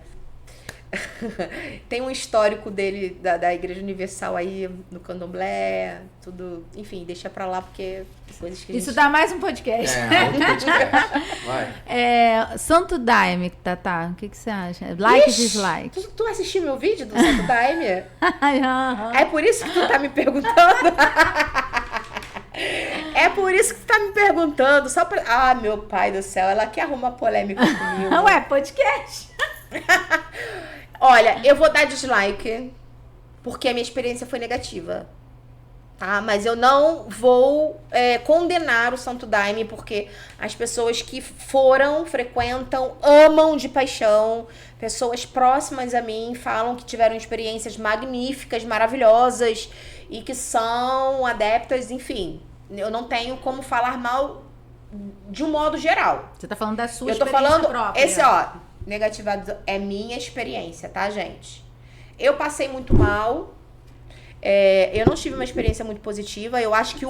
tem um histórico dele, da Igreja Universal aí no Candomblé, tudo, enfim, deixa pra lá porque coisas que Isso dá mais um podcast. Outro podcast. Vai. Santo Daime, Tatá, o que você acha? Like e dislike. Tu assistiu meu vídeo do Santo Daime? É por isso que tu tá me perguntando? É por isso que tu tá me perguntando, só pra... Ah, meu pai do céu, ela quer arrumar polêmica comigo. Ué, podcast. Olha, eu vou dar dislike porque a minha experiência foi negativa, tá? Mas eu não vou condenar o Santo Daime porque as pessoas que frequentam, amam de paixão, pessoas próximas a mim falam que tiveram experiências magníficas, maravilhosas e que são adeptas, enfim. Eu não tenho como falar mal de um modo geral. Você tá falando da sua experiência própria. Eu tô falando, esse, negativado é minha experiência, tá, gente? Eu passei muito mal. Eu não tive uma experiência muito positiva. Eu acho que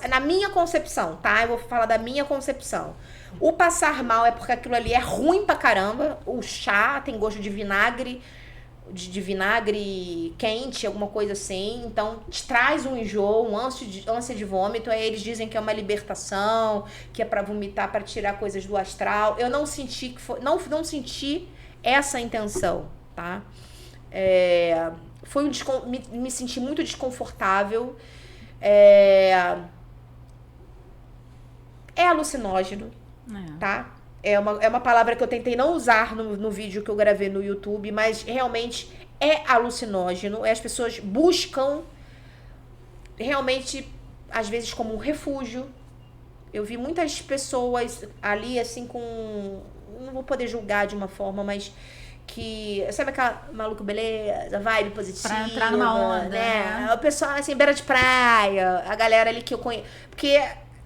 na minha concepção, tá? Eu vou falar da minha concepção. O passar mal é porque aquilo ali é ruim pra caramba. O chá tem gosto de vinagre, de vinagre quente, alguma coisa assim. Então, te traz um enjoo, ânsia de vômito. Aí eles dizem que é uma libertação, que é pra vomitar, pra tirar coisas do astral. Eu não senti que foi... Não senti essa intenção, tá? Me senti muito desconfortável. É alucinógeno, tá? É uma palavra que eu tentei não usar no vídeo que eu gravei no YouTube, mas realmente é alucinógeno. As pessoas buscam realmente, às vezes, como um refúgio. Eu vi muitas pessoas ali, assim, com... Não vou poder julgar de uma forma, mas que... Sabe aquela maluco beleza, vibe positiva? Pra entrar numa onda, né? O pessoal, assim, beira de praia, a galera ali que eu conheço. Porque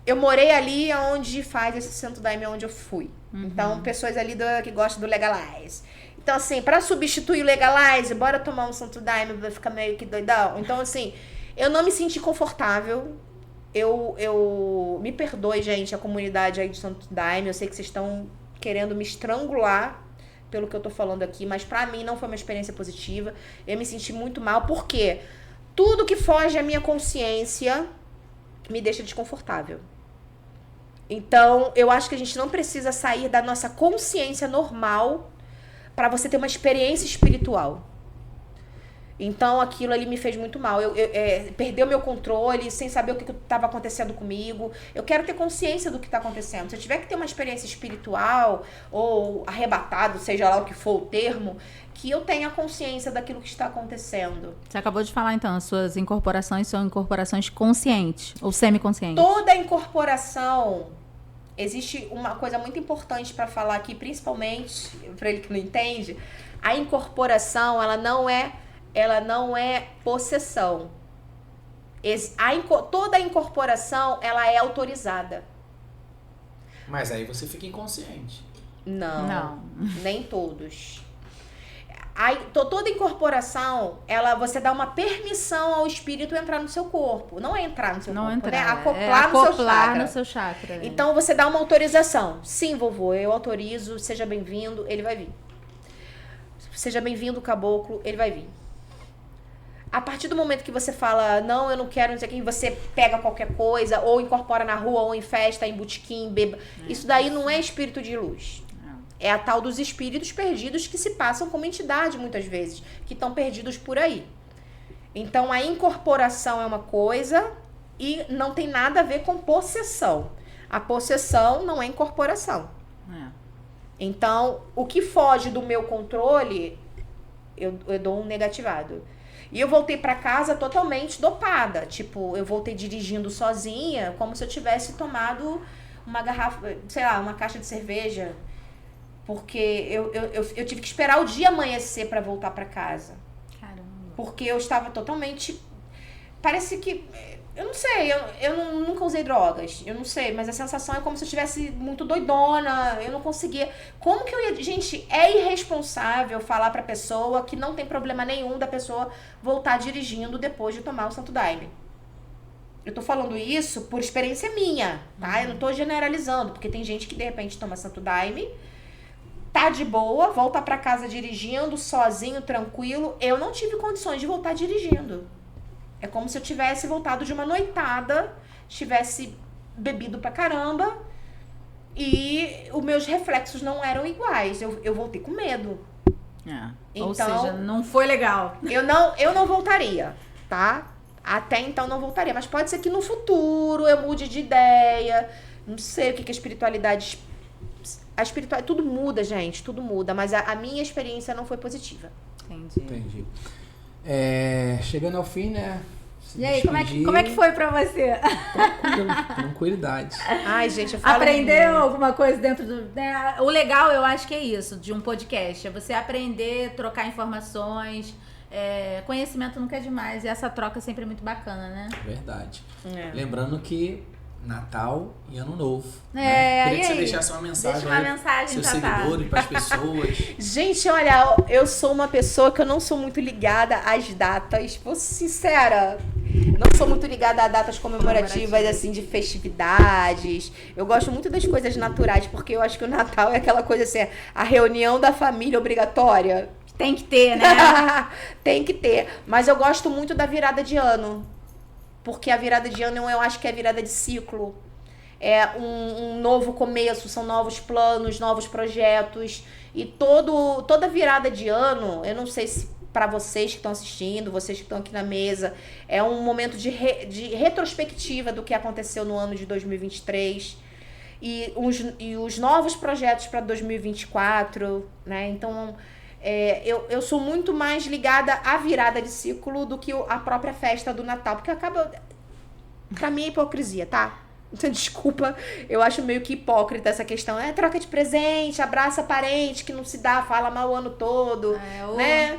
eu morei ali onde faz esse Santo Daime, onde eu fui. Então, pessoas ali que gostam do Legalize. Então, assim, pra substituir o Legalize, bora tomar um Santo Daime, vai ficar meio que doidão. Então, assim, eu não me senti confortável. Eu me perdoe, gente, a comunidade aí de Santo Daime. Eu sei que vocês estão querendo me estrangular pelo que eu tô falando aqui, mas pra mim não foi uma experiência positiva. Eu me senti muito mal, porque tudo que foge à minha consciência me deixa desconfortável. Então, eu acho que a gente não precisa sair da nossa consciência normal pra você ter uma experiência espiritual. Então, aquilo ali me fez muito mal. Perdeu meu controle, sem saber o que estava acontecendo comigo. Eu quero ter consciência do que está acontecendo. Se eu tiver que ter uma experiência espiritual ou arrebatado, seja lá o que for o termo, que eu tenha consciência daquilo que está acontecendo. Você acabou de falar, então, as suas incorporações são incorporações conscientes ou semiconscientes? Toda incorporação, existe uma coisa muito importante para falar aqui, principalmente para ele que não entende. A incorporação, ela não é possessão. Toda incorporação, ela é autorizada. Mas aí você fica inconsciente. Não. Nem todos. Toda incorporação, você dá uma permissão ao espírito entrar no seu corpo. Não é entrar no seu corpo, né? Acoplar no seu chakra. Então, você dá uma autorização. Sim, vovô, eu autorizo, seja bem-vindo, ele vai vir. Seja bem-vindo, caboclo, ele vai vir. A partir do momento que você fala, não, eu não quero, não sei o que, você pega qualquer coisa, ou incorpora na rua, ou em festa, em botequim, beba. Isso daí não é espírito de luz. É a tal dos espíritos perdidos que se passam como entidade, muitas vezes, que estão perdidos por aí. Então, a incorporação é uma coisa e não tem nada a ver com possessão. A possessão não é incorporação. Então, o que foge do meu controle, eu dou um negativado. E eu voltei pra casa totalmente dopada. Tipo, eu voltei dirigindo sozinha, como se eu tivesse tomado uma garrafa, sei lá, uma caixa de cerveja. Porque eu tive que esperar o dia amanhecer pra voltar pra casa. Caramba. Porque eu estava totalmente... Parece que... Eu não sei, eu nunca usei drogas. Eu não sei, mas a sensação é como se eu estivesse muito doidona. Eu não conseguia... Como que eu ia... Gente, é irresponsável falar pra pessoa que não tem problema nenhum da pessoa voltar dirigindo depois de tomar o Santo Daime. Eu tô falando isso por experiência minha, tá? Eu não tô generalizando, porque tem gente que de repente toma Santo Daime, tá de boa, volta pra casa dirigindo, sozinho, tranquilo. Eu não tive condições de voltar dirigindo. É como se eu tivesse voltado de uma noitada, tivesse bebido pra caramba e os meus reflexos não eram iguais. Eu voltei com medo. Ou seja, não foi legal. Eu não voltaria, tá? Até então não voltaria. Mas pode ser que no futuro eu mude de ideia. Não sei o que a espiritualidade... A espiritualidade... Tudo muda, gente. Tudo muda. Mas a minha experiência não foi positiva. Entendi. Chegando ao fim, né? E aí, como é que foi pra você? Tranquilidade. Ai, gente, eu falo... Aprendeu alguma coisa dentro do... Né? O legal, eu acho que é isso, de um podcast. É você aprender, trocar informações. Conhecimento nunca é demais. E essa troca é sempre muito bacana, né? Verdade. Lembrando que Natal e Ano Novo. Né? Queria que você deixasse uma mensagem. Deixa uma mensagem, seus seguidores, para as pessoas. Gente, olha, eu sou uma pessoa que eu não sou muito ligada às datas. Vou ser sincera. Não sou muito ligada a datas comemorativas, assim, de festividades. Eu gosto muito das coisas naturais, porque eu acho que o Natal é aquela coisa assim, a reunião da família obrigatória. Tem que ter, né? Tem que ter. Mas eu gosto muito da virada de ano. Porque a virada de ano eu acho que é a virada de ciclo. É um novo começo, são novos planos, novos projetos. E toda virada de ano, eu não sei se para vocês que estão assistindo, vocês que estão aqui na mesa, é um momento de retrospectiva do que aconteceu no ano de 2023. E os novos projetos para 2024, né? Então... eu sou muito mais ligada à virada de ciclo do que a própria festa do Natal, porque Pra mim é hipocrisia, tá? Desculpa, eu acho meio que hipócrita essa questão. É troca de presente, abraça parente que não se dá, fala mal o ano todo, né?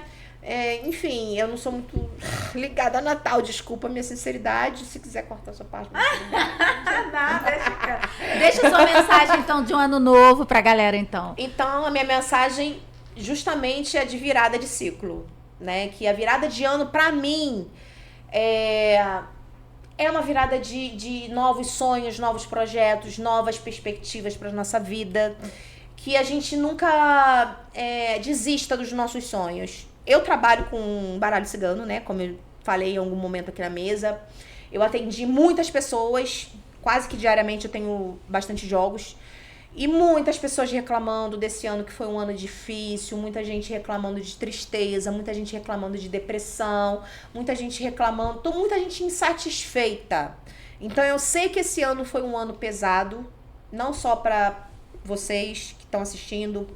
Enfim, eu não sou muito ligada a Natal, desculpa a minha sinceridade. Se quiser cortar sua parte. Deixa sua mensagem, então, de um ano novo pra galera, então. Então, a minha mensagem justamente é de virada de ciclo, né? Que a virada de ano, pra mim, é uma virada de novos sonhos, novos projetos, novas perspectivas pra nossa vida. Que a gente nunca desista dos nossos sonhos. Eu trabalho com baralho cigano, né? Como eu falei em algum momento aqui na mesa. Eu atendi muitas pessoas, quase que diariamente eu tenho bastante jogos. E muitas pessoas reclamando desse ano que foi um ano difícil, muita gente reclamando de tristeza, muita gente reclamando de depressão, muita gente reclamando, muita gente insatisfeita. Então eu sei que esse ano foi um ano pesado, não só para vocês que estão assistindo.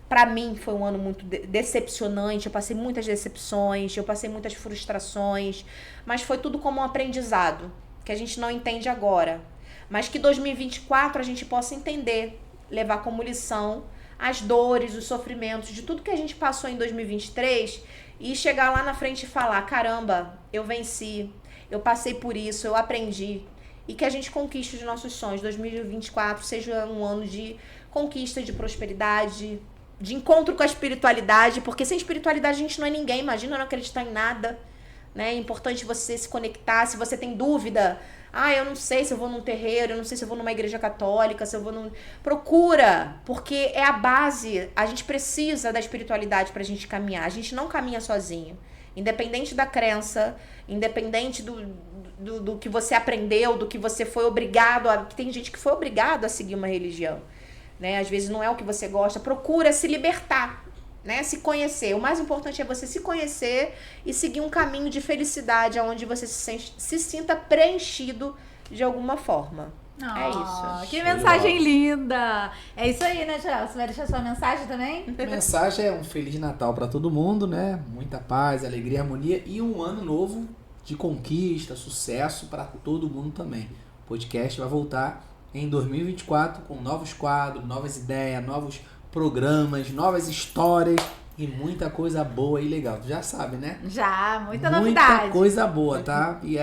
Pra mim foi um ano muito decepcionante, eu passei muitas decepções, eu passei muitas frustrações, mas foi tudo como um aprendizado, que a gente não entende agora. Mas que 2024 a gente possa entender, levar como lição as dores, os sofrimentos, de tudo que a gente passou em 2023 e chegar lá na frente e falar, caramba, eu venci, eu passei por isso, eu aprendi. E que a gente conquiste os nossos sonhos. 2024 seja um ano de conquista, de prosperidade, de encontro com a espiritualidade, porque sem espiritualidade a gente não é ninguém, imagina não acreditar em nada, né? É importante você se conectar, se você tem dúvida, eu não sei se eu vou num terreiro, eu não sei se eu vou numa igreja católica, se eu vou num... Procura, porque é a base, a gente precisa da espiritualidade pra gente caminhar, a gente não caminha sozinho, independente da crença, independente do que você aprendeu, do que você foi obrigado a... Tem gente que foi obrigado a seguir uma religião, né? Às vezes não é o que você gosta, procura se libertar, né? Se conhecer. O mais importante é você se conhecer e seguir um caminho de felicidade onde você se sinta preenchido de alguma forma. É isso. Que mensagem linda! É isso aí, né, Joel? Você vai deixar sua mensagem também? A mensagem é um Feliz Natal para todo mundo, né? Muita paz, alegria, harmonia e um ano novo de conquista, sucesso para todo mundo também. O podcast vai voltar em 2024 com novos quadros, novas ideias, novos programas, novas histórias e muita coisa boa e legal. Tu já sabe, né? Já, muita novidade. Muita coisa boa, tá? E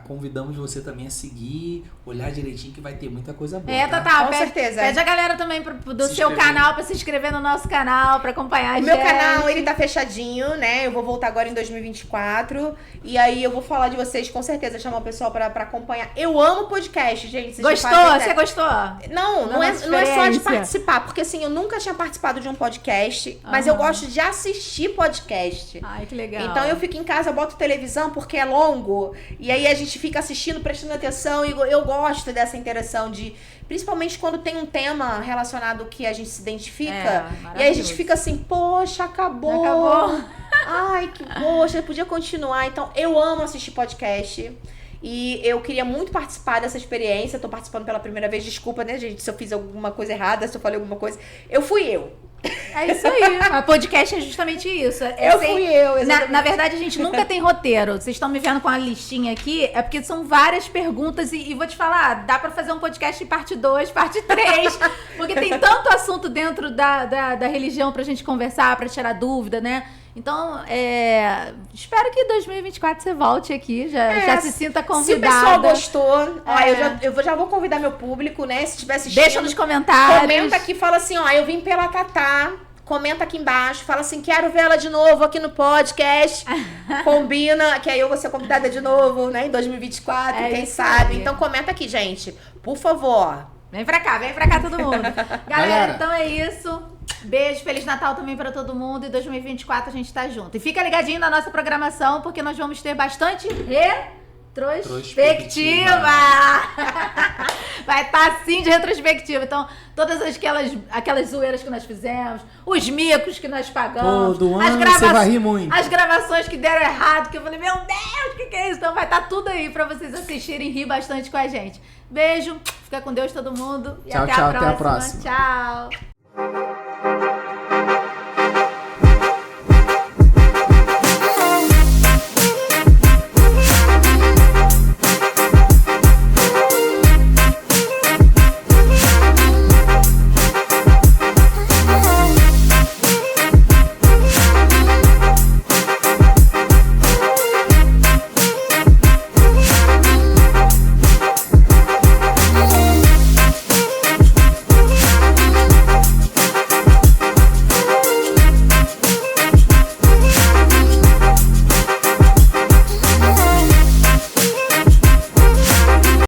convidamos você também a seguir, olhar direitinho que vai ter muita coisa boa. Tatá, com certeza. Pede a galera também do seu canal pra se inscrever no nosso canal, pra acompanhar a gente. O meu canal, ele tá fechadinho, né? Eu vou voltar agora em 2024. E aí eu vou falar de vocês, com certeza, chamar o pessoal pra acompanhar. Eu amo podcast, gente. Gostou? Você gostou? Não é só de participar. Porque assim, eu nunca tinha participado de um podcast, mas eu gosto de assistir podcast. Ai, que legal. Então eu fico em casa, eu boto televisão porque é longo. E aí a gente fica assistindo, prestando atenção. E eu gosto dessa interação principalmente quando tem um tema relacionado que a gente se identifica. E aí a gente fica assim, poxa, acabou. Ai, que poxa, podia continuar. Então eu amo assistir podcast. E eu queria muito participar dessa experiência. Tô participando pela primeira vez. Desculpa, né, gente, se eu fiz alguma coisa errada, se eu falei alguma coisa. Fui eu. É isso aí. A podcast é justamente isso. Fui eu, exatamente. Na verdade, a gente nunca tem roteiro. Vocês estão me vendo com a listinha aqui, é porque são várias perguntas e vou te falar, dá pra fazer um podcast em parte 2, parte 3, porque tem tanto assunto dentro da religião pra gente conversar, pra tirar dúvida, né? Então, espero que em 2024 você volte aqui, já se sinta convidada. Se o pessoal gostou, eu já vou convidar meu público, né? Se estiver assistindo, deixa nos comentários. Comenta aqui, fala assim, eu vim pela Tatá. Comenta aqui embaixo, fala assim, quero ver ela de novo aqui no podcast. Combina, que aí eu vou ser convidada de novo, né? Em 2024, quem sabe. Aí. Então comenta aqui, gente. Por favor. Vem pra cá todo mundo. Galera, então é isso. Beijo, Feliz Natal também pra todo mundo. E 2024 a gente tá junto. E fica ligadinho na nossa programação, porque nós vamos ter bastante retrospectiva. Vai estar assim de retrospectiva. Então, todas aquelas zoeiras que nós fizemos, os micos que nós pagamos, todo ano você vai rir muito. As gravações que deram errado, que eu falei, meu Deus, o que é isso? Então vai estar tudo aí pra vocês assistirem e rir bastante com a gente. Beijo, fica com Deus todo mundo. E tchau, até a próxima. Tchau.